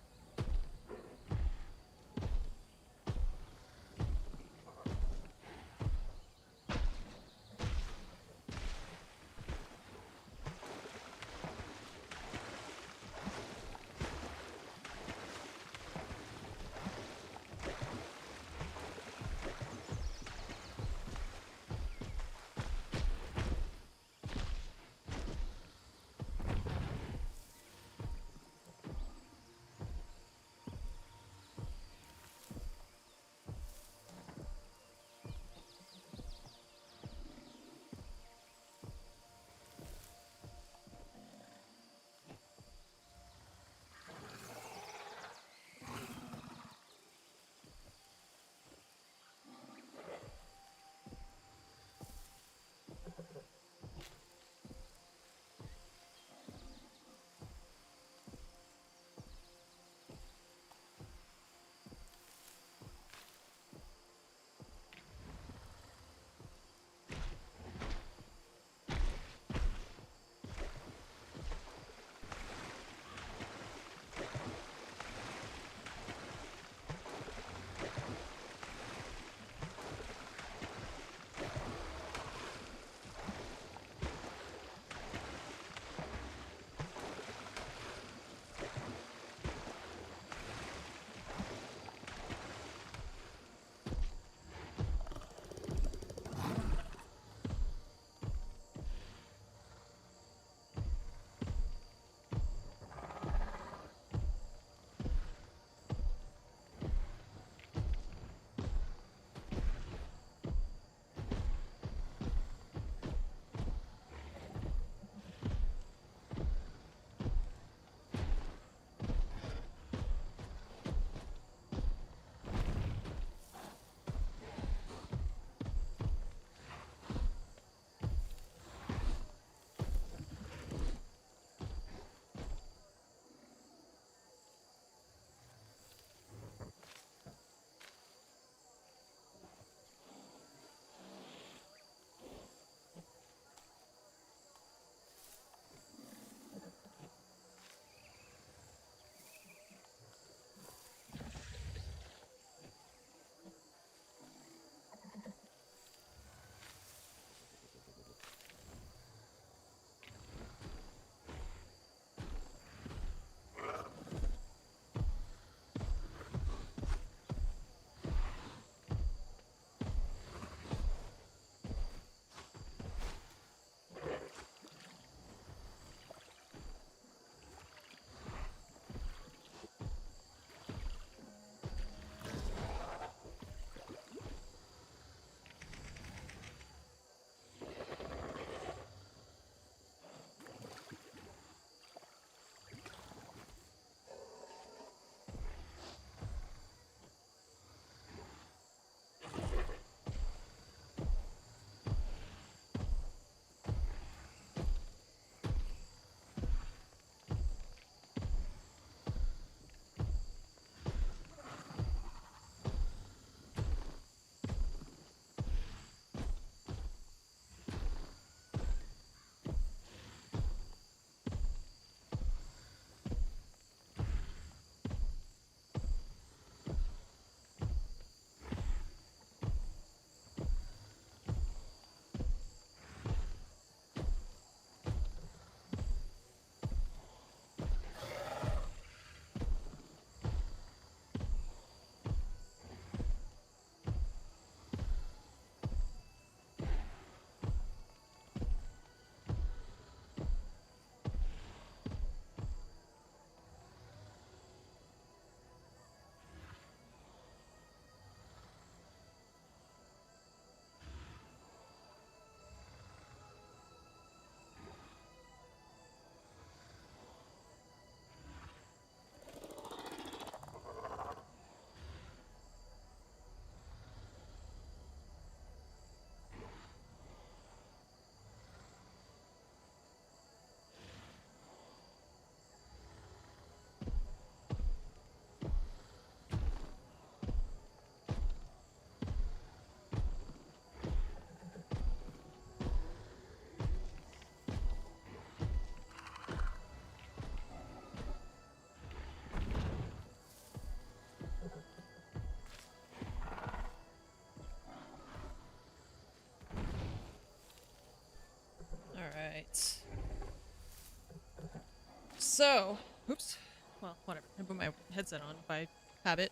So, oops. Well, whatever. I put my headset on by habit.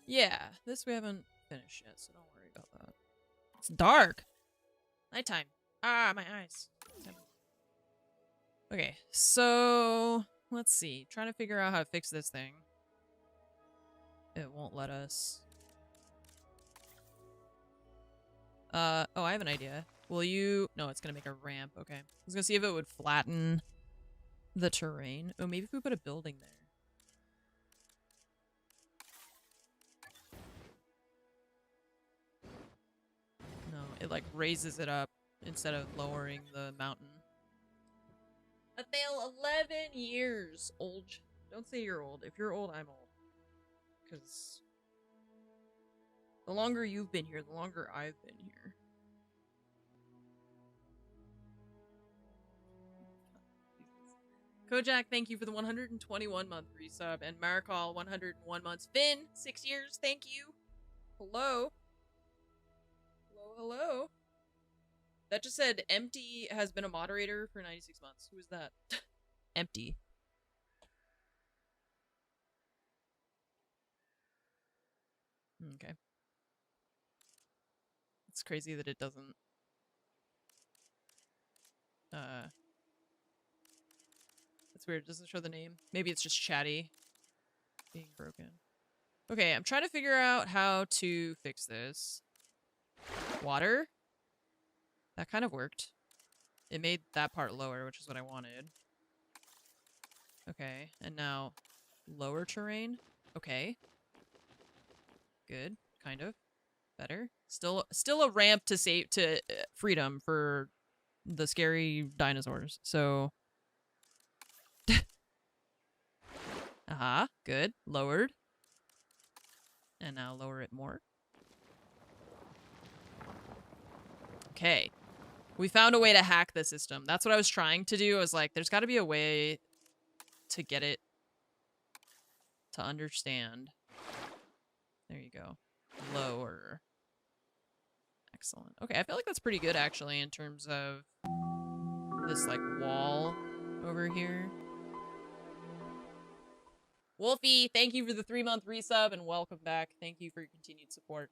Yeah, this we haven't finished yet, so don't worry about that. It's dark. Nighttime. Ah, my eyes. Okay, so let's see. Trying to figure out how to fix this thing. It won't let us. Oh, I have an idea. Will you? No, it's gonna make a ramp. Okay. I was gonna see if it would flatten the terrain. Oh, maybe if we put a building there. No, it like raises it up instead of lowering the mountain. I fail 11 years, old. Don't say you're old. If you're old, I'm old. Because the longer you've been here, the longer I've been here. Kojak, thank you for the 121-month resub. And Marikal, 101 months. Finn, 6 years, thank you. Hello. Hello, hello. That just said Empty has been a moderator for 96 months. Who is that? Empty. Okay. It's crazy that it doesn't... It's weird. It doesn't show the name. Maybe it's just chatty. Being broken. Okay, I'm trying to figure out how to fix this. Water? That kind of worked. It made that part lower, which is what I wanted. Okay, and now lower terrain. Okay. Good, kind of. Better. Still a ramp to save to freedom for the scary dinosaurs. So good. Lowered. And now lower it more. Okay. We found a way to hack the system. That's what I was trying to do. I was like, there's got to be a way to get it to understand. There you go. Lower. Excellent. Okay, I feel like that's pretty good, actually, in terms of this, like, wall over here. Wolfie, thank you for the 3-month resub, and welcome back. Thank you for your continued support.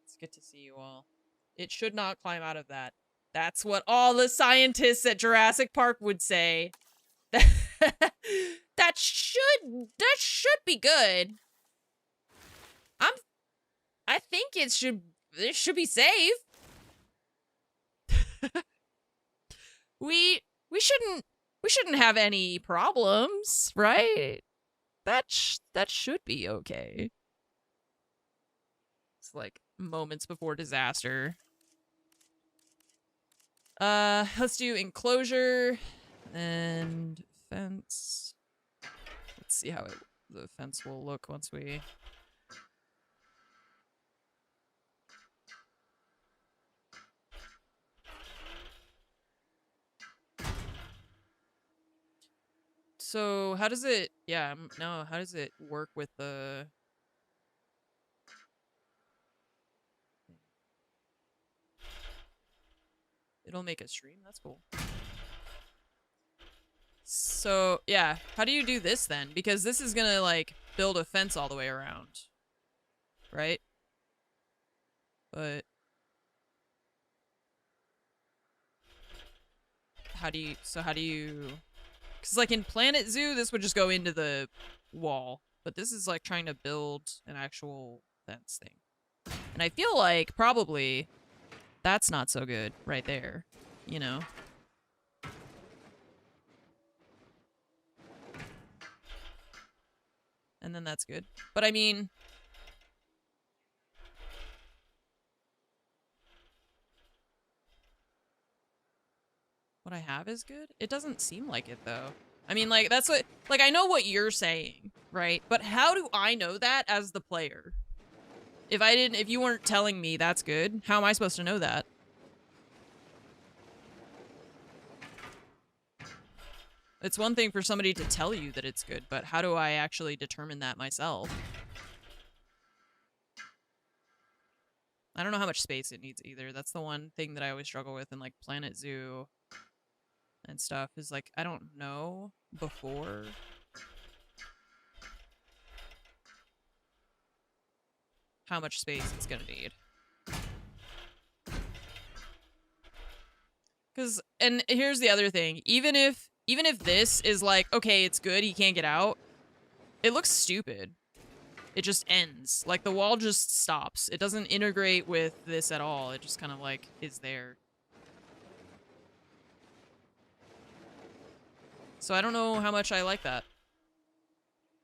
It's good to see you all. It should not climb out of that. That's what all the scientists at Jurassic Park would say. That should be good. I think it should be safe. We shouldn't have any problems, right? That should be okay. It's like moments before disaster. Let's do enclosure and fence. Let's see how the fence will look once we... So, how does it... Yeah, no, how does it work with the... It'll make a stream? That's cool. So, yeah. How do you do this, then? Because this is gonna, like, build a fence all the way around. Right? But... How do you... So, how do you... Because, like, in Planet Zoo, this would just go into the wall. But this is, like, trying to build an actual fence thing. And I feel like, probably, that's not so good right there. You know? And then that's good. But, I mean... What I have is good? It doesn't seem like it, though. I mean, like, that's what... Like, I know what you're saying, right? But how do I know that as the player? If you weren't telling me that's good, how am I supposed to know that? It's one thing for somebody to tell you that it's good, but how do I actually determine that myself? I don't know how much space it needs either. That's the one thing that I always struggle with in, like, Planet Zoo. and stuff is like, I don't know before. How much space it's gonna need. And here's the other thing, even if this is like, okay, it's good, he can't get out, it looks stupid. It just ends. Like, the wall just stops. It doesn't integrate with this at all. It just kind of, like, is there. So I don't know how much I like that.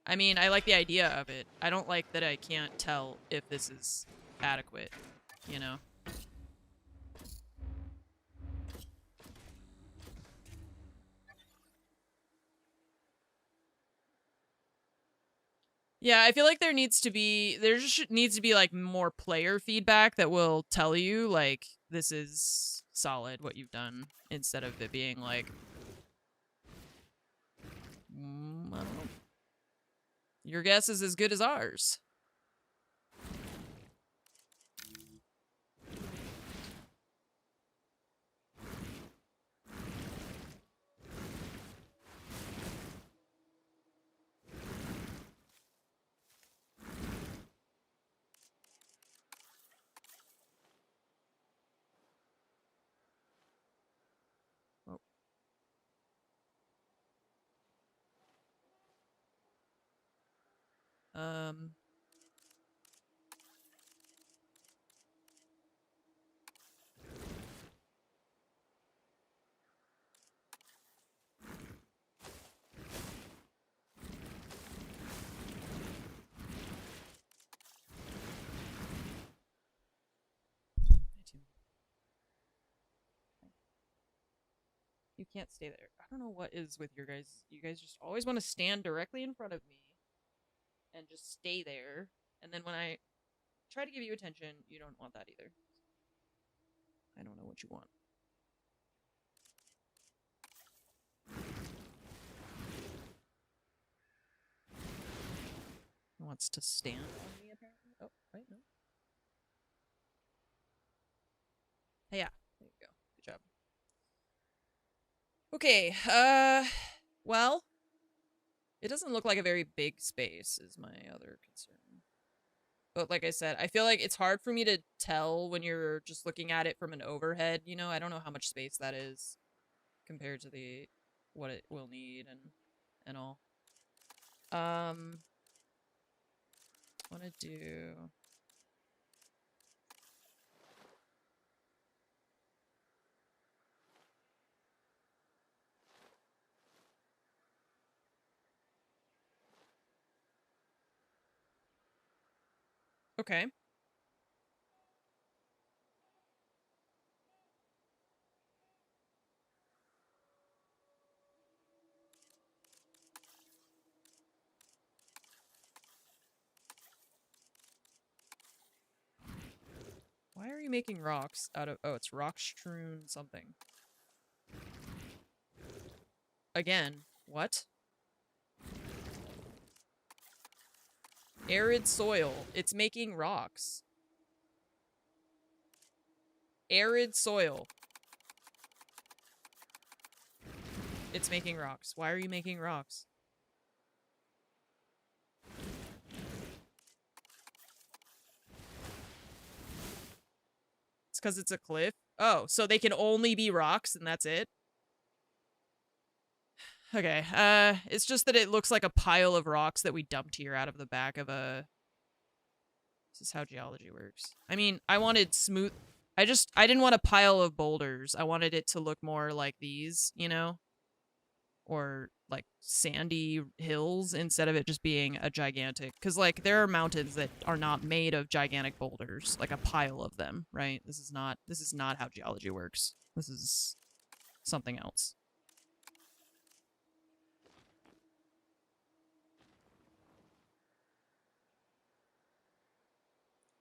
I mean, I like the idea of it. I don't like that I can't tell if this is adequate, you know? Yeah, I feel like there just needs to be like more player feedback that will tell you like this is solid what you've done, instead of it being like I don't know. Your guess is as good as ours. Um, you can't stay there. I don't know what is with your guys. You guys just always want to stand directly in front of me and just stay there. And then when I try to give you attention, you don't want that either. I don't know what you want. He wants to stand on me, apparently. Oh, wait, no. Hey, yeah, there you go. Good job. Okay, well, it doesn't look like a very big space is my other concern. But like I said, I feel like it's hard for me to tell when you're just looking at it from an overhead, you know? I don't know how much space that is compared to what it will need and all. Want to do... Okay. Why are you making rocks out of... Oh, it's rock strewn something. Again, what? Arid soil. It's making rocks. Arid soil. It's making rocks. Why are you making rocks? It's because it's a cliff? Oh, so they can only be rocks and that's it? Okay, it's just that it looks like a pile of rocks that we dumped here out of the back of a... This is how geology works. I mean, I wanted smooth... I didn't want a pile of boulders. I wanted it to look more like these, you know? Or, like, sandy hills instead of it just being a gigantic... Because, like, there are mountains that are not made of gigantic boulders. Like, a pile of them, right? This is not how geology works. This is something else.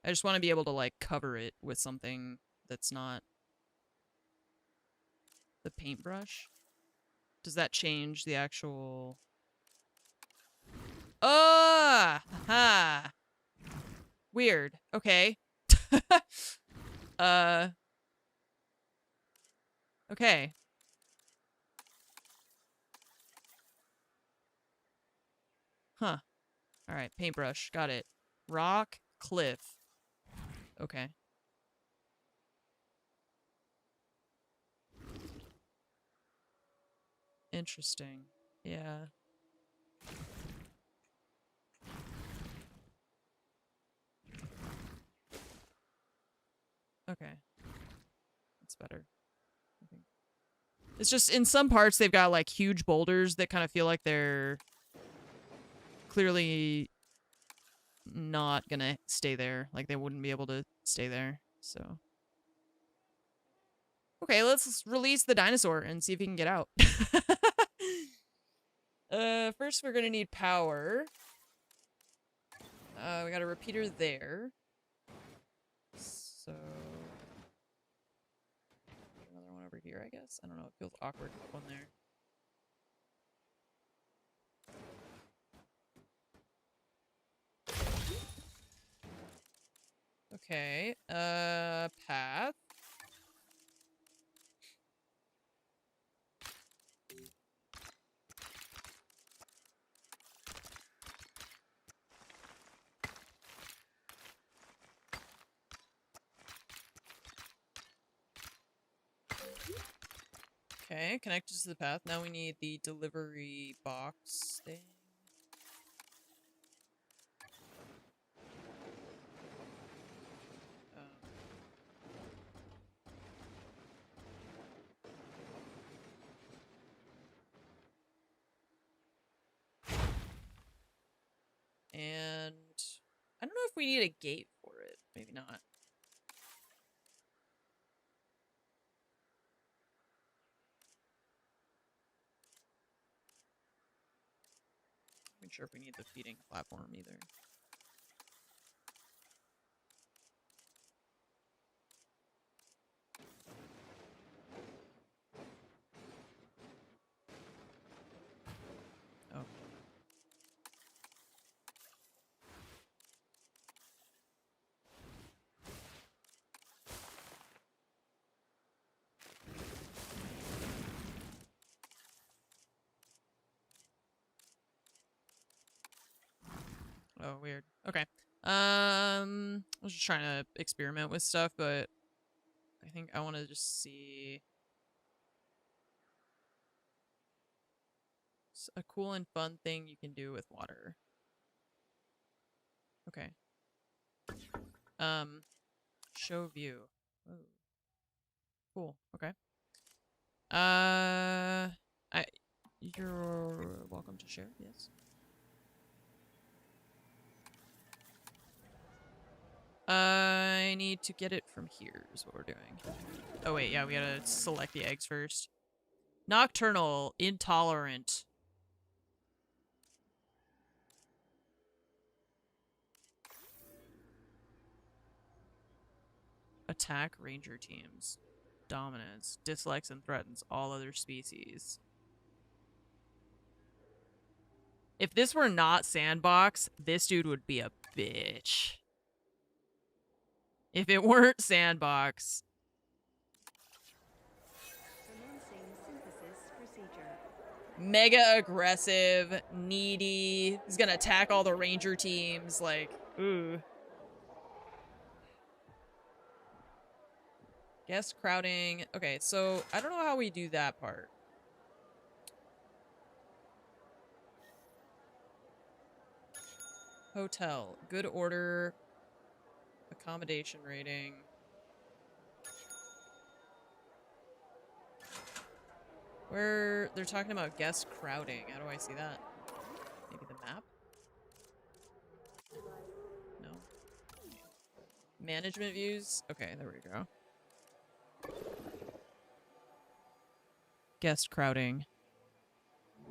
I just want to be able to, like, cover it with something that's not the paintbrush. Does that change the actual... Oh! Ha! Weird. Okay. Okay. Huh. Alright, paintbrush. Got it. Rock, cliff. Okay. Interesting. Yeah. Okay. That's better. I think. It's just in some parts they've got like huge boulders that kind of feel like they're clearly not gonna stay there. Like they wouldn't be able to stay there. So. Okay, let's release the dinosaur and see if he can get out. First we're gonna need power. We got a repeater there. So another one over here, I guess. I don't know, it feels awkward to put one there. Okay, path. Okay, connected to the path. Now we need the delivery box thing. And I don't know if we need a gate for it. Maybe not. I'm not sure if we need the feeding platform either. Oh. Oh, weird. Okay. I was just trying to experiment with stuff, but I think I want to just see a cool and fun thing you can do with water. Okay. Show view. Oh. Cool. Okay. You're welcome to share. Yes. I need to get it from here is what we're doing. Oh wait, yeah, we gotta select the eggs first. Nocturnal, intolerant. Attack ranger teams. Dominance. Dislikes and threatens all other species. If this were not Sandbox, this dude would be a bitch. If it weren't Sandbox. Commencing synthesis procedure. Mega aggressive, needy. He's gonna attack all the ranger teams, like, ooh. Guest crowding. Okay, so I don't know how we do that part. Hotel. Good order. Accommodation rating. Where they're talking about guest crowding. How do I see that? Maybe the map? No. Management views? Okay, there we go. Guest crowding.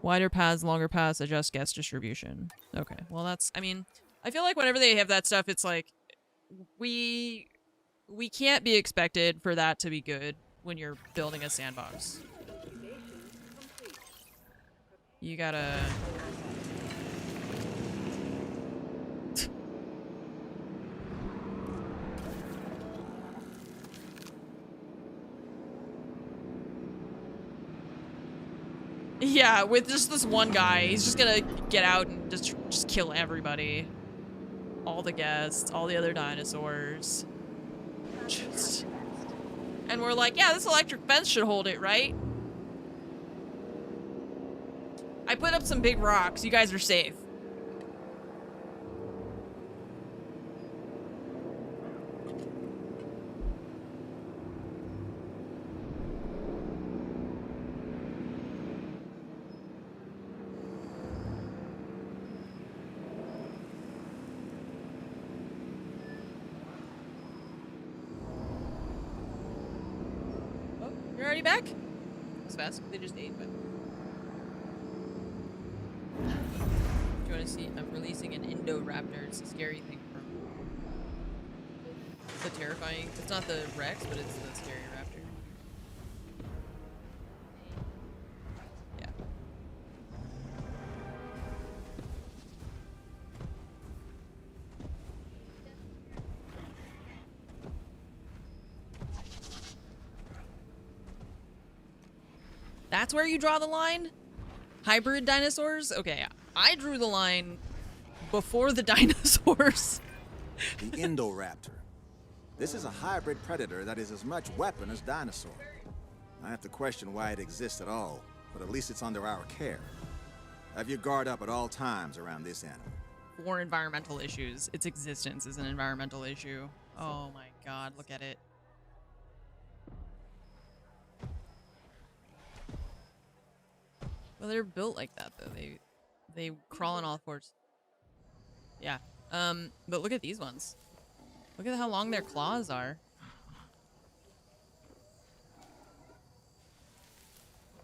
Wider paths, longer paths, adjust guest distribution. Okay, well that's, I mean, I feel like whenever they have that stuff, it's like, we can't be expected for that to be good when you're building a sandbox. You gotta... Yeah, with just this one guy, he's just gonna get out and just kill everybody. All the guests, all the other dinosaurs. Just... And we're like, yeah, this electric fence should hold it, right? I put up some big rocks. You guys are safe. Oh, you're already back? That was fast. They just ate, but... Do you want to see? I'm releasing an Indoraptor. It's a scary thing from... It's a terrifying... It's not the Rex, but it's the scary raptor. Yeah. That's where you draw the line? Hybrid dinosaurs? Okay, I drew the line before the dinosaurs. The Indoraptor. This is a hybrid predator that is as much weapon as dinosaur. I have to question why it exists at all, but at least it's under our care. Have your guard up at all times around this animal. For environmental issues. Its existence is an environmental issue. Oh my god, look at it. Well, they're built like that, though. They crawl on all fours. Yeah. But look at these ones. Look at how long their claws are.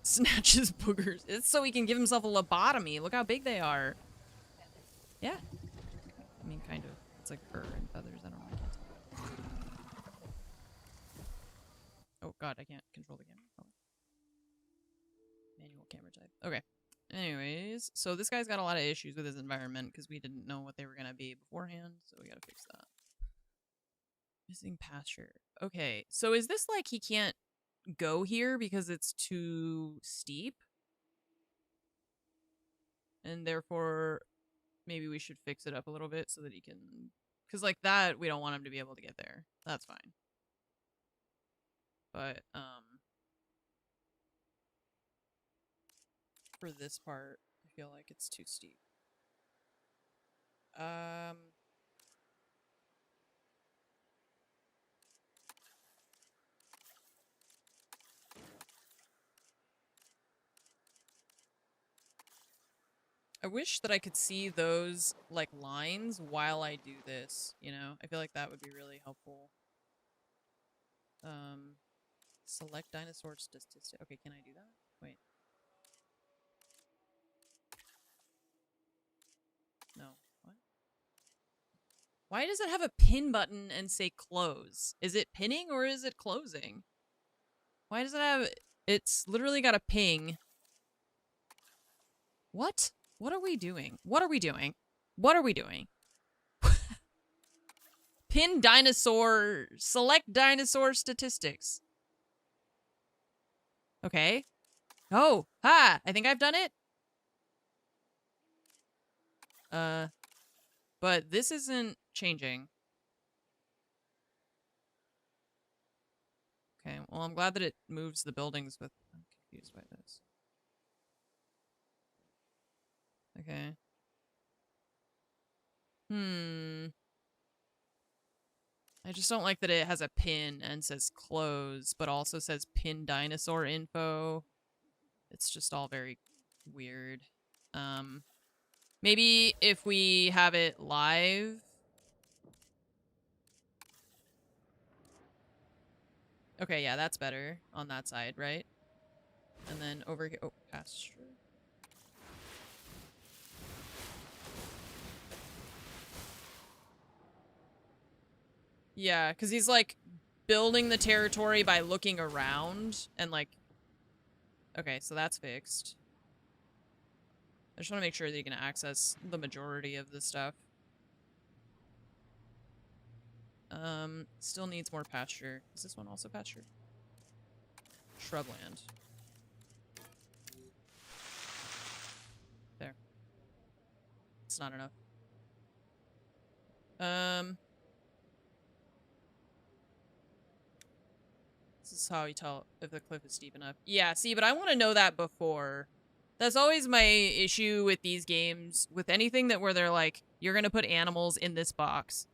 Snatches boogers. It's so he can give himself a lobotomy. Look how big they are. Yeah. I mean, kind of. It's like fur and feathers. I don't know. I can't tell. Oh god, I can't control the camera. Oh. Manual camera type. Okay. Anyways, so this guy's got a lot of issues with his environment because we didn't know what they were gonna be beforehand, so we gotta fix that. Missing pasture. Okay, so is this like he can't go here because it's too steep? And therefore, maybe we should fix it up a little bit so that he can... Because like that, we don't want him to be able to get there. That's fine. But, for this part, I feel like it's too steep. I wish that I could see those, like, lines while I do this, you know? I feel like that would be really helpful. Select dinosaur statistic. Okay, can I do that? Wait. No. What? Why does it have a pin button and say close? Is it pinning or is it closing? Why does it have... It's literally got a ping. What? What are we doing? What are we doing? What are we doing? Pin dinosaur... Select dinosaur statistics. Okay. Oh! Ha! I think I've done it. But this isn't changing. Okay, well, I'm glad that it moves the buildings with... I'm confused by this. Okay. I just don't like that it has a pin and says close, but also says pin dinosaur info. It's just all very weird. Maybe if we have it live. Okay, yeah, that's better on that side, right? And then over here, oh, pasture. Yeah, because he's like building the territory by looking around and like... Okay, so that's fixed. I just want to make sure that you can access the majority of the stuff. Still needs more pasture. Is this one also pasture? Shrubland. That's not enough. This is how you tell if the cliff is steep enough. Yeah, see, but I want to know that before. That's always my issue with these games, with anything that where they're like, you're gonna put animals in this box.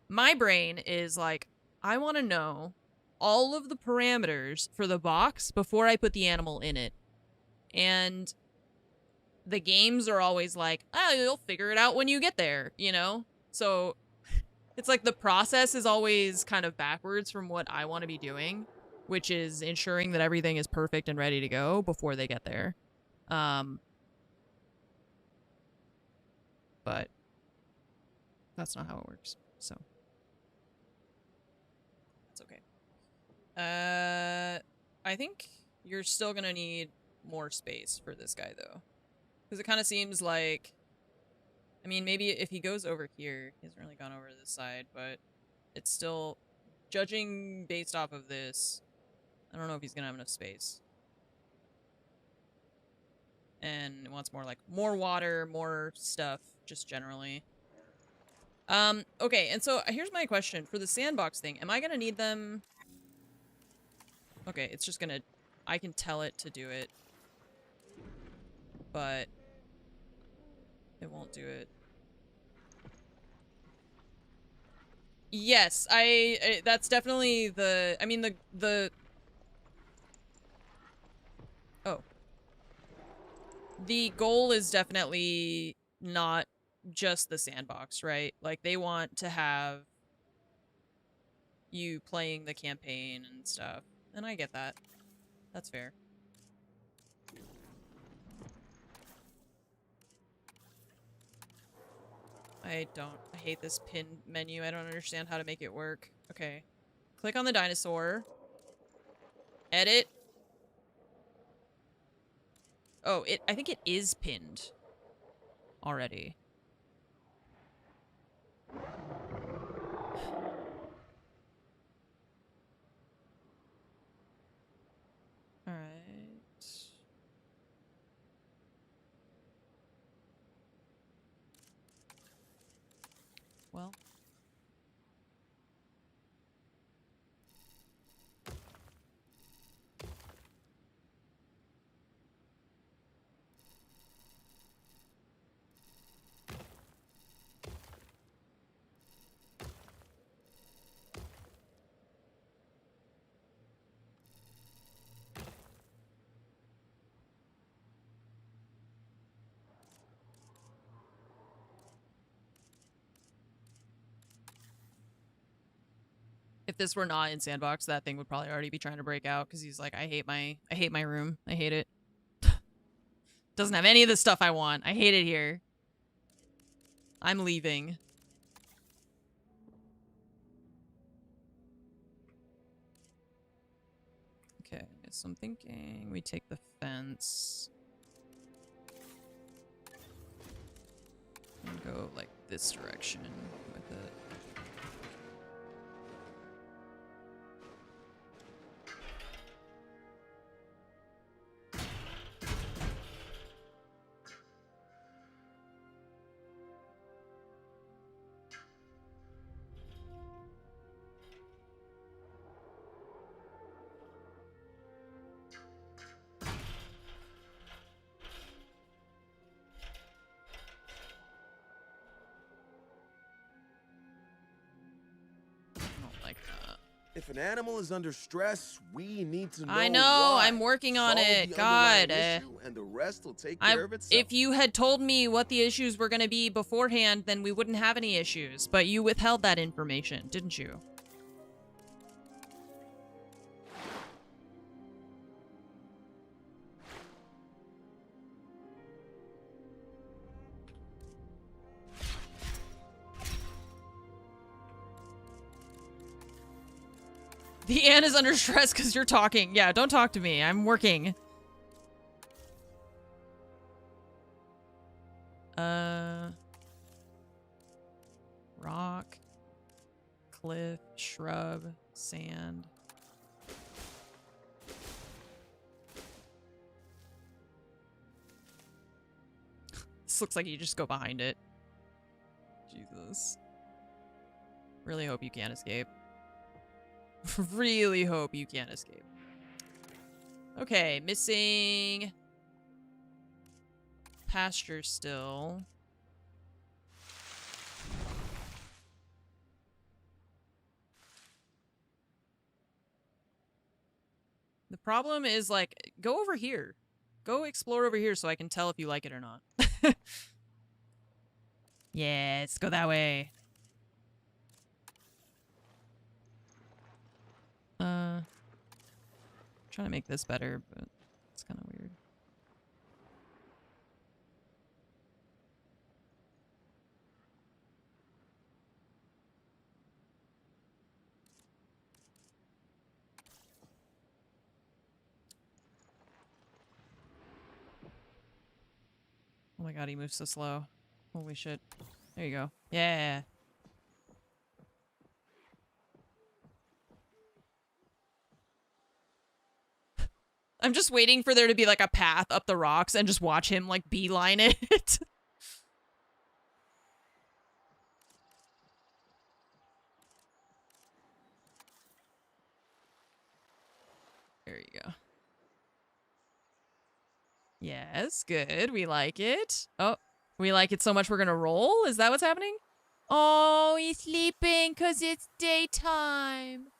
My brain is like, I want to know all of the parameters for the box before I put the animal in it. And the games are always like, oh, you'll figure it out when you get there, you know? So it's like the process is always kind of backwards from what I want to be doing, which is ensuring that everything is perfect and ready to go before they get there. But that's not how it works, so that's okay. I think you're still gonna need more space for this guy, though. Because it kind of seems like... I mean, maybe if he goes over here... He hasn't really gone over this side, but... It's still... Judging based off of this... I don't know if he's gonna have enough space. And it wants more, like, more water, more stuff, just generally. Okay, and so here's my question. For the sandbox thing, am I gonna need them... Okay, it's just gonna... I can tell it to do it. But... it won't do it. Yes, that's definitely the... I mean, the... Oh. The goal is definitely not just the sandbox, right? Like, they want to have you playing the campaign and stuff. And I get that. That's fair. I hate this pin menu. I don't understand how to make it work. Okay. Click on the dinosaur. Edit. Oh, I think it is pinned already. All right. Well. If this were not in sandbox, that thing would probably already be trying to break out because he's like, I hate my room. I hate it. Doesn't have any of the stuff I want. I hate it here. I'm leaving. Okay, so I'm thinking we take the fence and go like this direction with it. If an animal is under stress, we need to know I know, why. I'm working on Solve it. the God. underlying issue, and the rest will take care of itself. If you had told me what the issues were going to be beforehand, then we wouldn't have any issues. But you withheld that information, didn't you? The ant is under stress because you're talking. Yeah, don't talk to me. I'm working. Rock, cliff, shrub, sand. This looks like you just go behind it. Jesus. Really hope you can't escape. Really hope you can't escape. Okay, missing pasture still. The problem is, like, go over here. Go explore over here so I can tell if you like it or not. Yes, go that way. Trying to make this better, but it's kind of weird. Oh my god, he moves so slow. Holy shit. There you go. Yeah. I'm just waiting for there to be like a path up the rocks and just watch him like beeline it. There you go. Yes, good. We like it. Oh, we like it so much we're gonna roll? Is that what's happening? Oh, he's sleeping because it's daytime.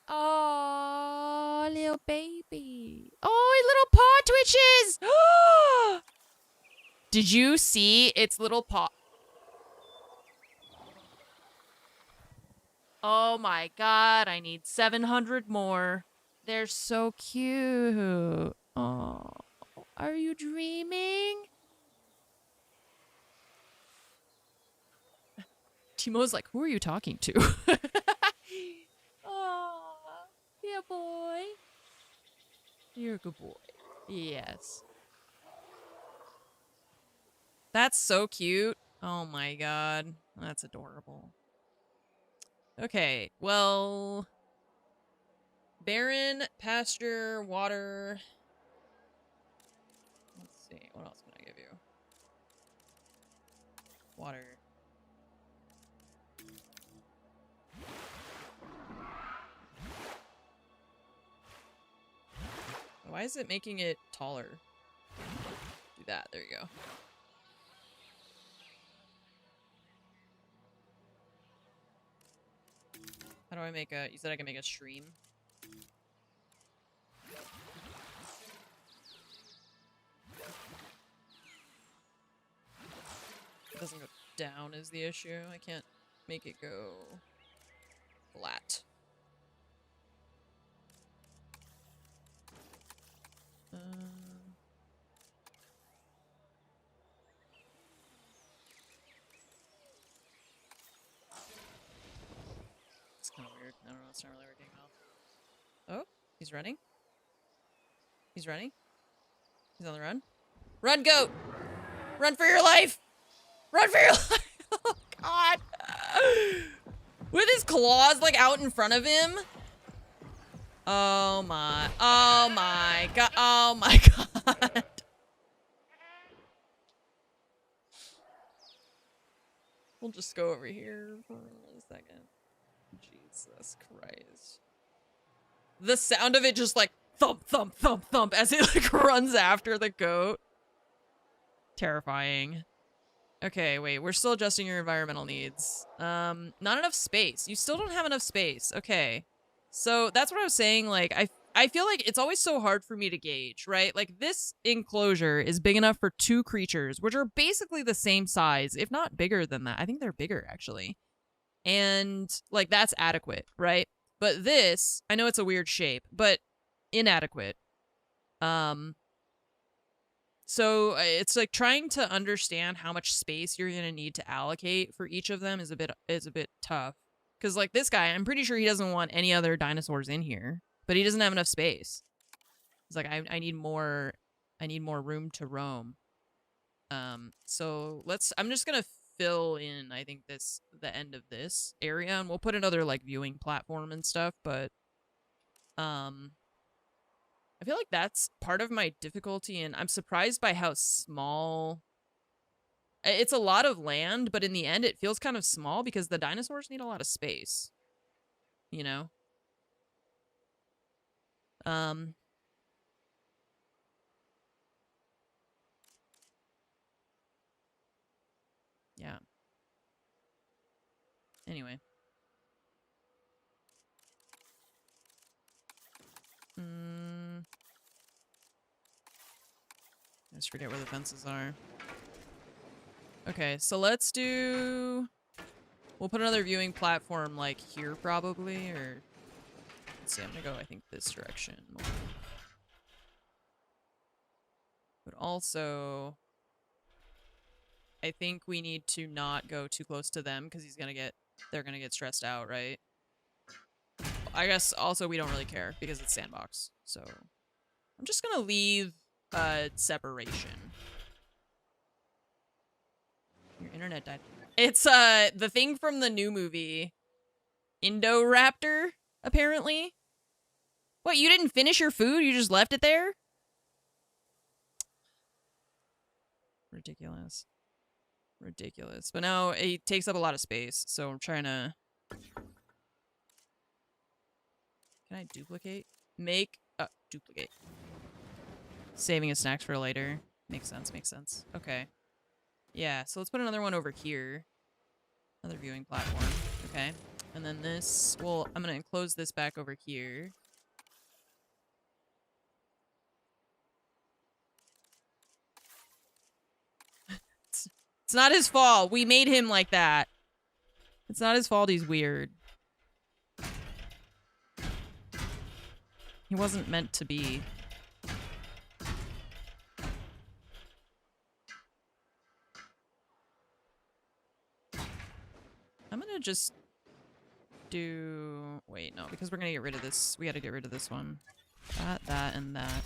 Oh, little baby. Oh, his little paw twitches. Did you see its little paw? Oh my god, I need 700 more. They're so cute. Oh, are you dreaming? Timo's like, who are you talking to? Oh, yeah, boy. You're a good boy. Yes. That's so cute. Oh my god. That's adorable. Okay, well... barren, pasture, water... Let's see, what else can I give you? Water. Why is it making it taller? Do that, there you go. How do I make a... you said I can make a stream? It doesn't go down is the issue. I can't make it go flat. It's kind of weird. I don't know. It's not really working well. Oh, he's running. He's running. He's on the run. Run, goat! Run for your life! Run for your life! Oh, God! With his claws, like, out in front of him. Oh, my. Oh, my God. Oh, my God. We'll just go over here for a second. Jesus Christ. The sound of it just, like, thump, thump, thump, thump as it, like, runs after the goat. Terrifying. Okay, wait, we're still adjusting your environmental needs. Not enough space. You still don't have enough space. Okay. So that's what I was saying. Like, I feel like it's always so hard for me to gauge, right? Like, this enclosure is big enough for 2 creatures, which are basically the same size, if not bigger than that. I think they're bigger, actually. And, like, that's adequate, right? But this, I know it's a weird shape, but inadequate. So it's like trying to understand how much space you're gonna need to allocate for each of them is a bit tough. Cause like this guy, I'm pretty sure he doesn't want any other dinosaurs in here, but he doesn't have enough space. He's like, I need more room to roam. So I'm just gonna fill in, I think the end of this area, and we'll put another like viewing platform and stuff, but I feel like that's part of my difficulty, and I'm surprised by how small... It's a lot of land, but in the end it feels kind of small because the dinosaurs need a lot of space. You know? Yeah. Anyway. I just forget where the fences are. Okay, so let's do... We'll put another viewing platform, like, here, probably, or... Let's see, I'm gonna go, I think, this direction more. But also... I think we need to not go too close to them, because they're gonna get stressed out, right? I guess, also, we don't really care, because it's sandbox, so... I'm just gonna leave, separation. Your internet died. It's, the thing from the new movie. Indoraptor, apparently. What, you didn't finish your food? You just left it there? Ridiculous. Ridiculous. But now it takes up a lot of space, so I'm trying to... Can I duplicate? Make... duplicate. Saving his snacks for later. Makes sense, makes sense. Okay. Yeah, so let's put another one over here. Another viewing platform. Okay. And then this... Well, I'm gonna enclose this back over here. It's not his fault. We made him like that. It's not his fault he's weird. He wasn't meant to be. I'm gonna just do... Wait, no, because we're gonna get rid of this. We gotta get rid of this one. That, and that.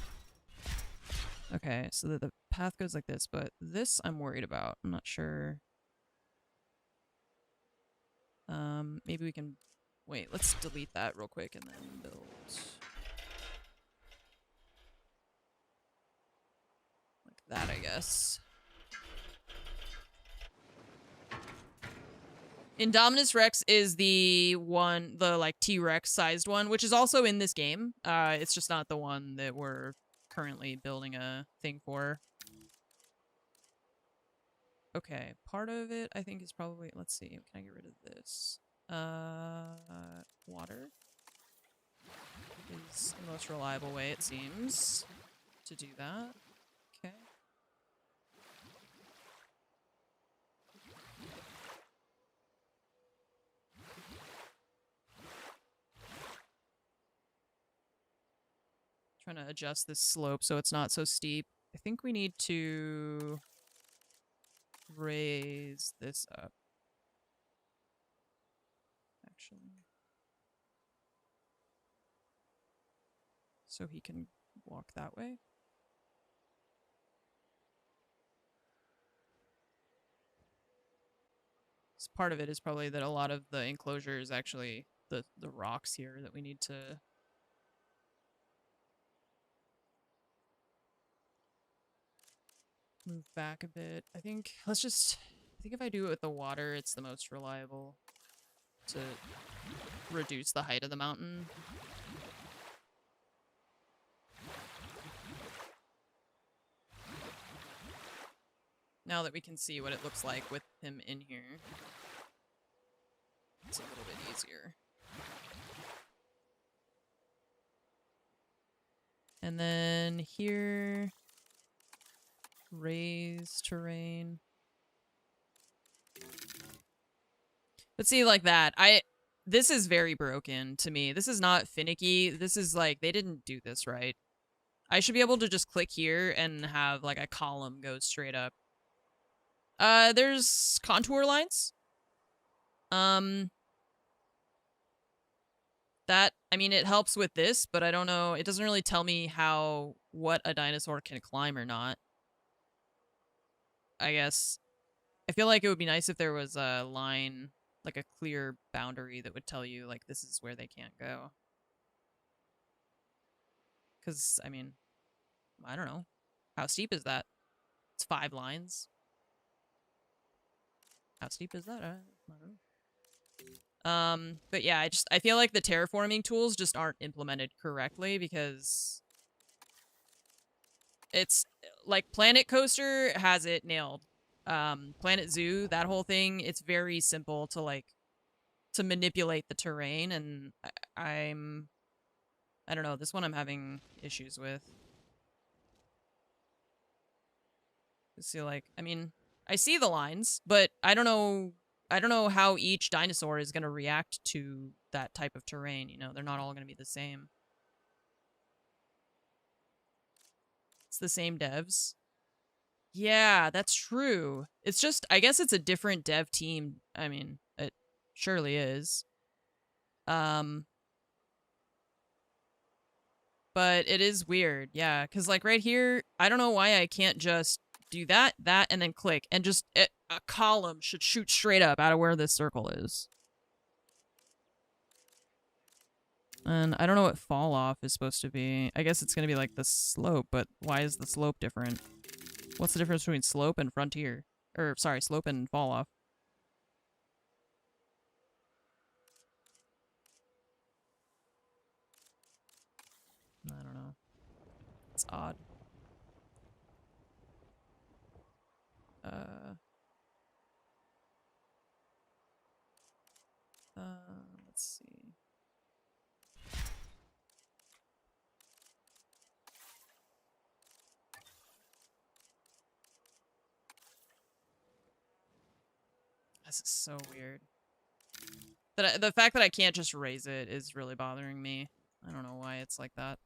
Okay, so the path goes like this, but this I'm worried about. I'm not sure. Maybe we can... Wait, let's delete that real quick and then build... Like that, I guess. Indominus Rex is the one, the like T-Rex sized one, which is also in this game. It's just not the one that we're currently building a thing for. Okay, part of it I think is probably, let's see, can I get rid of this? Water is the most reliable way, it seems, to do that. Okay. Trying to adjust this slope so it's not so steep. I think we need to raise this up. Actually. So he can walk that way. So part of it is probably that a lot of the enclosure is actually the rocks here that we need to move back a bit. I think if I do it with the water, it's the most reliable to reduce the height of the mountain. Now that we can see what it looks like with him in here, it's a little bit easier. And then here, raise terrain. But see, like that, this is very broken to me. This is not finicky. This is like, they didn't do this right. I should be able to just click here and have like a column go straight up. There's contour lines. That, I mean, it helps with this, but I don't know. It doesn't really tell me what a dinosaur can climb or not. I guess. I feel like it would be nice if there was a line, like a clear boundary that would tell you, like, this is where they can't go. Because, I mean, I don't know. How steep is that? It's 5 lines. How steep is that? I don't know. But yeah, I feel like the terraforming tools just aren't implemented correctly because it's like Planet Coaster has it nailed. Planet Zoo, that whole thing, it's very simple to like to manipulate the terrain, and I don't know, this one I'm having issues with. See, like, I mean, I see the lines, but I don't know how each dinosaur is going to react to that type of terrain, you know? They're not all going to be the same. It's the same devs. Yeah, that's true. It's just, I guess it's a different dev team. I mean, it surely is. But it is weird, yeah, because like right here, I don't know why I can't just do that, and then click, and just a column should shoot straight up out of where this circle is. And I don't know what fall off is supposed to be. I guess it's going to be like the slope, but why is the slope different? What's the difference between slope and frontier? Or, sorry, slope and fall off. I don't know. It's odd. Let's see. This is so weird. The fact that I can't just raise it is really bothering me. I don't know why it's like that.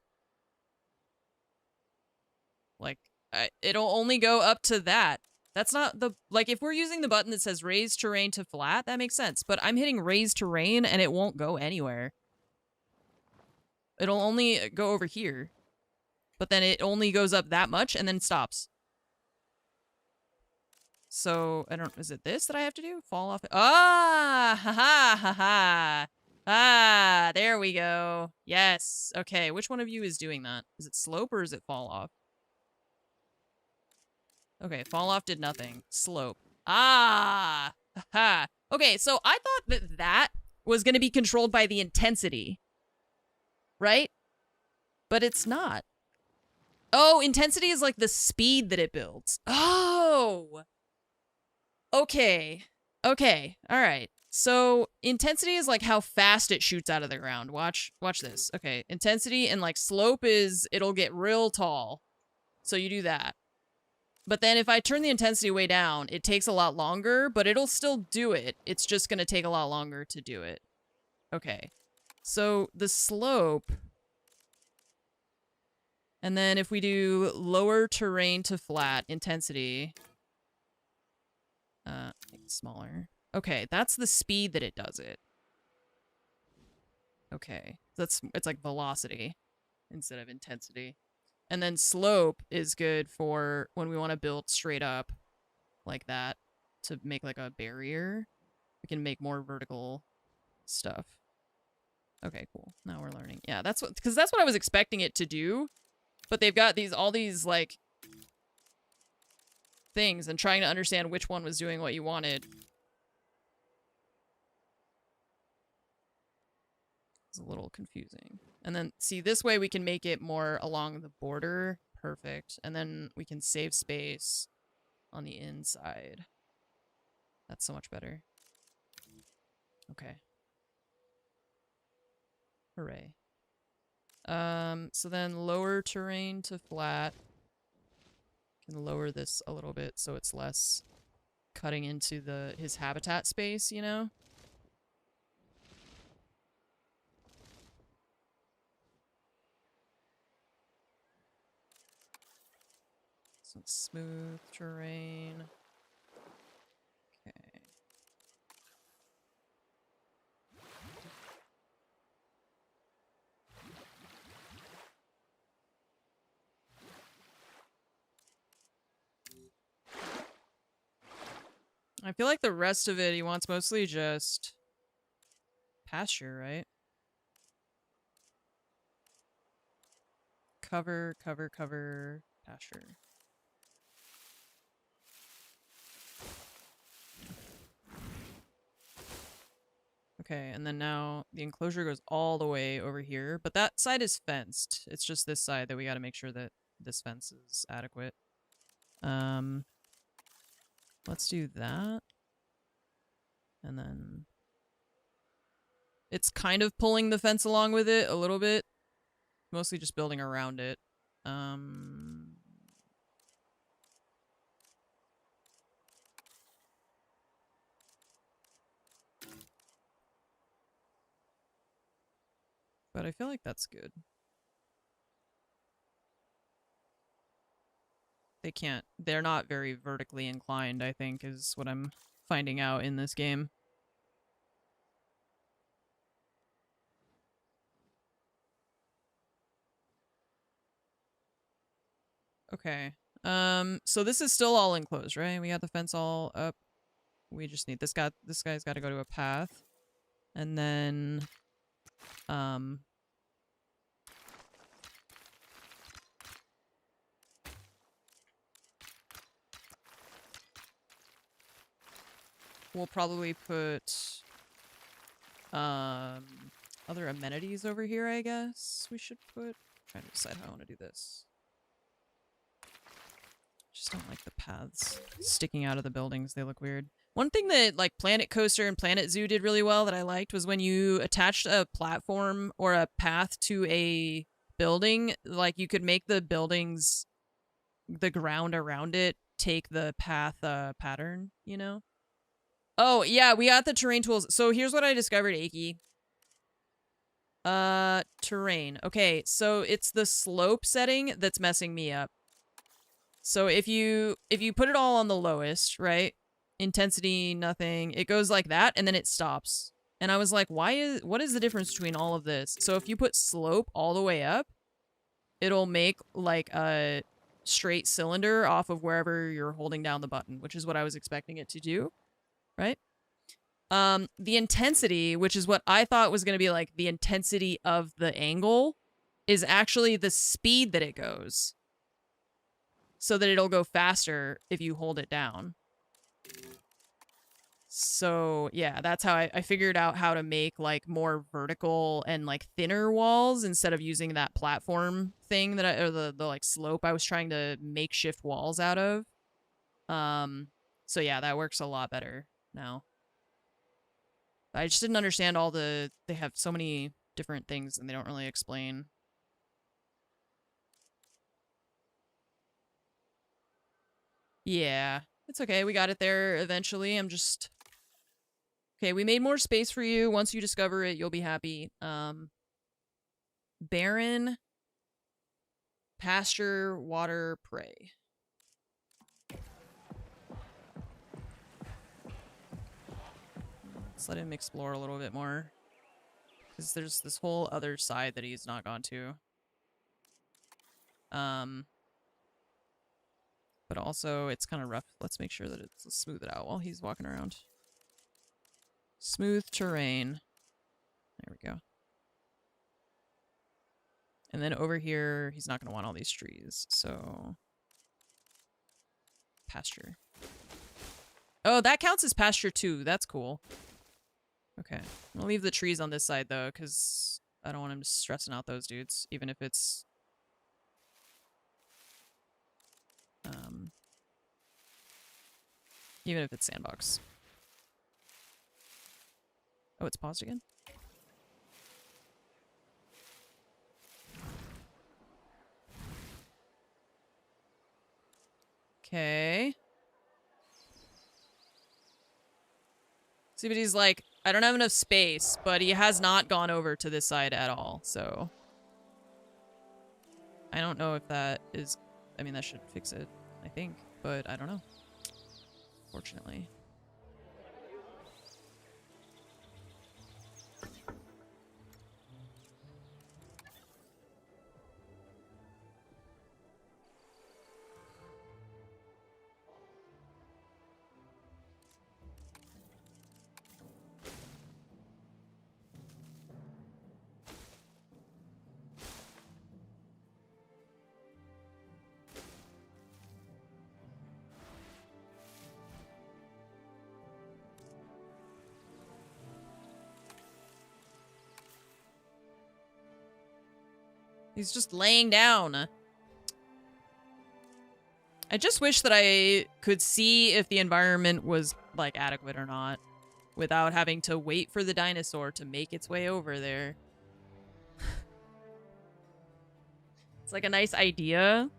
Like, it'll only go up to that. That's not the... Like, if we're using the button that says raise terrain to flat, that makes sense. But I'm hitting raise terrain, and it won't go anywhere. It'll only go over here. But then it only goes up that much, and then stops. So, I don't... Is it this that I have to do? Fall off... Ah! Ha-ha! Ha-ha! Ah! There we go. Yes. Okay, which one of you is doing that? Is it slope, or is it fall off? Okay, fall off did nothing. Slope. Ah! Ha! Okay, so I thought that was going to be controlled by the intensity. Right? But it's not. Oh, intensity is like the speed that it builds. Oh! Okay. Okay. All right. So intensity is like how fast it shoots out of the ground. Watch this. Okay. Intensity and like slope is it'll get real tall. So you do that. But then if I turn the intensity way down, it takes a lot longer, but it'll still do it. It's just going to take a lot longer to do it. Okay. So the slope. And then if we do lower terrain to flat intensity, make it smaller. Okay, that's the speed that it does it. Okay, it's like velocity instead of intensity. And then slope is good for when we want to build straight up like that to make like a barrier. We can make more vertical stuff. Okay, cool. Now we're learning. Yeah, that's what, because that's what I was expecting it to do. But they've got all these like things, and trying to understand which one was doing what you wanted. It's a little confusing. And then, see, this way we can make it more along the border. Perfect. And then we can save space on the inside. That's so much better. Okay. Hooray. So then lower terrain to flat. Can lower this a little bit so it's less cutting into his habitat space, you know? So it's smooth terrain. Okay. I feel like the rest of it he wants mostly just pasture, right? Cover, cover, cover, pasture. Okay, and then now the enclosure goes all the way over here, but that side is fenced. It's just this side that we got to make sure that this fence is adequate. Let's do that. And then it's kind of pulling the fence along with it a little bit. Mostly just building around it. But I feel like that's good. They're not very vertically inclined, I think, is what I'm finding out in this game. Okay. So this is still all enclosed, right? We got the fence all up. We just need this guy's got to go to a path. And then we'll probably put other amenities over here, I guess we should put. I'm trying to decide how I want to do this. Just don't like the paths sticking out of the buildings. They look weird. One thing that like Planet Coaster and Planet Zoo did really well that I liked was when you attached a platform or a path to a building, like you could make the buildings, the ground around it, take the path pattern, you know? Oh, yeah, we got the terrain tools. So here's what I discovered, Aki. Terrain. Okay, so it's the slope setting that's messing me up. So if you put it all on the lowest, right? Intensity, nothing. It goes like that, and then it stops. And I was like, what is the difference between all of this? So if you put slope all the way up, it'll make like a straight cylinder off of wherever you're holding down the button, which is what I was expecting it to do, right? The intensity, which is what I thought was going to be like the intensity of the angle, is actually the speed that it goes. So that it'll go faster if you hold it down. So, yeah, that's how I figured out how to make, like, more vertical and, like, thinner walls instead of using that platform thing that or the like, slope I was trying to makeshift walls out of. So, yeah, that works a lot better now. I just didn't understand they have so many different things and they don't really explain. Yeah, it's okay. We got it there eventually. Okay, we made more space for you. Once you discover it, you'll be happy. Barren, pasture, water, prey. Let's let him explore a little bit more. Because there's this whole other side that he's not gone to. But also, it's kind of rough. Let's make sure that let's smooth it out while he's walking around. Smooth terrain. There we go. And then over here, he's not going to want all these trees, so... Pasture. Oh, that counts as pasture too. That's cool. Okay. I'll leave the trees on this side, though, because I don't want him stressing out those dudes, even if it's... even if it's sandbox. Oh, it's paused again? Okay. See, but he's like, I don't have enough space, but he has not gone over to this side at all, so... I don't know if that is... I mean, that should fix it, I think, but I don't know. Fortunately. He's just laying down. I just wish that I could see if the environment was, like, adequate or not, without having to wait for the dinosaur to make its way over there. It's like a nice idea,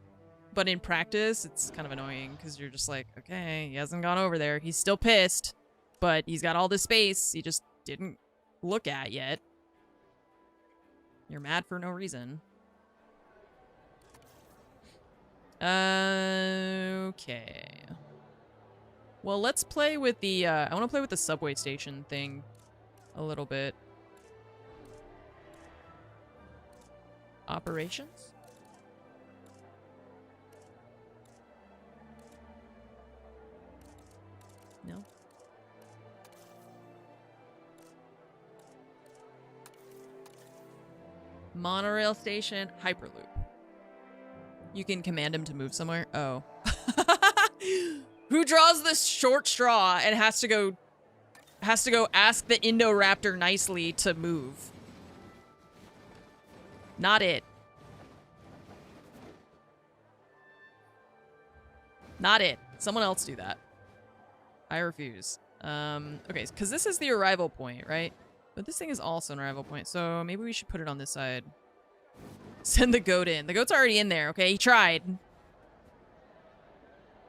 but in practice, it's kind of annoying, because you're just like, okay, he hasn't gone over there. He's still pissed, but he's got all this space he just didn't look at yet. You're mad for no reason. Okay. Well, let's play with the, I want to play with the subway station thing a little bit. Operations? No? Monorail station, Hyperloop. You can command him to move somewhere? Oh. Who draws this short straw and has to go ask the Indoraptor nicely to move? Not it. Not it. Someone else do that. I refuse. Okay, because this is the arrival point, right? But this thing is also an arrival point, so maybe we should put it on this side. Send the goat in. The goat's already in there, okay? He tried.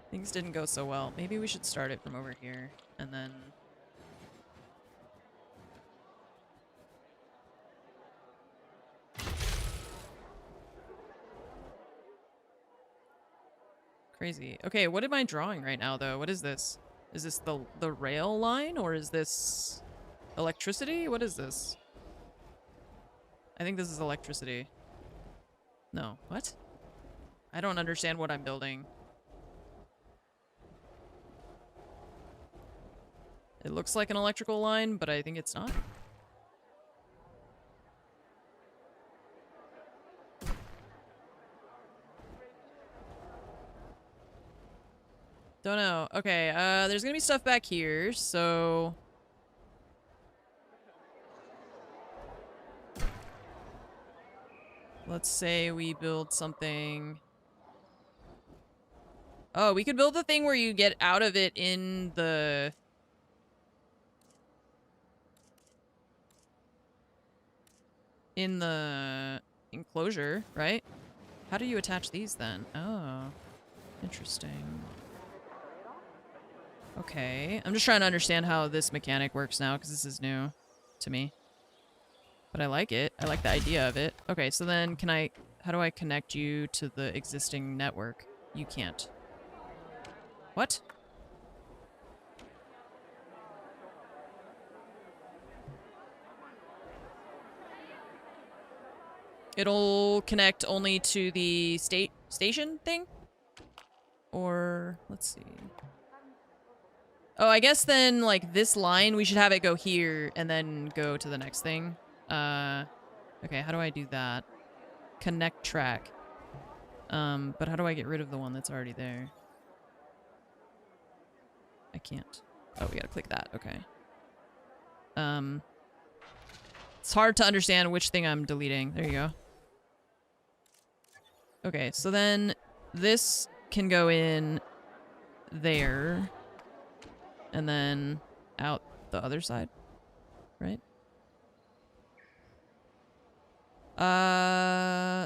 Things didn't go so well. Maybe we should start it from over here, and then... Crazy. Okay, what am I drawing right now, though? What is this? Is this the rail line, or is this electricity? What is this? I think this is electricity. No. What? I don't understand what I'm building. It looks like an electrical line, but I think it's not. Don't know. Okay, there's gonna be stuff back here, so... Let's say we build something... Oh, we could build the thing where you get out of it in the... enclosure, right? How do you attach these then? Oh, interesting. Okay, I'm just trying to understand how this mechanic works now, because this is new to me. But I like it. I like the idea of it. Okay, so then can I... How do I connect you to the existing network? You can't. What? It'll connect only to the station thing? Or... Let's see... Oh, I guess then, like, this line, we should have it go here and then go to the next thing. Okay, how do I do that? Connect track. But how do I get rid of the one that's already there? I can't. Oh, we gotta click that. Okay. It's hard to understand which thing I'm deleting. There you go. Okay, so then this can go in there. And then out the other side, right?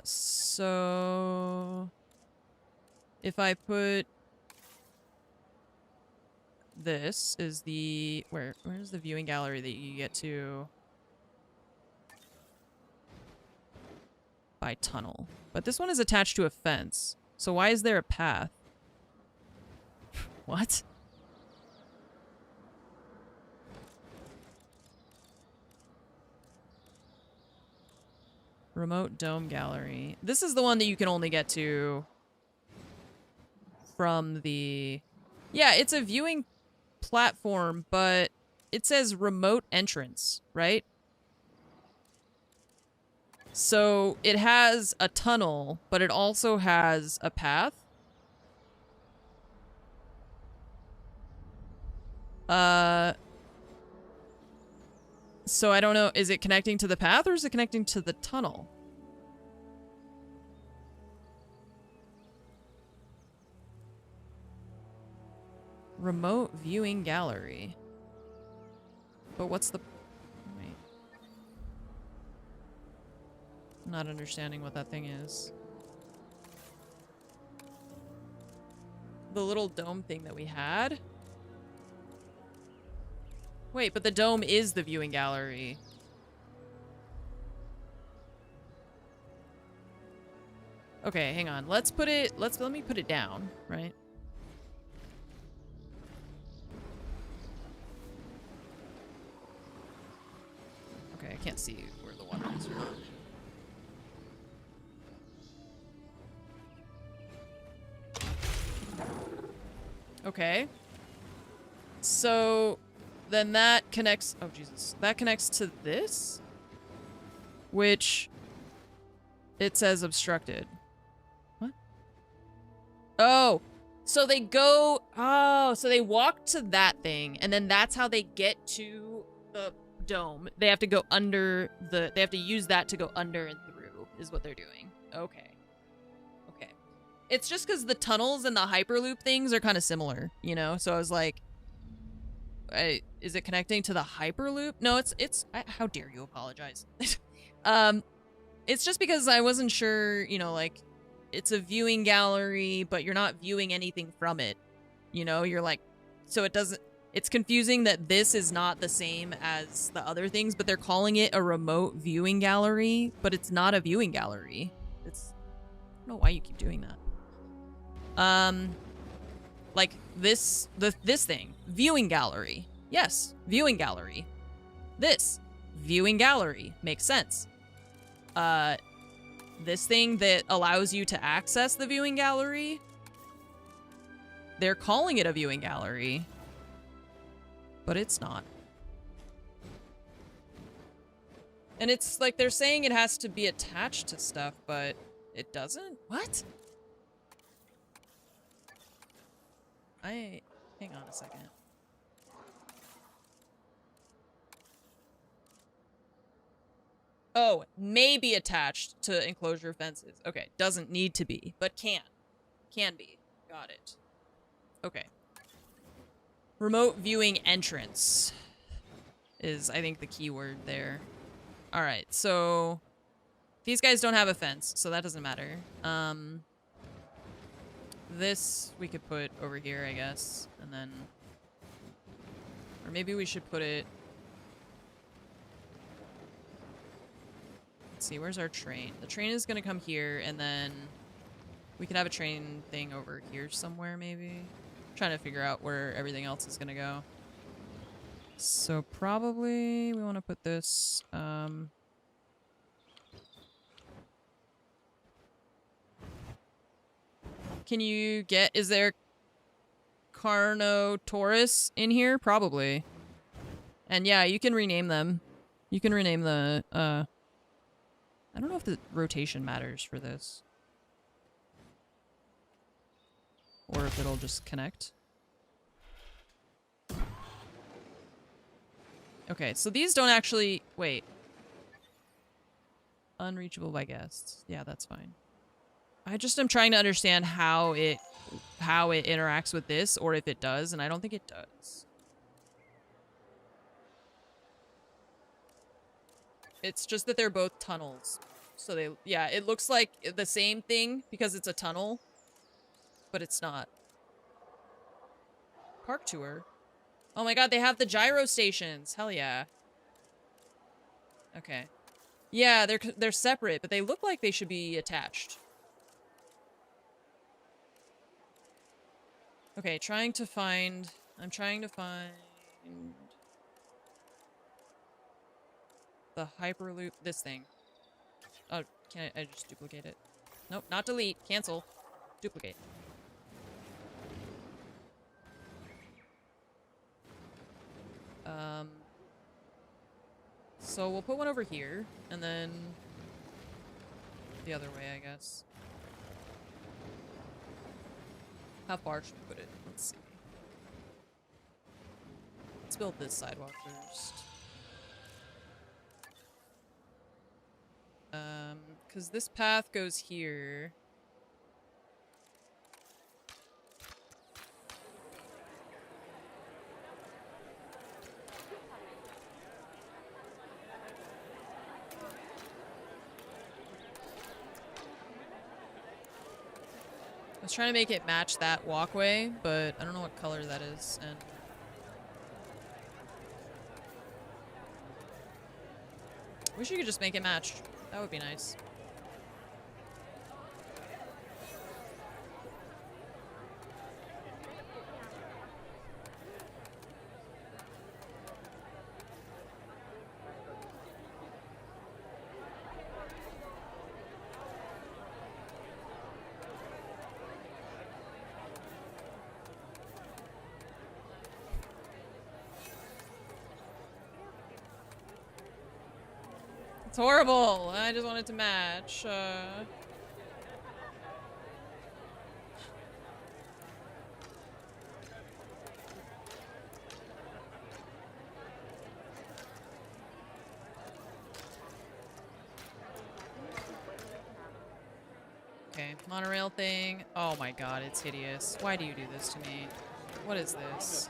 So if I put this is the where's the viewing gallery that you get to by tunnel? But this one is attached to a fence. So why is there a path? What? Remote dome gallery. This is the one that you can only get to from the... Yeah, it's a viewing platform, but it says remote entrance, right? So it has a tunnel, but it also has a path. So I don't know, is it connecting to the path or is it connecting to the tunnel? Remote viewing gallery. But what's the... Wait. I'm not understanding what that thing is. The little dome thing that we had? Wait, but the dome is the viewing gallery. Okay, hang on. Let's put it... let me put it down, right? Okay, I can't see where the water is. Okay. So then that connects... oh, Jesus. That connects to this? Which... it says obstructed. What? Oh! So they go... oh, so they walk to that thing, and then that's how they get to the dome. They have to go under the... they have to use that to go under and through, is what they're doing. Okay. Okay. It's just because the tunnels and the Hyperloop things are kind of similar, you know? So I was like... is it connecting to the Hyperloop? No, it's how dare you apologize? It's just because I wasn't sure, you know, like, it's a viewing gallery, but you're not viewing anything from it. You know, you're like, so it doesn't, it's confusing that this is not the same as the other things, but they're calling it a remote viewing gallery, but it's not a viewing gallery. It's, I don't know why you keep doing that. Like this thing, viewing gallery. Yes, viewing gallery. This, viewing gallery, makes sense. This thing that allows you to access the viewing gallery, they're calling it a viewing gallery, but it's not. And it's like they're saying it has to be attached to stuff, but it doesn't? What? Hang on a second. Oh, may be attached to enclosure fences. Okay, doesn't need to be, but can. Can be. Got it. Okay. Remote viewing entrance is, I think, the key word there. Alright, so... these guys don't have a fence, so that doesn't matter. This we could put over here, I guess, and then... or maybe we should put it... let's see, where's our train? The train is gonna come here, and then we could have a train thing over here somewhere, maybe? I'm trying to figure out where everything else is gonna go. So probably we want to put this, can you get, is there Carnotaurus in here? Probably. And yeah, you can rename them. You can rename the, I don't know if the rotation matters for this. Or if it'll just connect. Okay, so these don't actually... wait. Unreachable by guests. Yeah, that's fine. I just am trying to understand how it interacts with this, or if it does, and I don't think it does. It's just that they're both tunnels. So they, yeah, it looks like the same thing because it's a tunnel, but it's not. Park tour. Oh my god, they have the gyro stations. Hell yeah. Okay. Yeah, they're separate, but they look like they should be attached. Okay, I'm trying to find the Hyperloop, this thing. Oh, can I just duplicate it? Nope, not delete, cancel, duplicate. So we'll put one over here, and then the other way, I guess. How far should we put it? Let's see. Let's build this sidewalk first. Because this path goes here. was trying to make it match that walkway, but I don't know what color that is. And wish you could just make it match. That would be nice. It's horrible. I just want it to match. Okay, monorail thing. Oh my god, it's hideous. Why do you do this to me? What is this?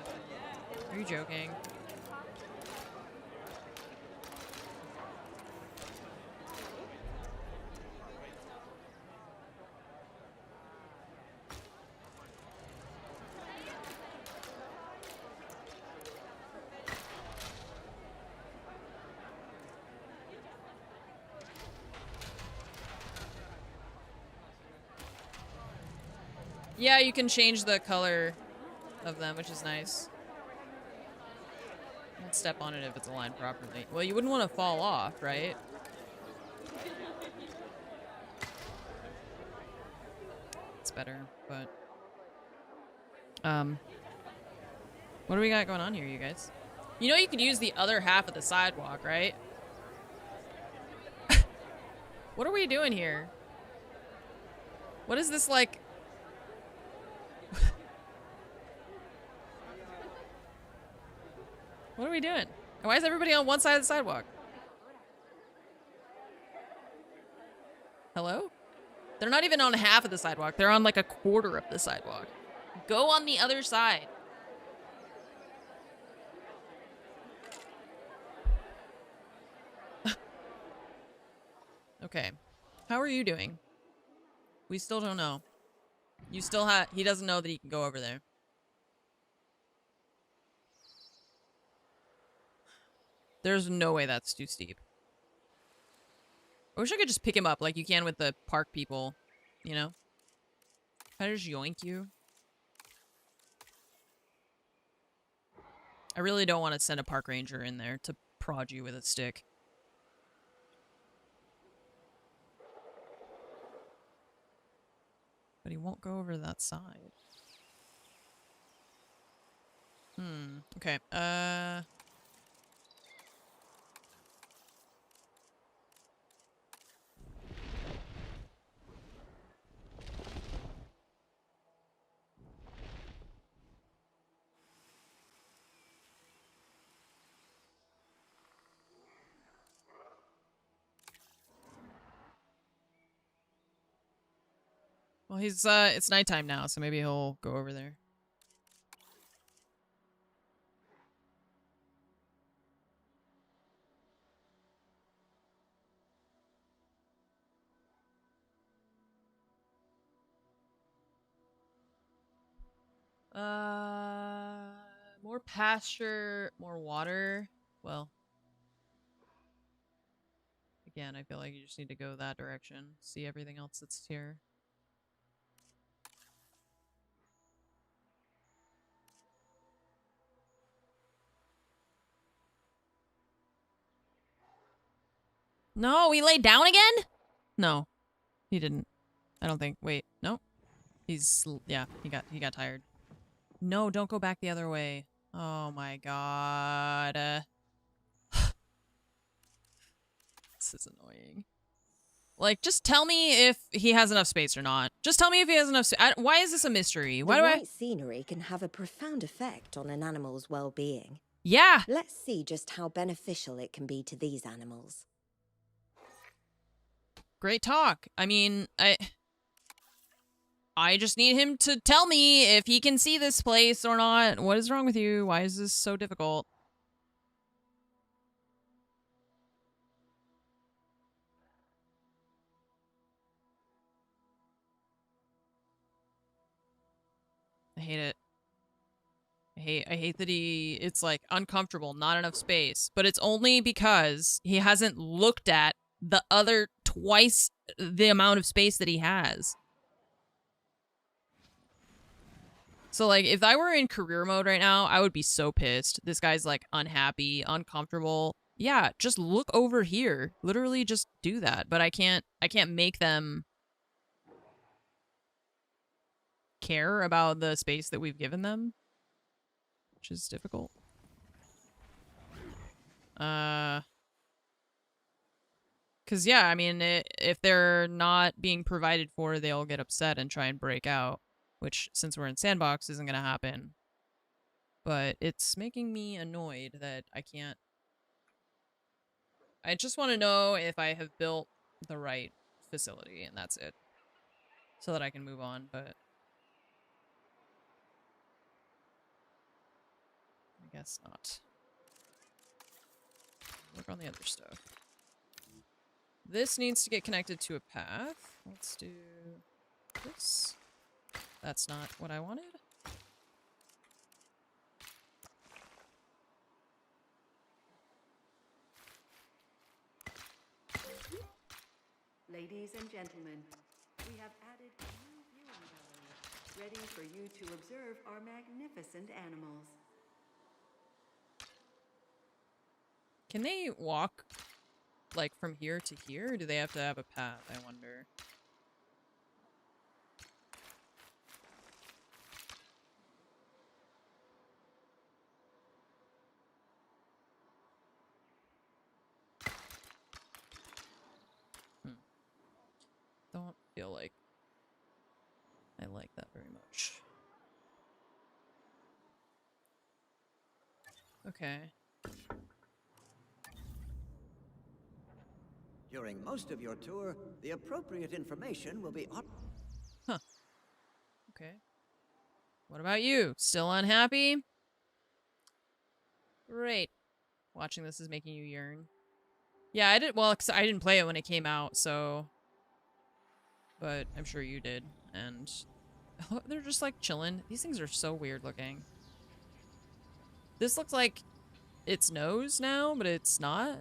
Are you joking? Yeah, you can change the color of them, which is nice. Don't step on it if it's aligned properly. Well, you wouldn't want to fall off, right? It's better, but... what do we got going on here, you guys? You know you could use the other half of the sidewalk, right? What are we doing here? What is this, like... What are we doing? And why is everybody on one side of the sidewalk? Hello? They're not even on half of the sidewalk. They're on like a quarter of the sidewalk. Go on the other side. Okay. How are you doing? We still don't know. You still have... He doesn't know that he can go over there. There's no way that's too steep. I wish I could just pick him up like you can with the park people, you know? Can I just yoink you? I really don't want to send a park ranger in there to prod you with a stick. But he won't go over that side. Okay, well, he's, it's nighttime now, so maybe he'll go over there. More pasture, more water. Well, again, I feel like you just need to go that direction. See everything else that's here. No, he laid down again? No, he didn't. I don't think. Wait, no. He's, yeah, he got tired. No, don't go back the other way. Oh my god. This is annoying. Like, just tell me if he has enough space or not. Just tell me if he has enough space. Why is this a mystery? Why the do right scenery can have a profound effect on an animal's well-being. Yeah. Let's see just how beneficial it can be to these animals. Great talk. I mean, I just need him to tell me if he can see this place or not. What is wrong with you? Why is this so difficult? I hate it. I hate that it's like uncomfortable, not enough space, but it's only because he hasn't looked at the other twice the amount of space that he has. So like if I were in career mode right now, I would be so pissed. This guy's like unhappy, uncomfortable. Yeah, just look over here. Literally just do that. But I can't make them care about the space that we've given them, which is difficult. Cause yeah, I mean, if they're not being provided for, they'll get upset and try and break out, which since we're in sandbox isn't gonna happen. But it's making me annoyed that I can't. I just want to know if I have built the right facility, and that's it, so that I can move on. But I guess not. Work on the other stuff. This needs to get connected to a path. Let's do this. That's not what I wanted. Ladies and gentlemen, we have added a new viewing gallery, ready for you to observe our magnificent animals. Can they walk, like, from here to here, or do they have to have a path, I wonder? Don't feel like I like that very much. Okay. During most of your tour, the appropriate information will be on. Huh. Okay. What about you? Still unhappy? Great. Watching this is making you yearn. Yeah, I did. Well, 'cause I didn't play it when it came out, so. But I'm sure you did, and they're just like chilling. These things are so weird looking. This looks like its nose now, but it's not.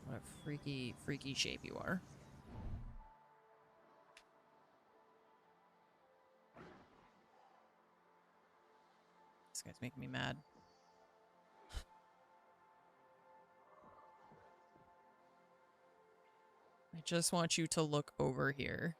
What a freaky, freaky shape you are. This guy's making me mad. I just want you to look over here.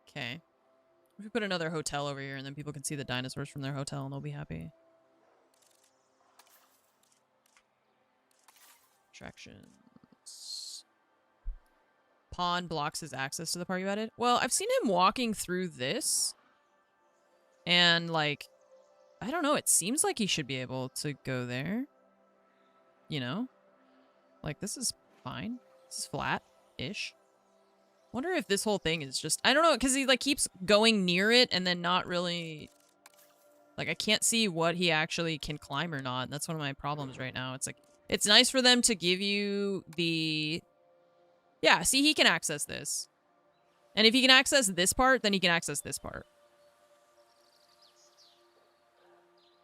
Okay. If we put another hotel over here and then people can see the dinosaurs from their hotel and they'll be happy. Attractions. Pond blocks his access to the part you added. Well, I've seen him walking through this. And, like, I don't know. It seems like he should be able to go there. You know? Like, this is fine. This is flat-ish. Wonder if this whole thing is just... I don't know, because he, like, keeps going near it and then not really... Like, I can't see what he actually can climb or not. That's one of my problems right now. It's like, it's nice for them to give you the... Yeah, see, he can access this. And if he can access this part, then he can access this part.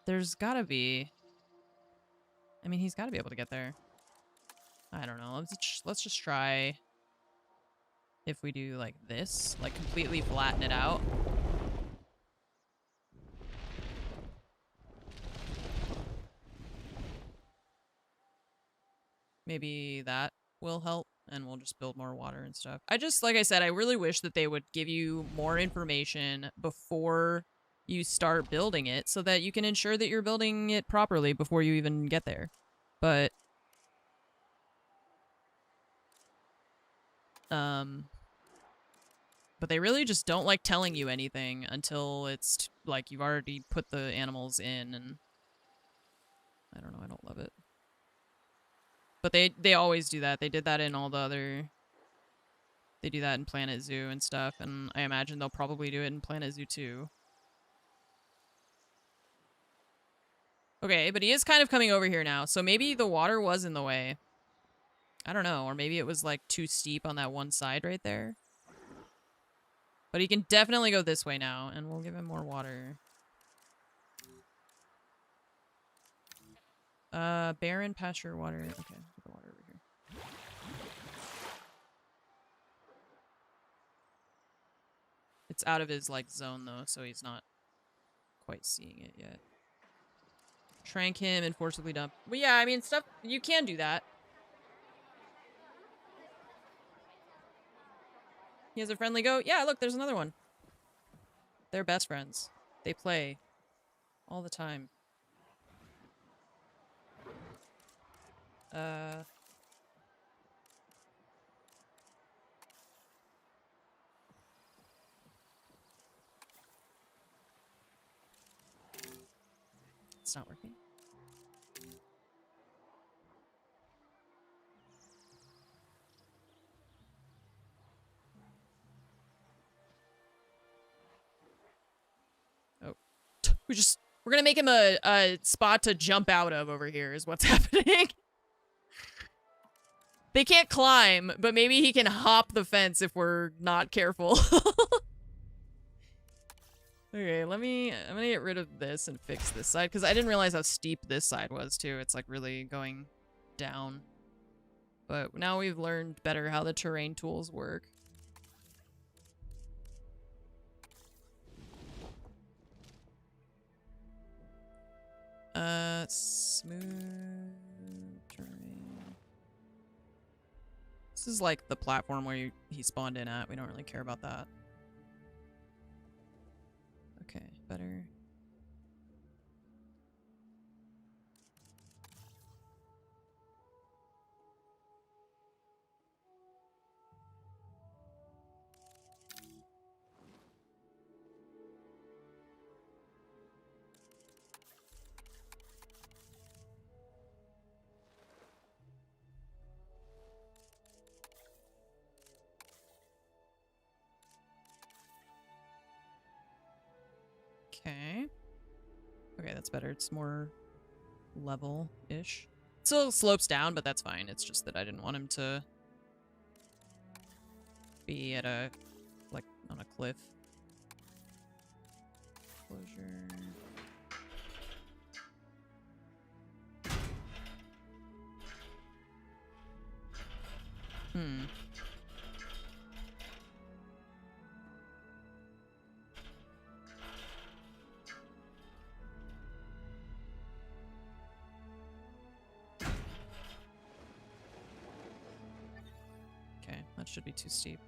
There's gotta be... I mean, he's gotta be able to get there. I don't know. Let's just try... If we do, like, this. Like, completely flatten it out. Maybe that will help, and we'll just build more water and stuff. I just, like I said, I really wish that they would give you more information before you start building it, so that you can ensure that you're building it properly before you even get there. But... But they really just don't like telling you anything until it's, like, you've already put the animals in, and... I don't know, I don't love it. But they always do that. They did that in all the other... They do that in Planet Zoo and stuff, and I imagine they'll probably do it in Planet Zoo too. Okay, but he is kind of coming over here now, so maybe the water was in the way. I don't know, or maybe it was, like, too steep on that one side right there. But he can definitely go this way now, and we'll give him more water. Barren pasture water. Okay, put the water over here. It's out of his, like, zone, though, so he's not quite seeing it yet. Trank him and forcibly dump. But yeah, I mean, stuff, you can do that. He has a friendly goat. Yeah, look, there's another one. They're best friends. They play all the time. It's not working. Oh. We're gonna make him a spot to jump out of over here is what's happening. They can't climb, but maybe he can hop the fence if we're not careful. Okay, I'm gonna get rid of this and fix this side, because I didn't realize how steep this side was, too. It's, like, really going down. But now we've learned better how the terrain tools work. Smooth terrain. This is, like, the platform where he spawned in at. We don't really care about that. Okay, better. Okay. Okay, that's better. It's more level-ish. It still slopes down, but that's fine. It's just that I didn't want him to be at a, like, on a cliff. Closure. Okay, that should be too steep.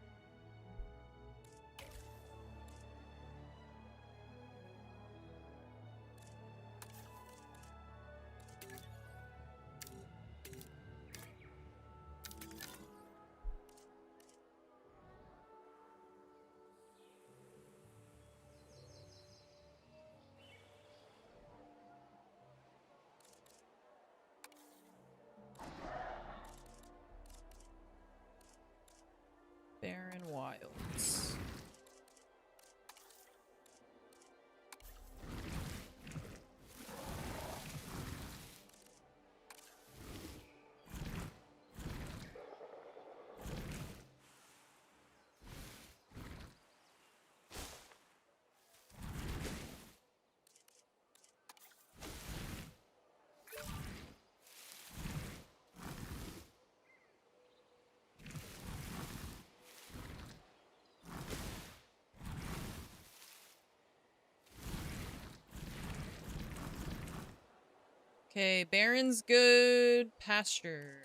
Barren Wilds. Okay, Baron's good. Pasture.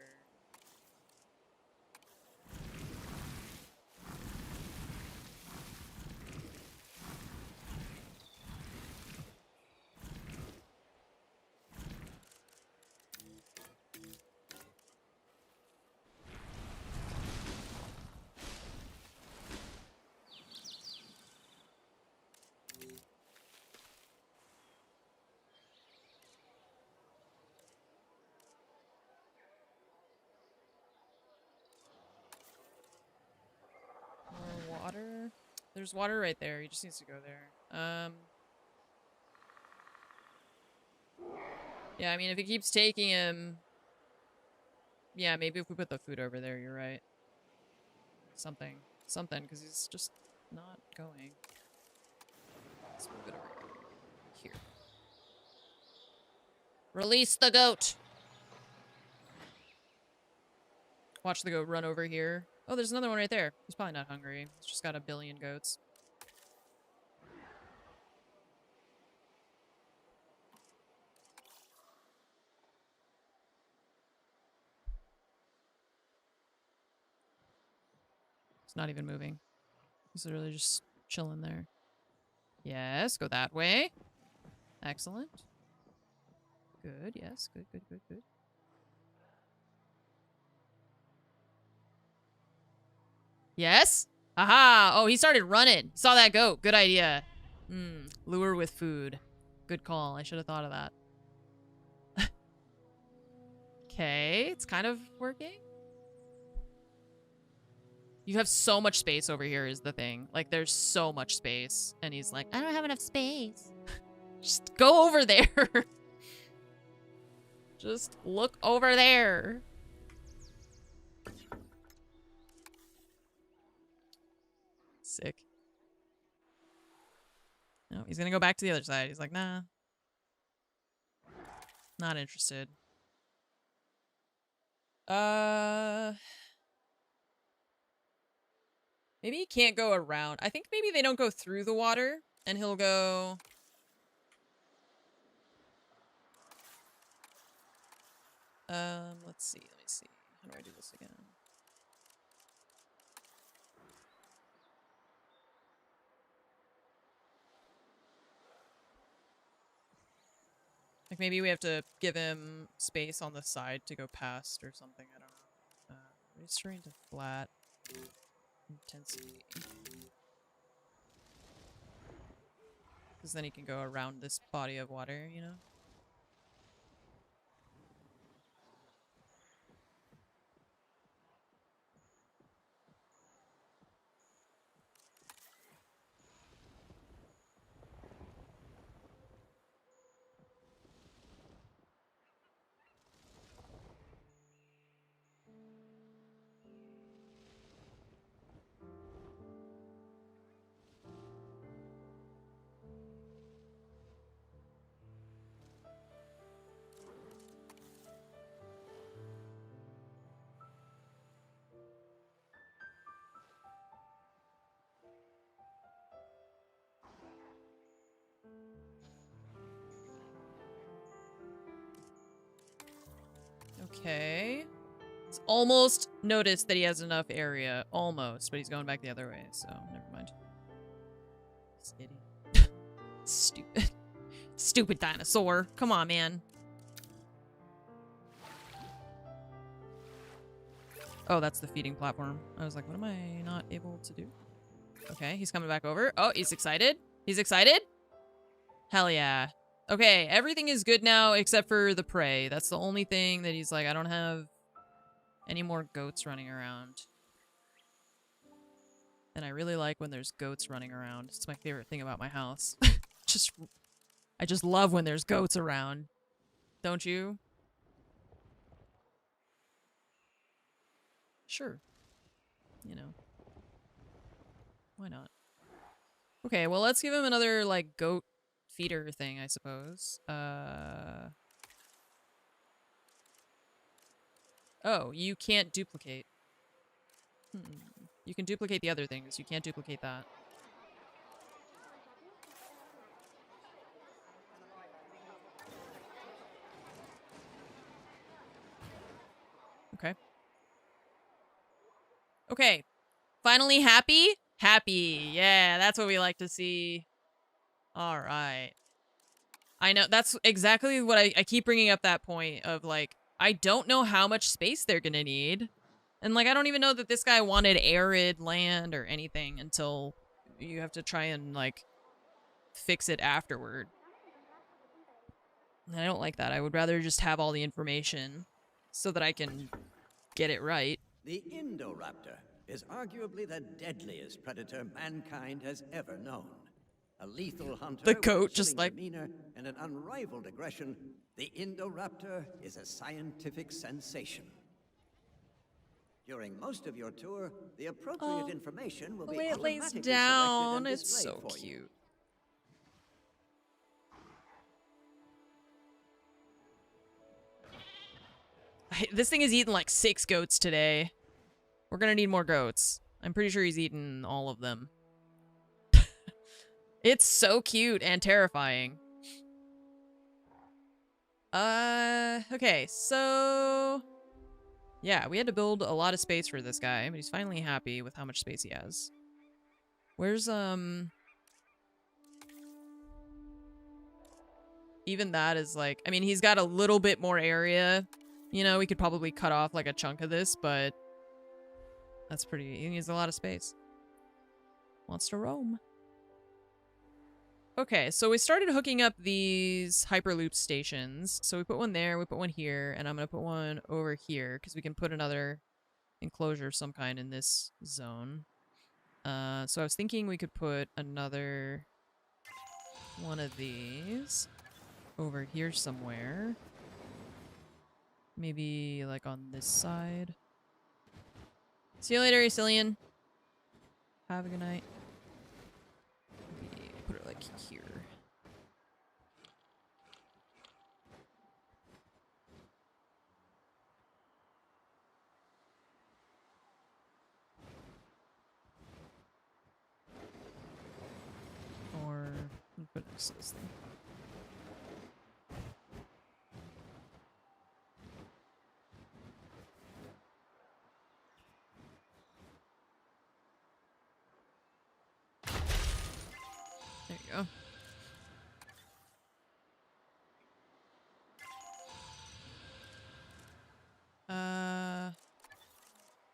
More water. There's water right there. He just needs to go there. Yeah, I mean, if he keeps taking him... Yeah, maybe if we put the food over there, you're right. Something, because he's just not going. Let's move it over here. Release the goat! Watch the goat run over here. Oh, there's another one right there. He's probably not hungry. He's just got a billion goats. He's not even moving. He's literally just chilling there. Yes, go that way. Excellent. Good, yes. Good, good, good, good. Yes? Aha! Oh, he started running. Saw that goat. Good idea. Lure with food. Good call. I should have thought of that. Okay, it's kind of working. You have so much space over here is the thing. Like, there's so much space. And he's like, I don't have enough space. Just go over there. Just look over there. Sick. No, he's gonna go back to the other side. He's like, nah. Not interested. Maybe he can't go around. I think maybe they don't go through the water, and he'll go... let's see, let me see. How do I do this again? Like, maybe we have to give him space on the side to go past or something. I don't know. Restrain to flat. Intensity. Because then he can go around this body of water, you know? Okay. It's almost noticed that he has enough area. Almost, but he's going back the other way, so never mind. This idiot. Stupid. Stupid dinosaur. Come on, man. Oh, that's the feeding platform. I was like, what am I not able to do? Okay, he's coming back over. Oh, he's excited. He's excited? Hell yeah. Okay, everything is good now except for the prey. That's the only thing that he's like, I don't have any more goats running around. And I really like when there's goats running around. It's my favorite thing about my house. I just love when there's goats around. Don't you? Sure. You know. Why not? Okay, well, let's give him another, like, goat feeder thing, I suppose. Oh, you can't duplicate. You can duplicate the other things. You can't duplicate that. Okay. Okay. Finally happy? Happy. Yeah, that's what we like to see. All right. I know. That's exactly what I keep bringing up, that point of, like, I don't know how much space they're gonna need. And, like, I don't even know that this guy wanted arid land or anything until you have to try and, like, fix it afterward. And I don't like that. I would rather just have all the information so that I can get it right. The Indoraptor is arguably the deadliest predator mankind has ever known. A lethal hunter The with goat a just chilling like- demeanor and an unrivaled aggression, the Indoraptor is a scientific sensation. During most of your tour, the appropriate information will The be way it lays automatically down selected and is displayed so for you. cute. This thing has eaten like 6 goats today. We're gonna need more goats. I'm pretty sure he's eaten all of them. It's so cute and terrifying. Okay, so... yeah, we had to build a lot of space for this guy, but he's finally happy with how much space he has. Where's, even that is like... I mean, he's got a little bit more area. You know, we could probably cut off like a chunk of this, but... that's pretty... he needs a lot of space. Wants to roam. Okay, so we started hooking up these Hyperloop stations. So we put one there, we put one here, and I'm going to put one over here, because we can put another enclosure of some kind in this zone. So I was thinking we could put another one of these over here somewhere. Maybe, like, on this side. See you later, Asilian. Have a good night. Maybe put it, like, here. Or put it next to this thing. There you go.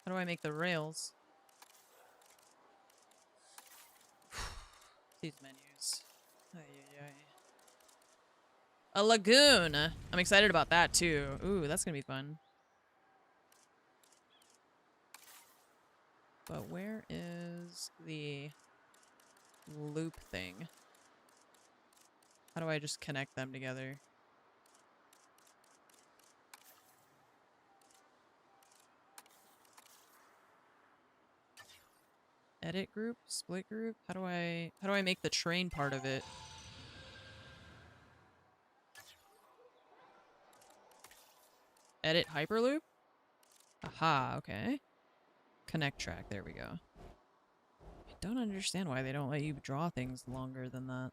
How do I make the rails? These menus. Ay, ay, ay. A lagoon! I'm excited about that too. Ooh, that's gonna be fun. But where is the loop thing? How do I just connect them together? Edit group? Split group? How do I make the train part of it? Edit Hyperloop? Aha, okay. Connect track, there we go. I don't understand why they don't let you draw things longer than that.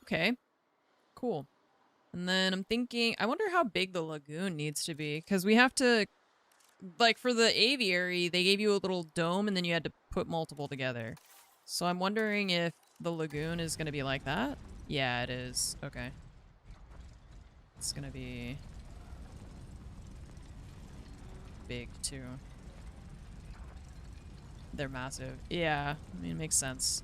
Okay, cool. And then I'm thinking, I wonder how big the lagoon needs to be, because we have to, like for the aviary, they gave you a little dome and then you had to put multiple together. So I'm wondering if the lagoon is going to be like that? Yeah, it is. Okay. It's going to be big too. They're massive. Yeah, I mean, it makes sense.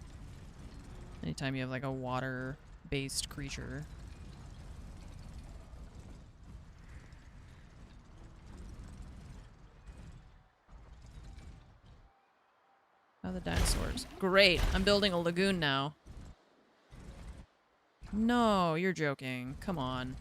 Anytime you have like a water-based creature. How are the dinosaurs? Great, I'm building a lagoon now. No, you're joking. Come on.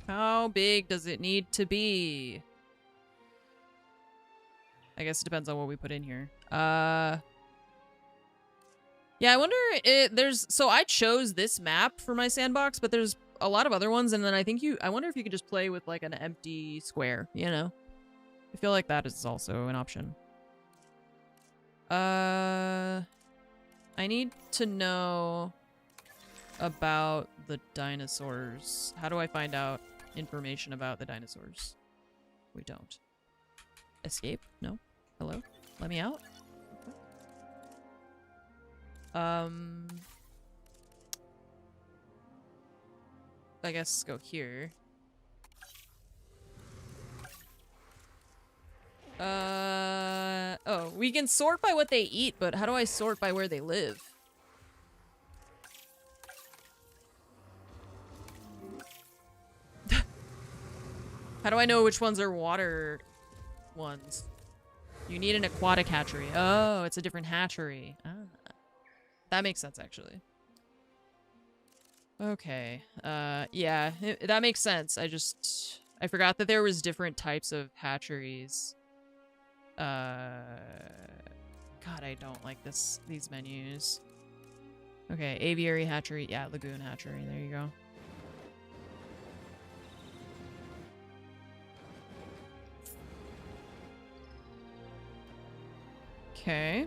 How big does it need to be? I guess it depends on what we put in here. Yeah, I wonder there's so I chose this map for my sandbox, but there's a lot of other ones, and then I think I wonder if you could just play with like an empty square, you know? I feel like that is also an option. I need to know about the dinosaurs. How do I find out information about the dinosaurs? We don't. Escape? No? Hello? Let me out? I guess go here. Oh, we can sort by what they eat, but how do I sort by where they live? How do I know which ones are water ones? You need an aquatic hatchery. Oh, it's a different hatchery. Ah. That makes sense, actually. Okay. Yeah, that makes sense. I forgot that there was different types of hatcheries. God, I don't like these menus. Okay, aviary hatchery. Yeah, lagoon hatchery. There you go. Okay.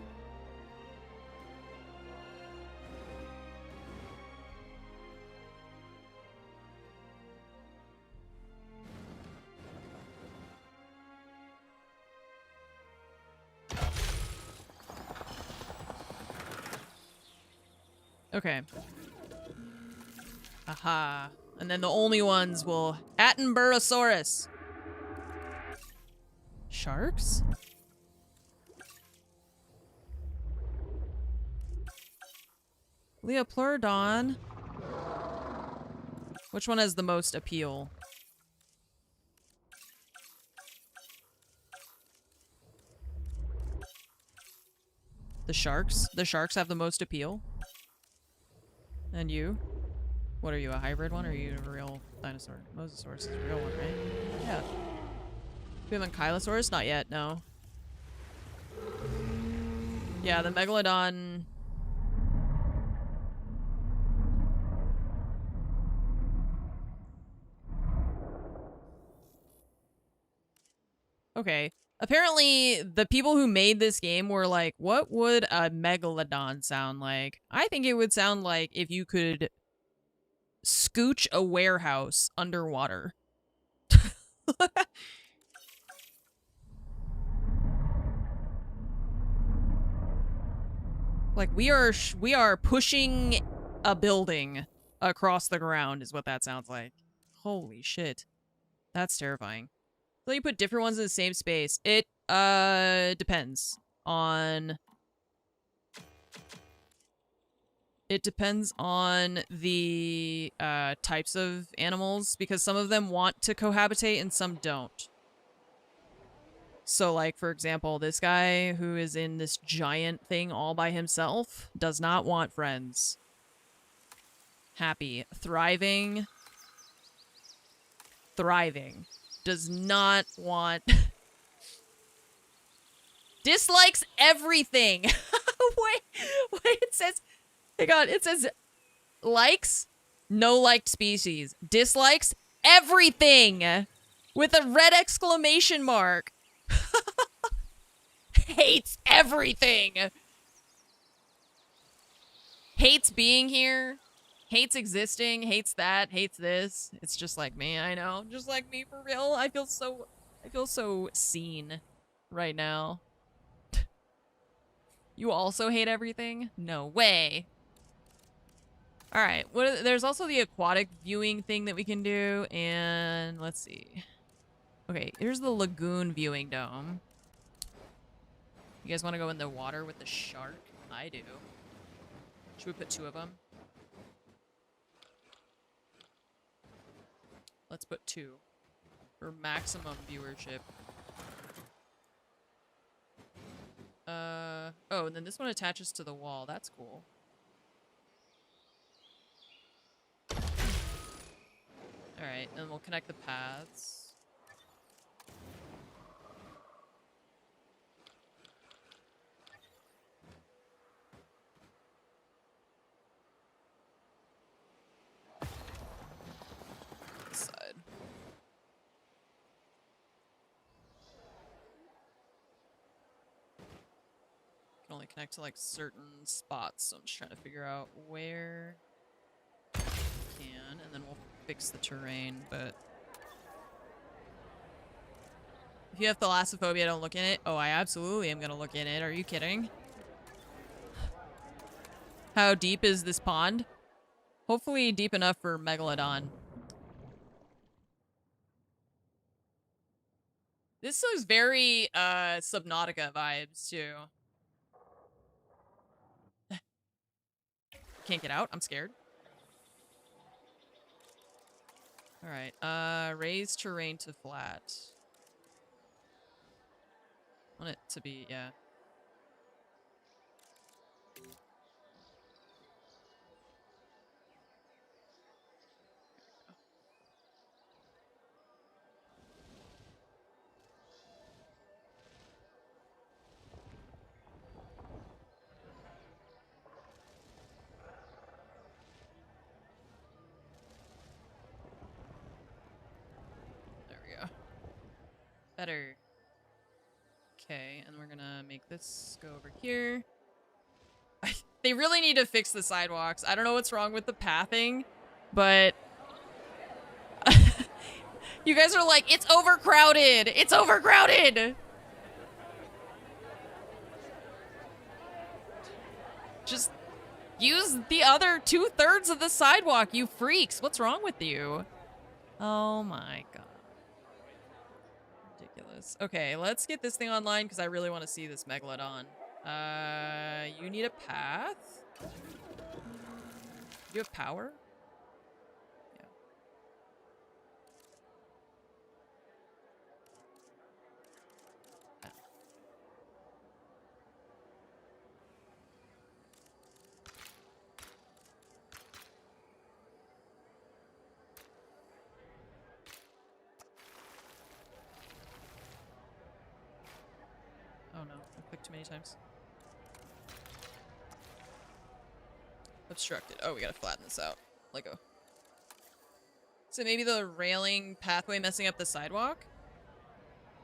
Okay. Aha. And then the only ones will... Attenborosaurus. Sharks? Leopleurodon. Which one has the most appeal? The sharks? The sharks have the most appeal? And you? What are you, a hybrid one or are you a real dinosaur? Mosasaurus is a real one, right? Yeah. We have Ankylosaurus? Not yet, no. Yeah, the Megalodon... Okay. Apparently, the people who made this game were like, what would a Megalodon sound like? I think it would sound like if you could scooch a warehouse underwater. Like, we are pushing a building across the ground is what that sounds like. Holy shit. That's terrifying. So you put different ones in the same space. It, depends on... It depends on the, types of animals, because some of them want to cohabitate and some don't. So, like, for example, this guy who is in this giant thing all by himself does not want friends. Happy. Thriving. Thriving. Does not want... Dislikes everything! Wait, it says... Hang on, it says... Likes? No liked species. Dislikes? Everything! With a red exclamation mark! Hates everything! Hates being here. Hates existing. Hates that. Hates this. It's just like me, I know. Just like me, for real. I feel so seen right now. You also hate everything? No way. Alright, there's also the aquatic viewing thing that we can do, and let's see. Okay, here's the lagoon viewing dome. You guys want to go in the water with the shark? I do. Should we put 2 of them? Let's put 2 for maximum viewership. Oh, and then this one attaches to the wall. That's cool. Alright, and we'll connect the paths. can only connect to like certain spots, so I'm just trying to figure out where I can, and then we'll fix the terrain, but if you have thalassophobia, don't look in it. Oh, I absolutely am gonna look in it. Are you kidding? How deep is this pond? Hopefully deep enough for Megalodon. This looks very, Subnautica vibes, too. Can't get out? I'm scared. Alright, raise terrain to flat. I want it to be, yeah. There we go. Better. Okay, and we're gonna make this go over here. They really need to fix the sidewalks. I don't know what's wrong with the pathing, but you guys are like, it's overcrowded! It's overcrowded! Just use the other 2/3 of the sidewalk, you freaks! What's wrong with you? Oh my god. Ridiculous. Okay, let's get this thing online because I really want to see this Megalodon. You need a path? You have power? Yeah. Oh no, I clicked too many times. Obstructed. Oh, we gotta flatten this out. Lego. So maybe the railing pathway messing up the sidewalk?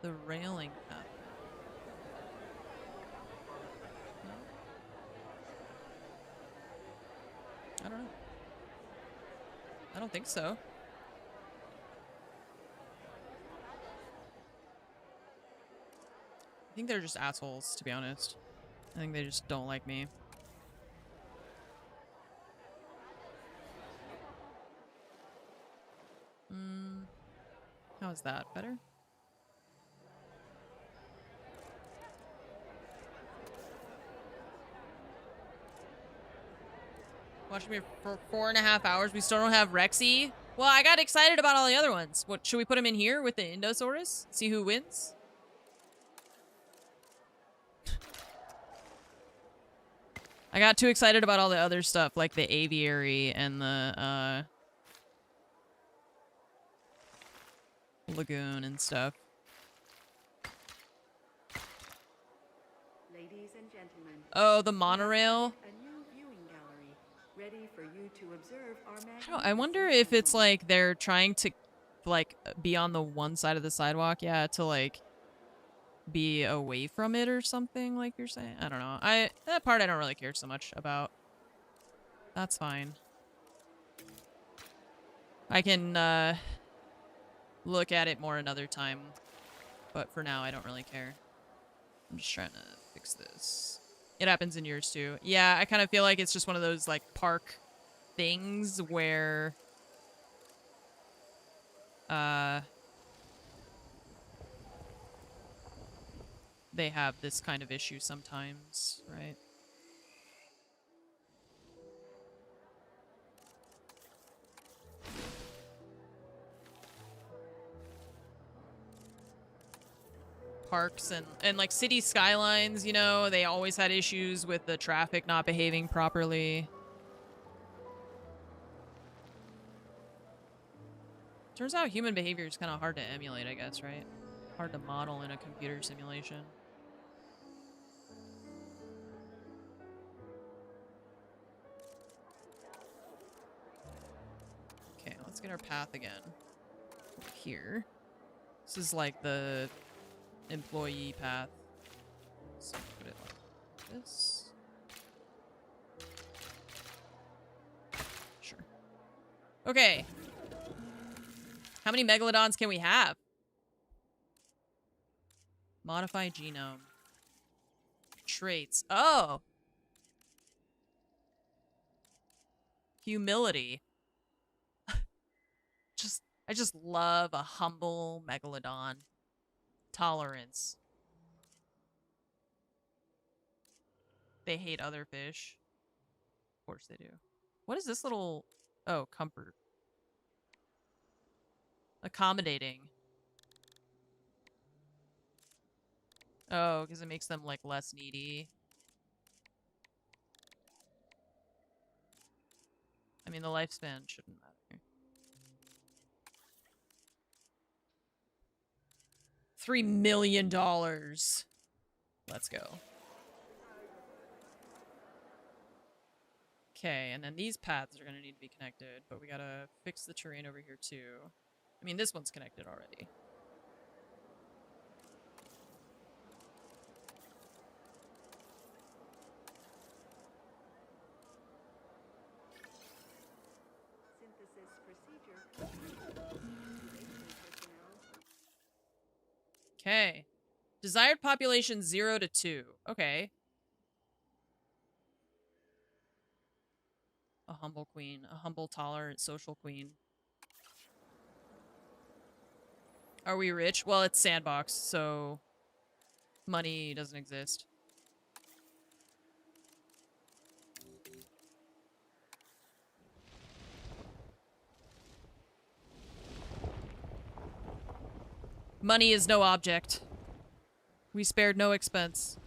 The railing pathway. No? I don't know. I don't think so. I think they're just assholes, to be honest. I think they just don't like me. How's that? Better? Watching me for 4.5 hours. We still don't have Rexy. Well, I got excited about all the other ones. What, should we put him in here with the Indosaurus? See who wins? I got too excited about all the other stuff, like the aviary and the, lagoon and stuff. Ladies and gentlemen. Oh, the monorail. A new viewing gallery, ready for you to observe our I wonder if it's like they're trying to like be on the one side of the sidewalk, yeah, to like be away from it or something, like you're saying. I don't know. That part I don't really care so much about. That's fine. I can look at it more another time, but for now I don't really care. I'm just trying to fix this. It happens in yours too. Yeah, I kind of feel like it's just one of those like park things where they have this kind of issue sometimes, right? Parks and like city skylines, you know, they always had issues with the traffic not behaving properly. Turns out human behavior is kind of hard to emulate, I guess, right? Hard to model in a computer simulation. Okay, let's get our path again. Over here. This is like the employee path. So put it like this? Sure. Okay. How many megalodons can we have? Modify genome. Traits. Oh! Humility. I just love a humble megalodon. Tolerance. They hate other fish. Of course they do. What is this little... Oh, comfort. Accommodating. Oh, because it makes them, like, less needy. I mean, the lifespan shouldn't matter. $3 million. Let's go. Okay, and then these paths are going to need to be connected, but we got to fix the terrain over here, too. I mean, this one's connected already. Synthesis procedure complete. Personnel. Okay. Desired population 0 to 2. Okay. A humble queen. A humble, tolerant, social queen. Are we rich? Well, it's sandbox, so money doesn't exist. Money is no object. We spared no expense.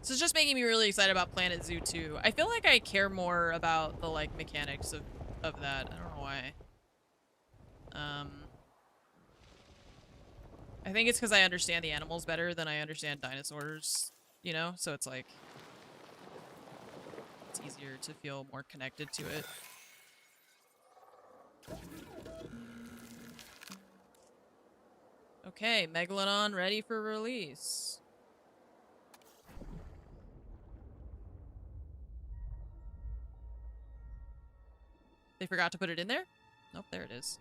This is just making me really excited about Planet Zoo 2. I feel like I care more about the, like, mechanics of that. I don't know why. I think it's because I understand the animals better than I understand dinosaurs, you know? So it's like... it's easier to feel more connected to it. Okay, Megalodon ready for release. They forgot to put it in there? Nope, there it is.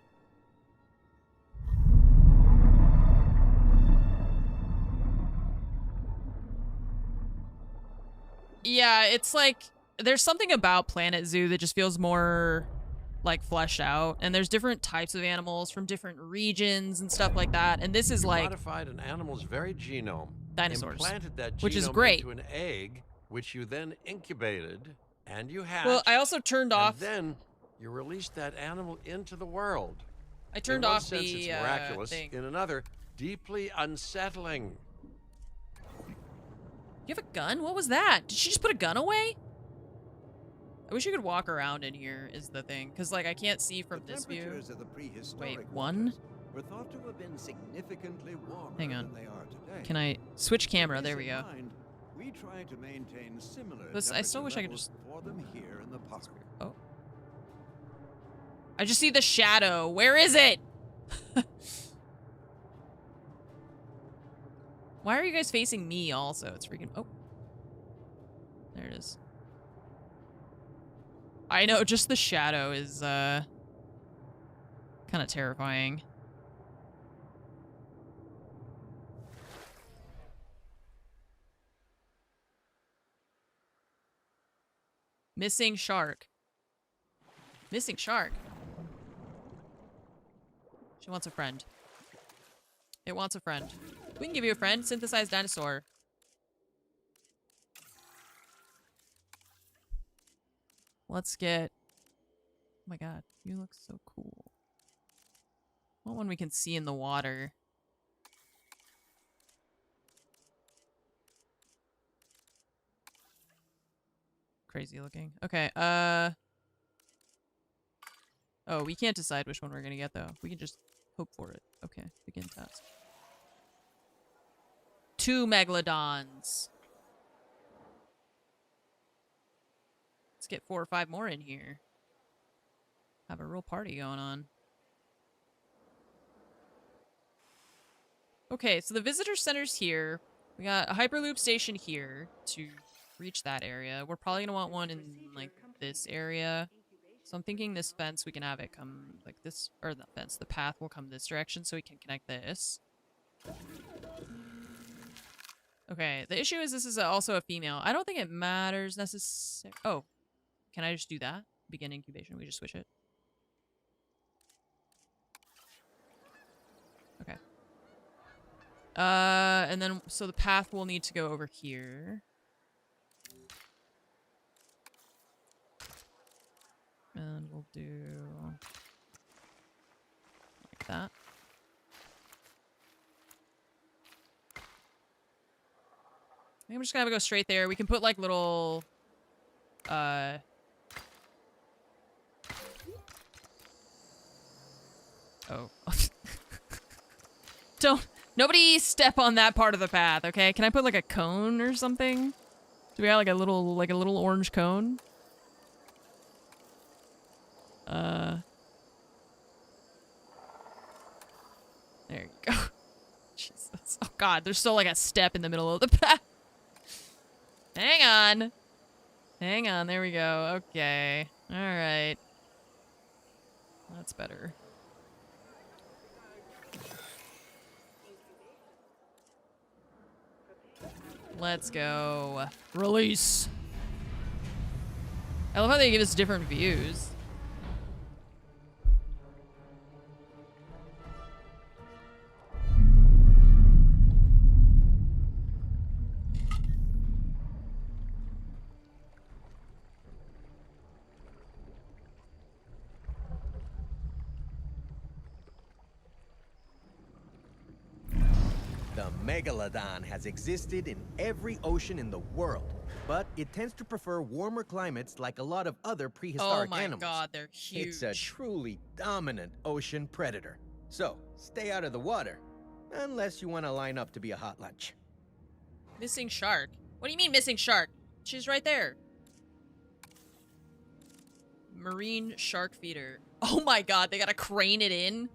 Yeah, it's like, there's something about Planet Zoo that just feels more, like, fleshed out. And there's different types of animals from different regions and stuff like that. And this is You like... modified an animal's very genome. Dinosaurs. Implanted that Which is genome great. into an egg, which you then incubated, and you hatched. Well, I also turned off... And then you released that animal into the world. I turned in one off sense, the, it's miraculous. thing. In another, deeply unsettling. You have a gun? What was that? Did she just put a gun away? I wish you could walk around in here, is the thing. Because, like, I can't see from this view. Temperatures of the prehistoric Wait, one? waters were thought to have been significantly warmer Hang on. than they are today. Can I switch camera? With There this we in go. mind, we try to maintain similar I still wish I could temperature just... levels for them here in the park. Oh. I just see the shadow. Where is it? Why are you guys facing me also? It's freaking... Oh. There it is. I know, just the shadow is, kind of terrifying. Missing shark. Missing shark. She wants a friend. It wants a friend. We can give you a friend. Synthesized dinosaur. Let's get... Oh my god, you look so cool. What one we can see in the water? Crazy looking. Okay, oh, we can't decide which one we're gonna get, though. We can just hope for it. Okay, begin task. 2 megalodons. Let's get 4 or 5 more in here. Have a real party going on. Okay, so the visitor center's here. We got a Hyperloop station here to reach that area. We're probably gonna want one in, like, this area. So I'm thinking this fence, we can have it come, like, this, or the fence, the path will come this direction so we can connect this. Okay, the issue is this is also a female. I don't think it matters necessarily. Oh, can I just do that? Begin incubation, we just switch it. Okay. And then, so the path will need to go over here. And we'll do like that. I think I'm just gonna have to go straight there. We can put like little, oh. Nobody step on that part of the path, okay? Can I put like a cone or something? Do we have like a little orange cone? There you go. Jesus. Oh god, there's still like a step in the middle of the path. Hang on. Hang on, there we go. Okay. Alright. That's better. Let's go. Release. I love how they give us different views. The megalodon has existed in every ocean in the world, but it tends to prefer warmer climates like a lot of other prehistoric animals. Oh my god, they're huge. It's a truly dominant ocean predator. So, stay out of the water, unless you want to line up to be a hot lunch. Missing shark? What do you mean missing shark? She's right there. Marine shark feeder. Oh my god, they gotta crane it in?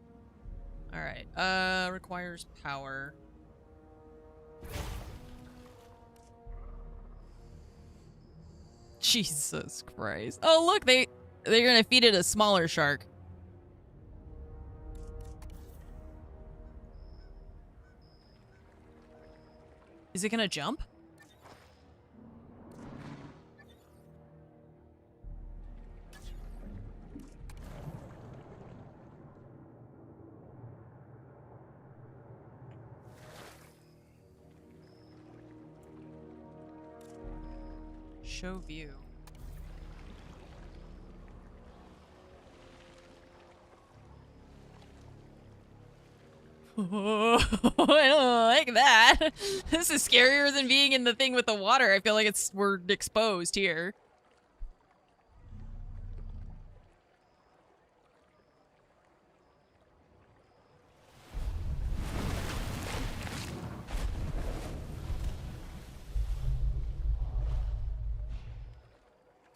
Alright, requires power. Jesus Christ. Oh look, they're gonna feed it a smaller shark. Is it gonna jump? Show view. I don't like that. This is scarier than being in the thing with the water. I feel like we're exposed here.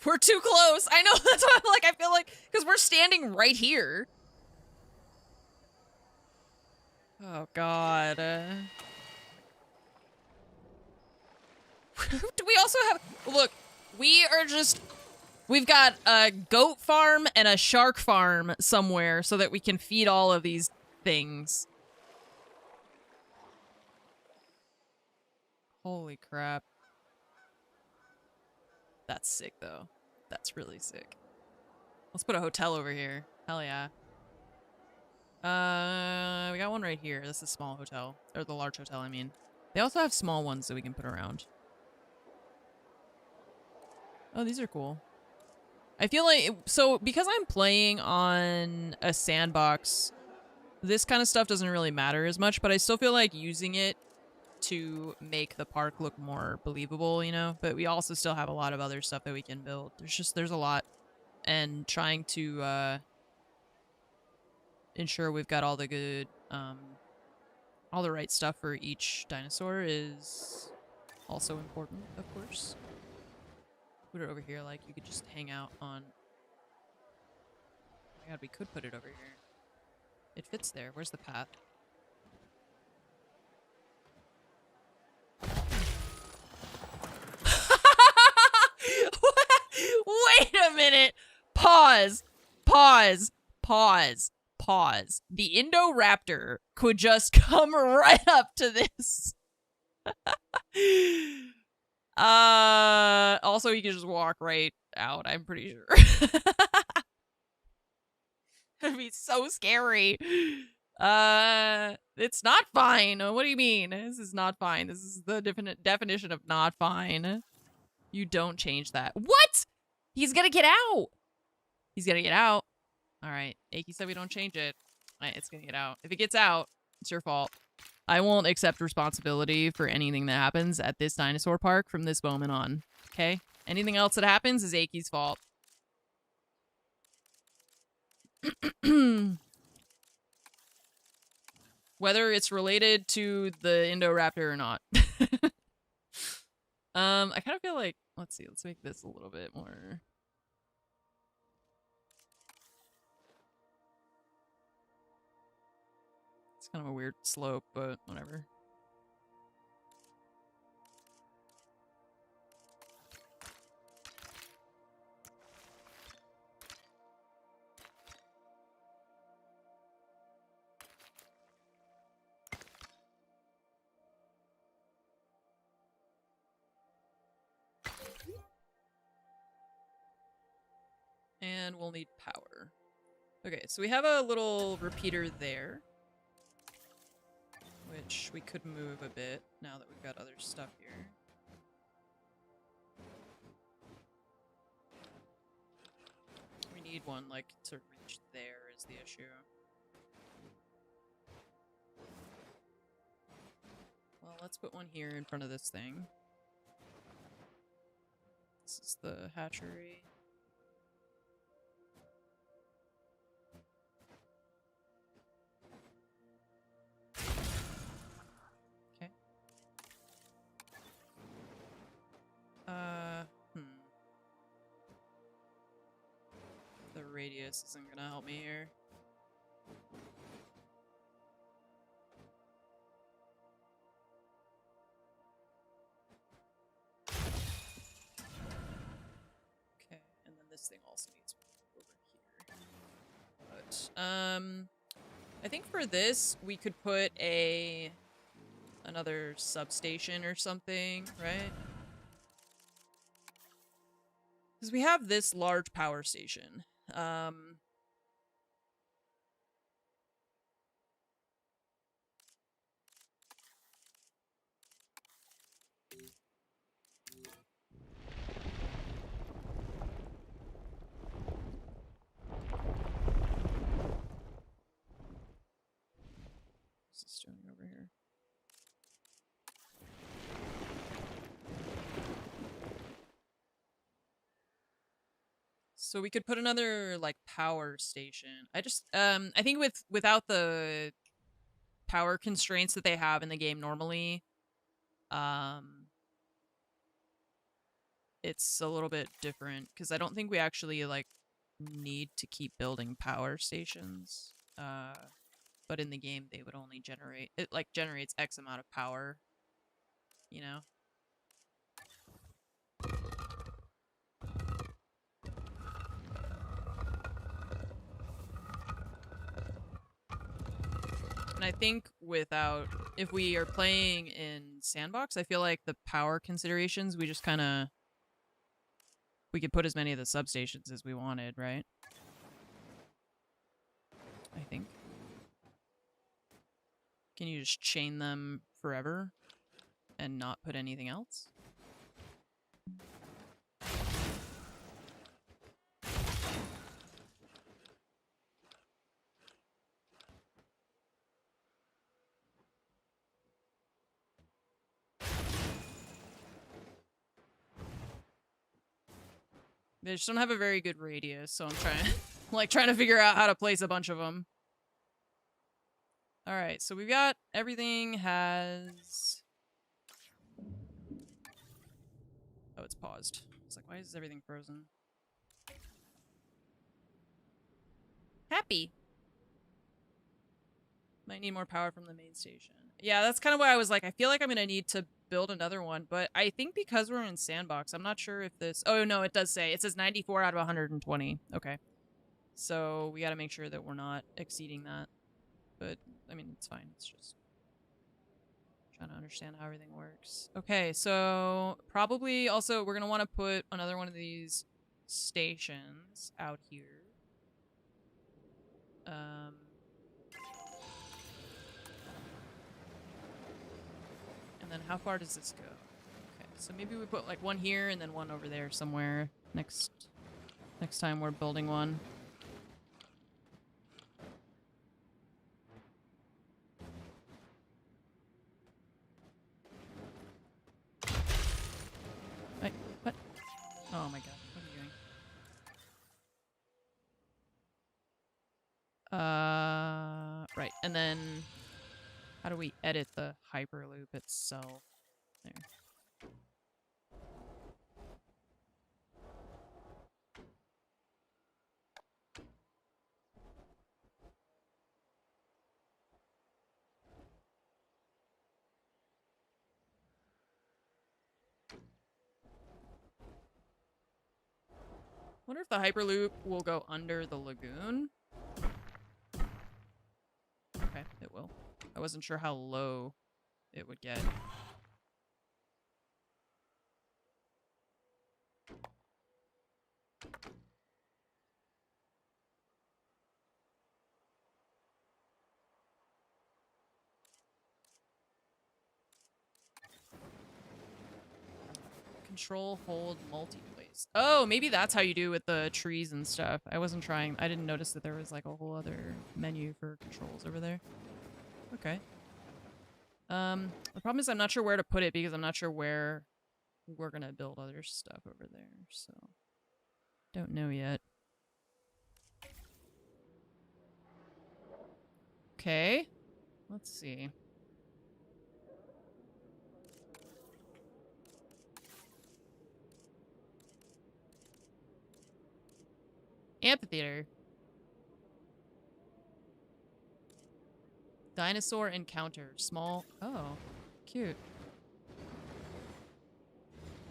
We're too close. I know, that's what I'm like. I feel like, because we're standing right here. Oh, God. Do we also have... Look, we've got a goat farm and a shark farm somewhere so that we can feed all of these things. Holy crap. That's sick, though. That's really sick. Let's put a hotel over here. Hell yeah. We got one right here. This is a small hotel. Or the large hotel, I mean. They also have small ones that we can put around. Oh, these are cool. I feel like... So, because I'm playing on a sandbox, this kind of stuff doesn't really matter as much, but I still feel like using it to make the park look more believable, you know? But we also still have a lot of other stuff that we can build. There's a lot. And trying to ensure we've got all the good all the right stuff for each dinosaur is also important, of course. Put it over here, like you could just hang out on. Oh my god, we could put it over here. It fits there. Where's the path? Wait a minute. Pause. Pause. Pause. Pause. The Indoraptor could just come right up to this. Also you can just walk right out, I'm pretty sure. That'd be so scary. It's not fine. What do you mean? This is not fine. This is the definition of not fine. You don't change that. What? He's gonna get out. He's gonna get out. All right. Aki said we don't change it. All right, it's gonna get out. If it gets out, it's your fault. I won't accept responsibility for anything that happens at this dinosaur park from this moment on. Okay? Anything else that happens is Aki's fault. Whether it's related to the Indoraptor or not. I kind of feel like, let's see, let's make this a little bit more. It's kind of a weird slope, but whatever. And we'll need power. Okay, so we have a little repeater there, which we could move a bit now that we've got other stuff here. We need one, like, to reach there is the issue. Well, let's put one here in front of this thing. This is the hatchery. The radius isn't gonna help me here. Okay, and then this thing also needs over here. But, I think for this, we could put another substation or something, right? Because we have this large power station. What's this doing over here? So we could put another, like, power station. I think without the power constraints that they have in the game normally, it's a little bit different, because I don't think we actually, like, need to keep building power stations. But in the game, they would only generate... It, like, generates X amount of power, you know? And I think if we are playing in Sandbox, I feel like the power considerations, we just kind of, we could put as many of the substations as we wanted, right? I think. Can you just chain them forever and not put anything else? They just don't have a very good radius, so I'm trying to figure out how to place a bunch of them. All right, so we've got everything has. Oh, it's paused. It's like, why is everything frozen? Happy. Might need more power from the main station. Yeah, that's kind of why I was like, I feel like I'm gonna need to build another one, but I think because we're in sandbox, I'm not sure if this. Oh no, it does say it says 94 out of 120. Okay, so we got to make sure that we're not exceeding that. But I mean, it's fine. It's just trying to understand how everything works. Okay, so probably also we're gonna want to put another one of these stations out here. And then how far does this go? Okay, so maybe we put like one here and then one over there somewhere next time we're building one. Wait, what? Oh my god, what are you doing? Right, and then how do we edit the Hyperloop itself? There. Wonder if the Hyperloop will go under the lagoon? Okay, it will. I wasn't sure how low it would get. Control, hold, multi-place. Oh, maybe that's how you do with the trees and stuff. I wasn't trying. I didn't notice that there was like a whole other menu for controls over there. Okay. The problem is I'm not sure where to put it because I'm not sure where we're gonna build other stuff over there, so don't know yet. Okay. Let's see. Amphitheater. Dinosaur encounter. Small. Oh, cute.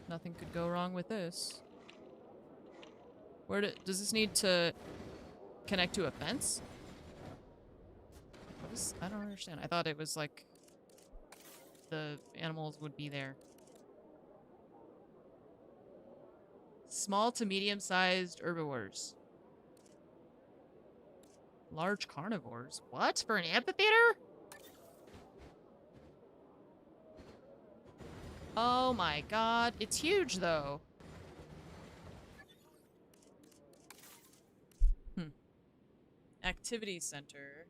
Nothing could go wrong with this. Does this need to connect to a fence? I don't understand. I thought it was like the animals would be there. Small to medium-sized herbivores. Large carnivores. What? For an amphitheater? Oh my god. It's huge, though. Activity center.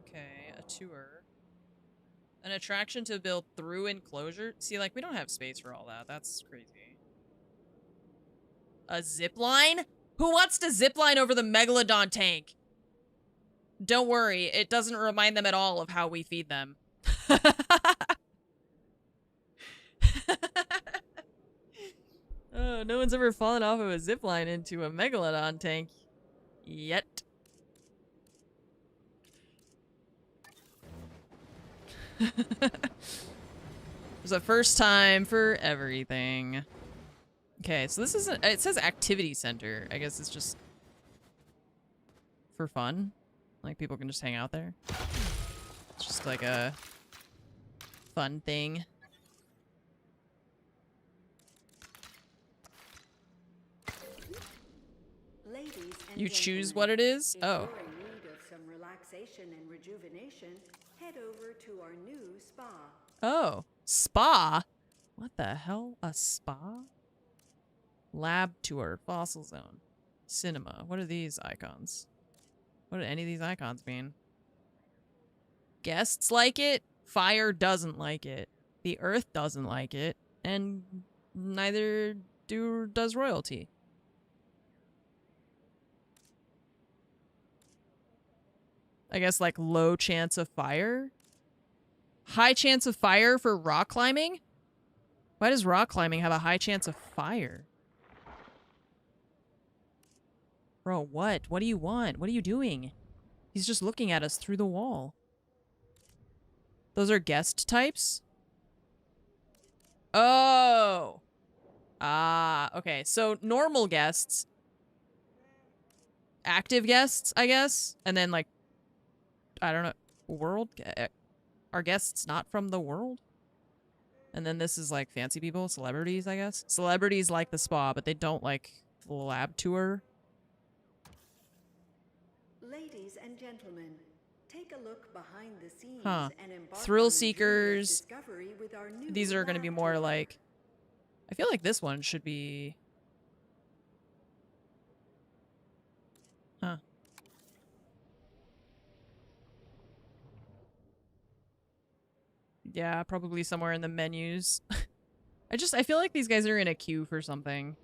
Okay, a tour. An attraction to build through enclosure. See, like, we don't have space for all that. That's crazy. A zip line? Who wants to zip line over the Megalodon tank? Don't worry, it doesn't remind them at all of how we feed them. Oh, no one's ever fallen off of a zip line into a Megalodon tank yet. There's a first time for everything. Okay, so this isn't. It says activity center. I guess it's just for fun. Like, people can just hang out there. It's just like a fun thing. You choose what it is? Oh. If you're in need of some relaxation and rejuvenation, head over to our new spa. Oh. Spa? What the hell? A spa? Lab tour. Fossil zone. Cinema. What are these icons? What do any of these icons mean? Guests like it. Fire doesn't like it. The earth doesn't like it. And neither does royalty. I guess, like, low chance of fire. High chance of fire for rock climbing? Why does rock climbing have a high chance of fire? Bro, what? What do you want? What are you doing? He's just looking at us through the wall. Those are guest types? Oh! Ah, okay. So, normal guests. Active guests, I guess? And then, like, I don't know, world? Are guests not from the world? And then this is, like, fancy people, celebrities, I guess? Celebrities like the spa, but they don't like the lab tour. Ladies and gentlemen, take a look behind the scenes Huh. and embark Thrill on a journey of seekers. discovery with our new These are going to be lab more tour. like... I feel like this one should be... Huh. Yeah, probably somewhere in the menus. I feel like these guys are in a queue for something.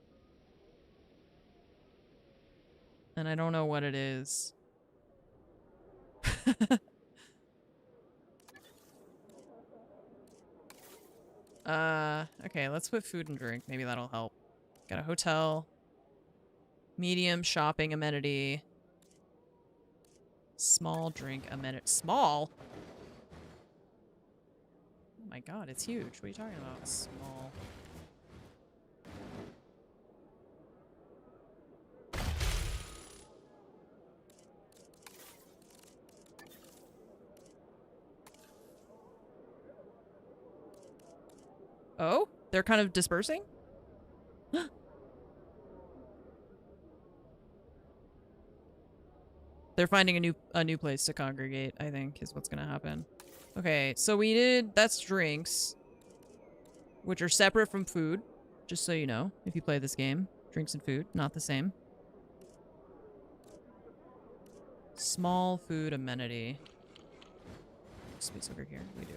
And I don't know what it is. Okay, let's put food and drink. Maybe that'll help. Got a hotel. Medium shopping amenity. Small drink amenity. Small? Oh my god, it's huge. What are you talking about? Small. Oh? They're kind of dispersing? They're finding a new place to congregate, I think, is what's gonna happen. Okay, so that's drinks, which are separate from food, just so you know, if you play this game. Drinks and food, not the same. Small food amenity. Space over here, we do.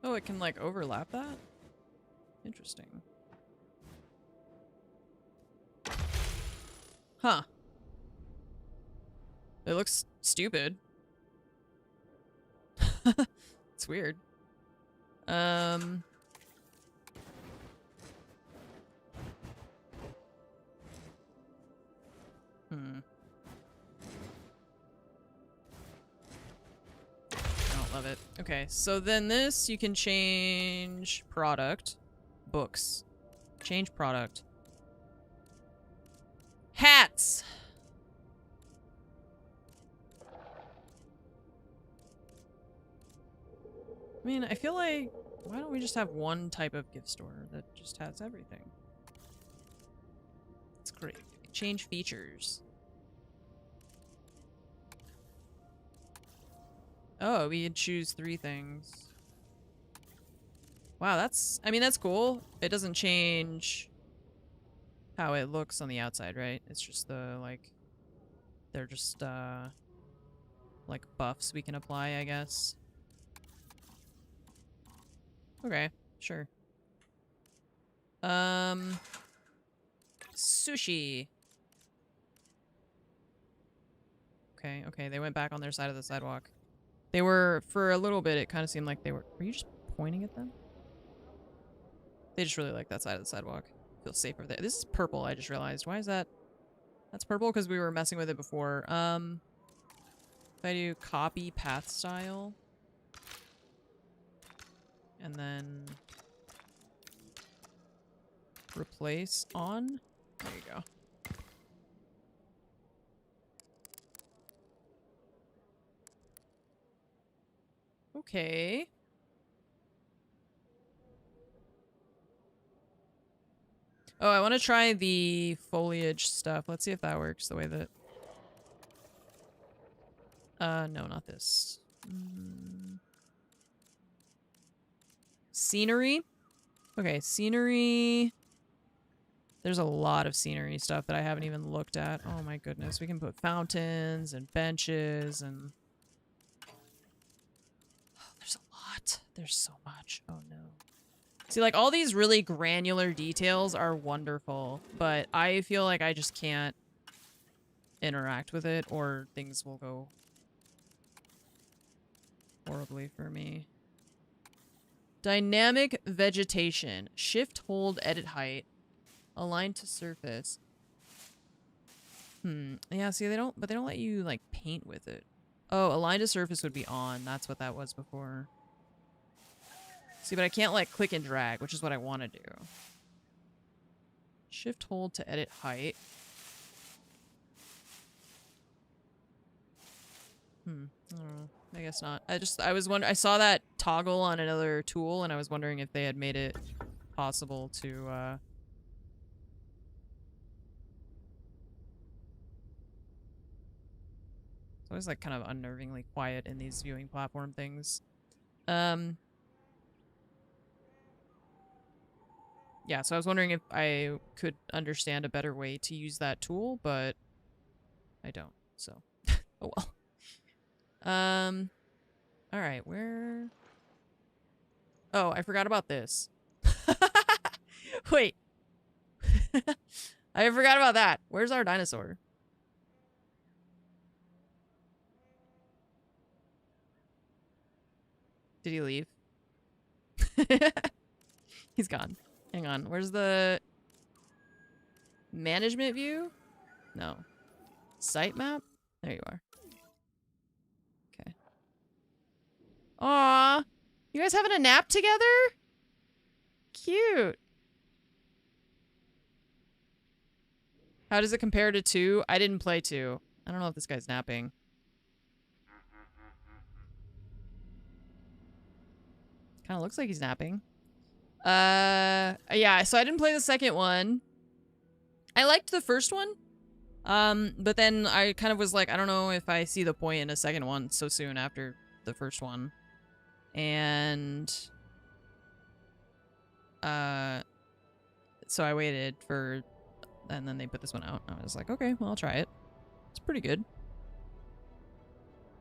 Oh, it can, like, overlap that? Interesting. Huh. It looks stupid. It's weird. I don't love it. Okay, so then this, you can change product. Books. Change product. Hats! I mean, I feel like, why don't we just have one type of gift store that just has everything? It's great. Change features. Oh, we could choose 3 things. Wow, that's, I mean, that's cool. It doesn't change how it looks on the outside, right? It's just the, like, they're just, like, buffs we can apply, I guess. Okay, sure. Sushi. Okay, they went back on their side of the sidewalk. They were, for a little bit, it kind of seemed like they were you just pointing at them? They just really like that side of the sidewalk. Feel safer there. This is purple, I just realized. Why is that? That's purple because we were messing with it before. If I do copy path style, and then replace on, there you go. Okay. Oh, I want to try the foliage stuff. Let's see if that works the way that... no, not this. Scenery? Okay, scenery... There's a lot of scenery stuff that I haven't even looked at. Oh my goodness, we can put fountains and benches and... Oh, there's a lot. There's so much. Oh no. See, like, all these really granular details are wonderful, but I feel like I just can't interact with it or things will go horribly for me. Dynamic vegetation. Shift, hold, edit height. Align to surface. Yeah, see, they don't let you, like, paint with it. Oh, align to surface would be on. That's what that was before. See, but I can't, like, click and drag, which is what I want to do. Shift, hold to edit height. I don't know. I guess not. I was wondering, I saw that toggle on another tool, and I was wondering if they had made it possible to, It's always, like, kind of unnervingly quiet in these viewing platform things. Yeah, so I was wondering if I could understand a better way to use that tool, but I don't, so oh well. Alright, where... Oh, I forgot about this. Wait. I forgot about that. Where's our dinosaur? Did he leave? He's gone. Hang on. Where's the management view? No. Site map? There you are. Okay. Aw. You guys having a nap together? Cute. How does it compare to 2? I didn't play 2. I don't know if this guy's napping. Kind of looks like he's napping. Yeah, so I didn't play the second one. I liked the first one. But then I kind of was like, I don't know if I see the point in a second one so soon after the first one. And so I waited for, and then they put this one out. I was like, okay, well, I'll try it. It's pretty good.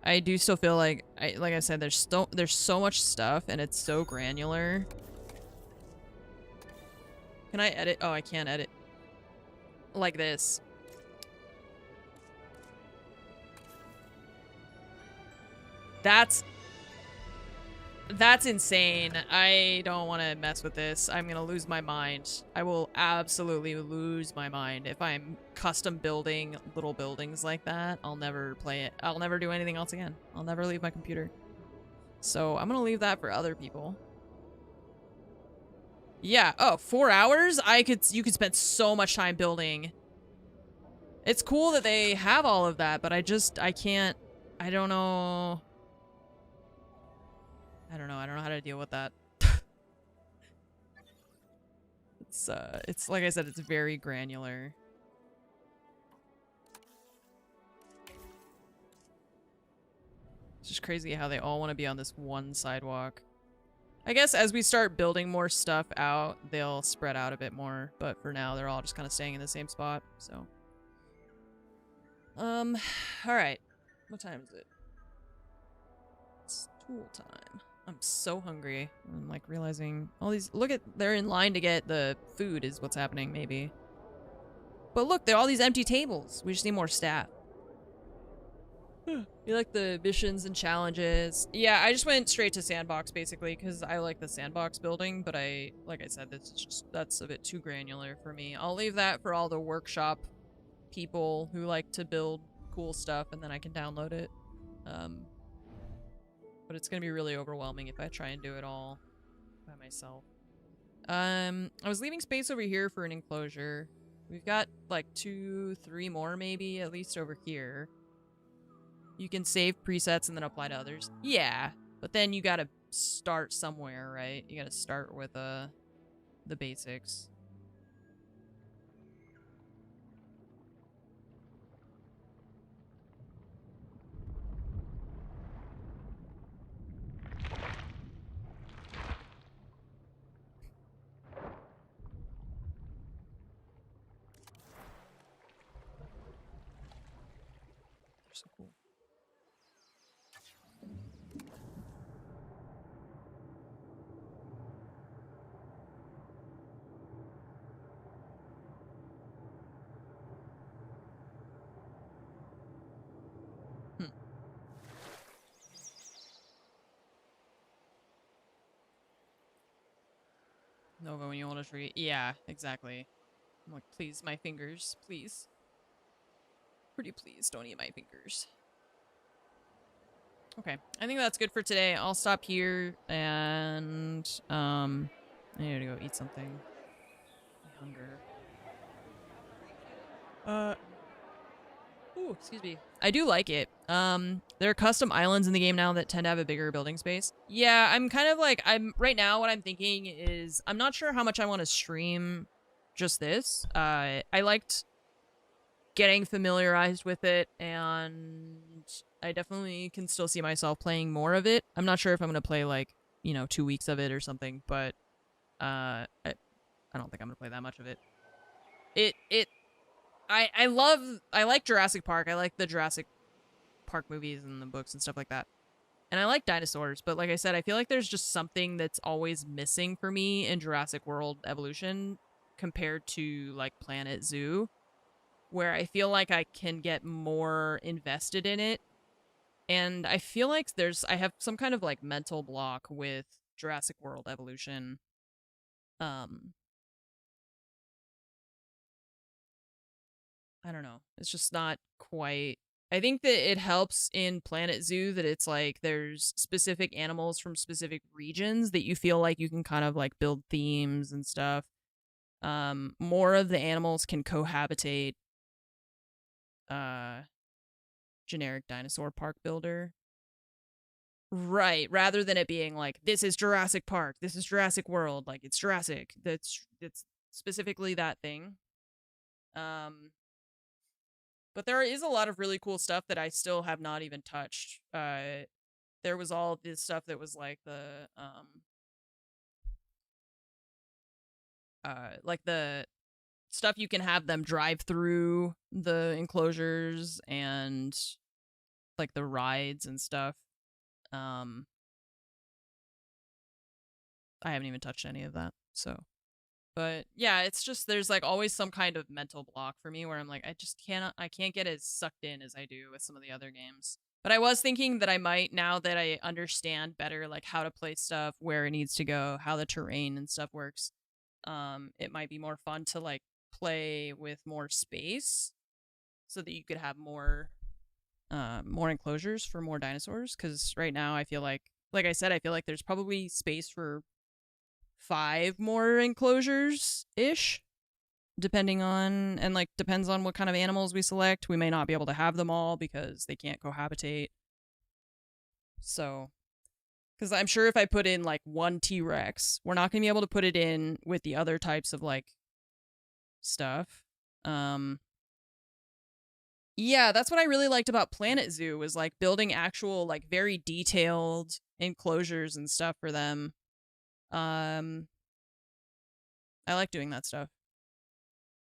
I do still feel like I said, there's so much stuff and it's so granular. Can I edit? Oh, I can't edit. Like this. That's insane. I don't want to mess with this. I'm gonna lose my mind. I will absolutely lose my mind if I'm custom building little buildings like that. I'll never play it. I'll never do anything else again. I'll never leave my computer. So I'm gonna leave that for other people. Yeah. Oh, 4 hours? You could spend so much time building. It's cool that they have all of that, but I can't. I don't know. I don't know how to deal with that. It's like I said, it's very granular. It's just crazy how they all want to be on this one sidewalk. I guess as we start building more stuff out, they'll spread out a bit more, but for now they're all just kind of staying in the same spot, so. Alright. What time is it? It's tool time. I'm so hungry. I'm like realizing all these, they're in line to get the food is what's happening maybe. But look, there are all these empty tables. We just need more staff. You like the missions and challenges. Yeah, I just went straight to sandbox basically because I like the sandbox building, but like I said, that's a bit too granular for me. I'll leave that for all the workshop people who like to build cool stuff and then I can download it. But it's gonna be really overwhelming if I try and do it all by myself. I was leaving space over here for an enclosure. We've got like 2, 3 more maybe, at least over here. You can save presets and then apply to others. Yeah, but then you gotta start somewhere, right? You gotta start with the basics. They're so cool. Nova, when you hold a tree. Yeah, exactly. I'm like, please, my fingers, please. Pretty please, don't eat my fingers. Okay, I think that's good for today. I'll stop here and I need to go eat something. My hunger. Ooh, excuse me. I do like it. There are custom islands in the game now that tend to have a bigger building space. Yeah, I'm kind of like, right now what I'm thinking is, I'm not sure how much I want to stream just this. I liked getting familiarized with it, and I definitely can still see myself playing more of it. I'm not sure if I'm going to play, like, you know, 2 weeks of it or something, but I don't think I'm going to play that much of it. I like Jurassic Park. I like the Jurassic Park movies and the books and stuff like that. And I like dinosaurs, but like I said, I feel like there's just something that's always missing for me in Jurassic World Evolution compared to, like, Planet Zoo, where I feel like I can get more invested in it. And I feel like I have some kind of, like, mental block with Jurassic World Evolution. I don't know. It's just not quite... I think that it helps in Planet Zoo that it's like there's specific animals from specific regions that you feel like you can kind of like build themes and stuff. More of the animals can cohabitate generic dinosaur park builder. Right, rather than it being like, this is Jurassic Park, this is Jurassic World, like it's Jurassic. It's specifically that thing. But there is a lot of really cool stuff that I still have not even touched. There was all this stuff that was like the stuff you can have them drive through the enclosures and like the rides and stuff. I haven't even touched any of that, so. But yeah, it's just, there's like always some kind of mental block for me where I'm like, I can't get as sucked in as I do with some of the other games. But I was thinking that I might, now that I understand better, like how to play stuff, where it needs to go, how the terrain and stuff works, it might be more fun to like play with more space so that you could have more enclosures for more dinosaurs. Because right now I feel like I said, I feel like there's probably space for 5 more enclosures-ish, depending on, and like depends on what kind of animals we select. We may not be able to have them all because they can't cohabitate. So, because I'm sure if I put in like 1 T-Rex, we're not going to be able to put it in with the other types of like stuff. Yeah, that's what I really liked about Planet Zoo, was like building actual like very detailed enclosures and stuff for them. I like doing that stuff.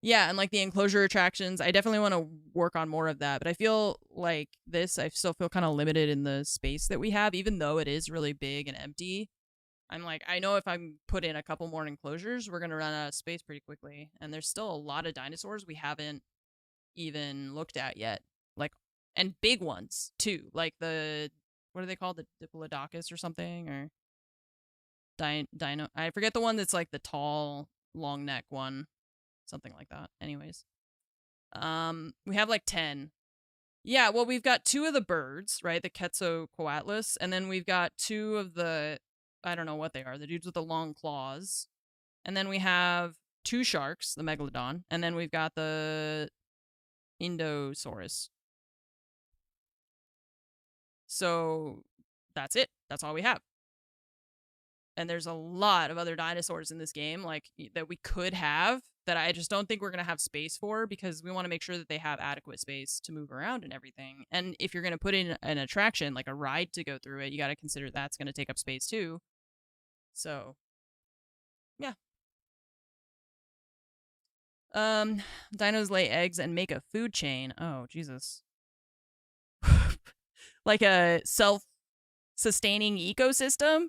Yeah, and like the enclosure attractions, I definitely want to work on more of that, but I feel like I still feel kind of limited in the space that we have, even though it is really big and empty. I'm like, I know if I put in a couple more enclosures, we're going to run out of space pretty quickly, and there's still a lot of dinosaurs we haven't even looked at yet. Like, and big ones, too. Like what are they called? The Diplodocus or something? Or... Dino, I forget the one that's like the tall, long neck one, something like that. Anyways, we have like 10, Yeah, well, we've got 2 of the birds, right? The Quetzalcoatlus, and then we've got 2 of the, I don't know what they are, the dudes with the long claws. And then we have 2 sharks, the Megalodon, and then we've got the Indosaurus. So that's it. That's all we have. And there's a lot of other dinosaurs in this game, like, that we could have, that I just don't think we're going to have space for, because we want to make sure that they have adequate space to move around and everything. And if you're going to put in an attraction, like a ride to go through it, you got to consider that's going to take up space too. So, yeah. Dinos lay eggs and make a food chain. Oh, Jesus. Like a self-sustaining ecosystem?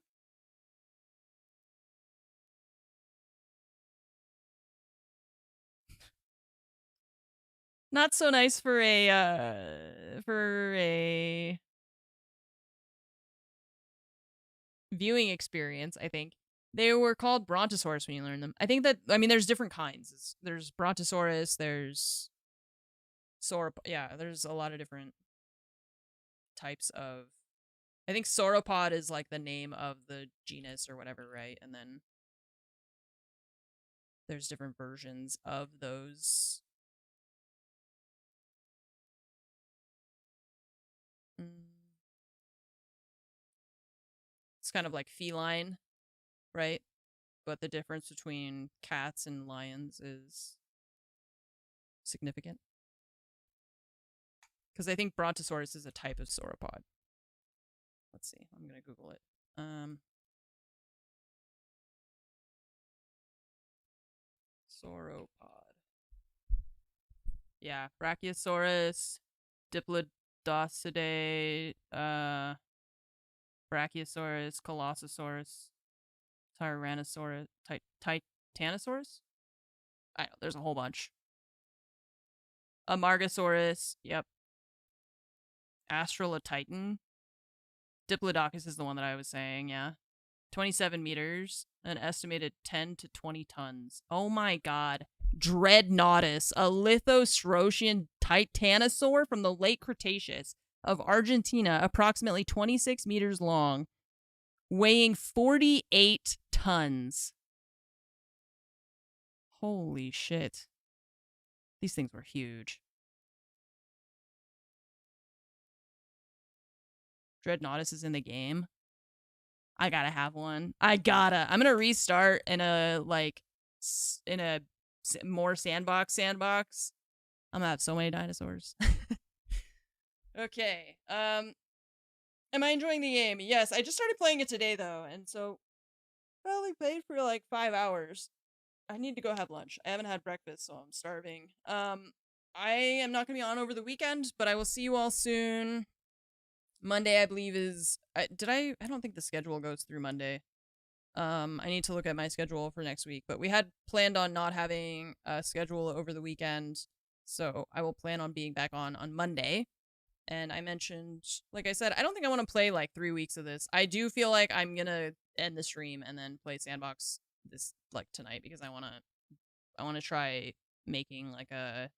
Not so nice for a viewing experience, I think. They were called Brontosaurus when you learn them. I think that, I mean, there's different kinds. There's Brontosaurus, there's yeah, there's a lot of different types of, I think sauropod is like the name of the genus or whatever, right? And then there's different versions of those. It's kind of like feline, right? But the difference between cats and lions is significant. Because I think Brontosaurus is a type of sauropod. Let's see. I'm going to Google it. Sauropod. Yeah, Brachiosaurus, Diplodocidae, Brachiosaurus, Colossosaurus, Tyrannosaurus, Titanosaurus? I know, there's a whole bunch. Amargasaurus, yep. Astralotitan. Diplodocus is the one that I was saying, yeah. 27 meters, an estimated 10 to 20 tons. Oh my god. Dreadnoughtus, a Lithostrosian titanosaur from the late Cretaceous of Argentina, approximately 26 meters long, weighing 48 tons. Holy shit. These things were huge. Dreadnoughtus is in the game. I gotta have one. I'm gonna restart in a more sandbox. I'm gonna have so many dinosaurs. Okay. Am I enjoying the game? Yes, I just started playing it today though, and so I only played for like 5 hours. I need to go have lunch. I haven't had breakfast, so I'm starving. I am not gonna be on over the weekend, but I will see you all soon. Monday, I believe, is... I don't think the schedule goes through Monday. I need to look at my schedule for next week, but we had planned on not having a schedule over the weekend, so I will plan on being back on Monday. And I mentioned, like I said, I don't think I want to play like 3 weeks of this. I do feel like I'm gonna end the stream and then play Sandbox this like tonight, because I wanna try making like a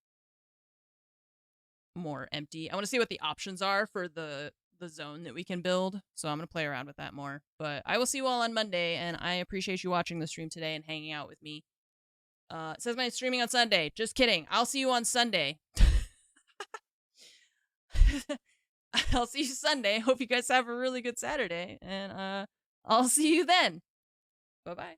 more empty. I want to see what the options are for the zone that we can build, so I'm gonna play around with that more. But I will see you all on Monday, and I appreciate you watching the stream today and hanging out with me. It says my streaming on Sunday. Just kidding. I'll see you on Sunday. I'll see you Sunday. Hope you guys have a really good Saturday, and I'll see you then. Bye-bye.